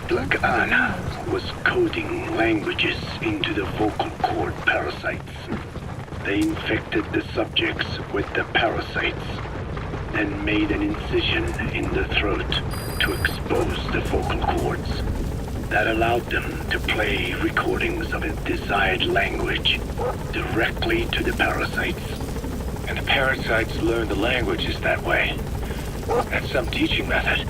Lagana was coding languages into the vocal cord parasites. They infected the subjects with the parasites, then made an incision in the throat to expose the vocal cords. That allowed them to play recordings of a desired language directly to the parasites. And the parasites learn the languages that way. That's some teaching method.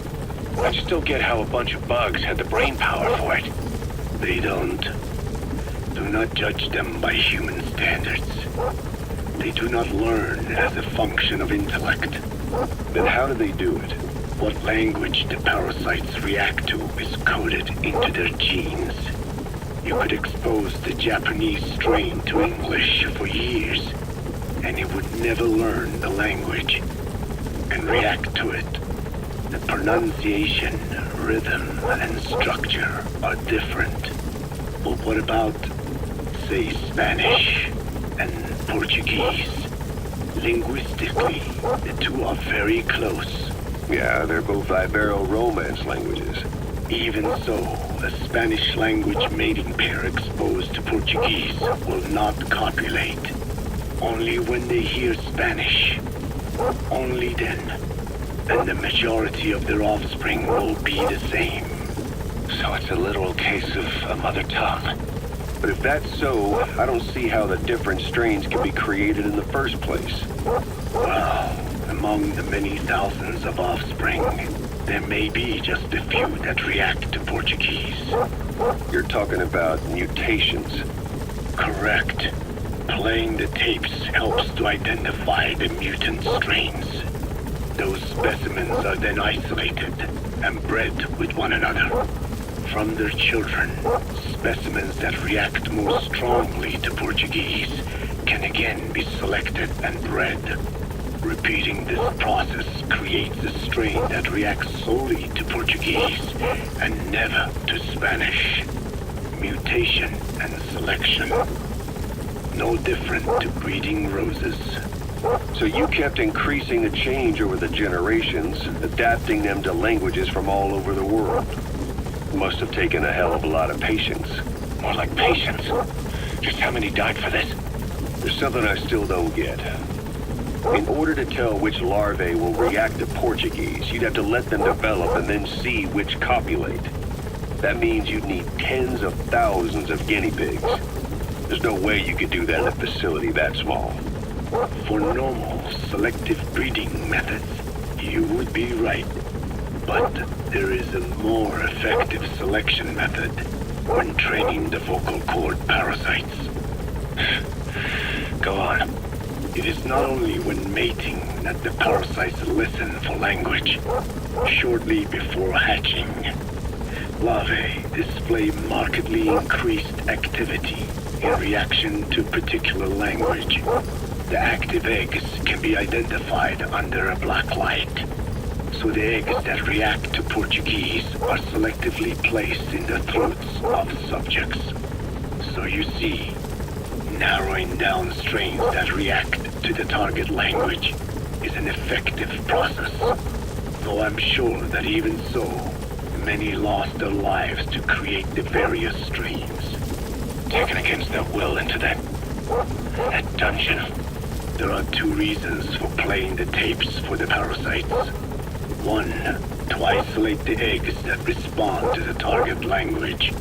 I just don't get how a bunch of bugs had the brain power for it. They don't. Do not judge them by human standards. They do not learn as a function of intellect. Then how do they do it? What language the parasites react to is coded into their genes. You could expose the Japanese strain to English for years, and it would never learn the language and react to it. The pronunciation, rhythm, and structure are different. But what about, say, Spanish and Portuguese? Linguistically, the two are very close. Yeah, they're both Ibero-Romance languages. Even so, a Spanish language mating pair exposed to Portuguese will not copulate. Only when they hear Spanish. Only then. and the majority of their offspring will be the same. So it's a literal case of a mother tongue. But if that's so, I don't see how the different strains can be created in the first place. Well, among the many thousands of offspring, there may be just a few that react to Portuguese. You're talking about mutations. Correct. Playing the tapes helps to identify the mutant strains. Those specimens are then isolated and bred with one another. From their children, specimens that react most strongly to Portuguese can again be selected and bred. Repeating this process creates a strain that reacts solely to Portuguese and never to Spanish. Mutation and selection. No different to breeding roses. So you kept increasing the change over the generations, adapting them to languages from all over the world. Must have taken a hell of a lot of patience. More like patience. Just how many died for this? There's something I still don't get. In order to tell which larvae will react to Portuguese, you'd have to let them develop and then see which copulate. That means you'd need tens of thousands of guinea pigs. There's no way you could do that in a facility that small. For normal, selective breeding methods, you would be right. But there is a more effective selection method when training the vocal cord parasites. Go on. It is not only when mating that the parasites listen for language. Shortly before hatching, larvae display markedly increased activity in reaction to particular language. The active eggs can be identified under a black light. So the eggs that react to Portuguese are selectively placed in the throats of subjects. So you see, narrowing down strains that react to the target language is an effective process. Though I'm sure that even so, many lost their lives to create the various strains. Taken against their will into that dungeon. There are two reasons for playing the tapes for the parasites. One, to isolate the eggs that respond to the target language.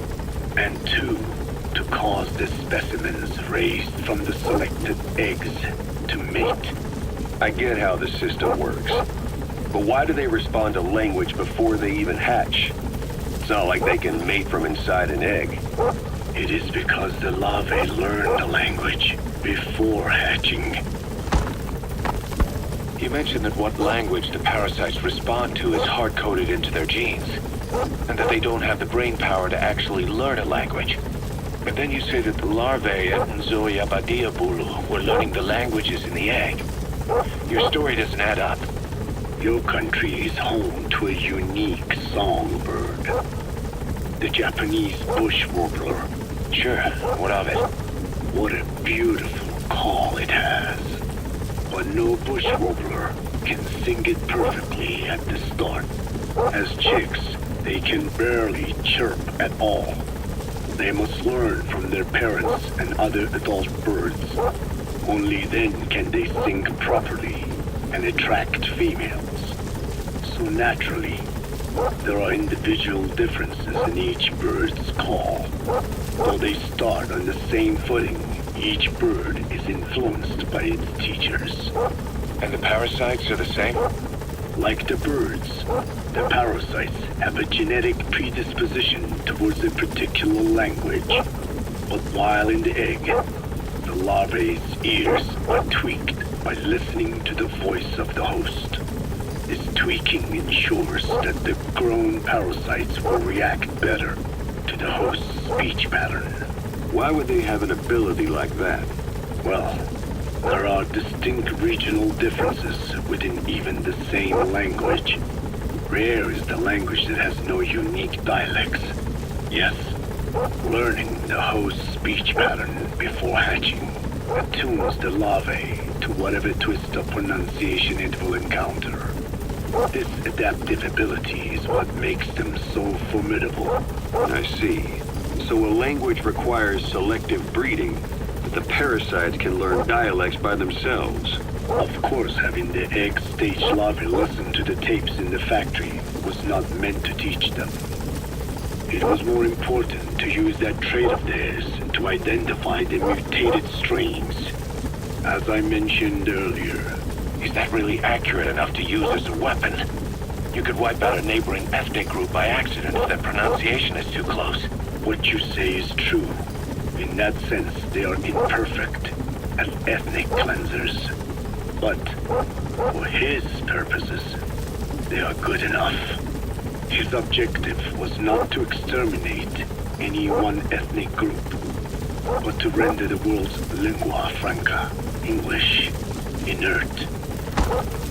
And two, to cause the specimens raised from the selected eggs to mate. I get how the system works. But why do they respond to language before they even hatch? It's not like they can mate from inside an egg. It is because the larvae learn the language before hatching. You mentioned that what language the parasites respond to is hard-coded into their genes, and that they don't have the brain power to actually learn a language. But then you say that the larvae at Nzoia Badia Bulu were learning the languages in the egg. Your story doesn't add up. Your country is home to a unique songbird. The Japanese bush warbler. Sure, what of it? What a beautiful call it has. But no bush warbler can sing it perfectly at the start. As chicks, they can barely chirp at all. They must learn from their parents and other adult birds. Only then can they sing properly and attract females. So naturally, there are individual differences in each bird's call. Though they start on the same footing, each bird is influenced by its teachers. And the parasites are the same? Like the birds, the parasites have a genetic predisposition towards a particular language. But while in the egg, the larvae's ears are tweaked by listening to the voice of the host. This tweaking ensures that the grown parasites will react better to the host's speech pattern. Why would they have an ability like that? Well, there are distinct regional differences within even the same language. Rare is the language that has no unique dialects. Yes, learning the host's speech pattern before hatching attunes the larvae to whatever twist of pronunciation it will encounter. This adaptive ability is what makes them so formidable. I see. So a language requires selective breeding, but the parasites can learn dialects by themselves. Of course, having the egg stage larvae listen to the tapes in the factory was not meant to teach them. It was more important to use that trait of theirs to identify the mutated strains. As I mentioned earlier, Is that really accurate enough to use as a weapon? You could wipe out a neighboring ethnic group by accident if their pronunciation is too close. what you say is true. In that sense, they are imperfect as ethnic cleansers. But for his purposes, they are good enough. His objective was not to exterminate any one ethnic group, but to render the world's lingua franca, English, inert.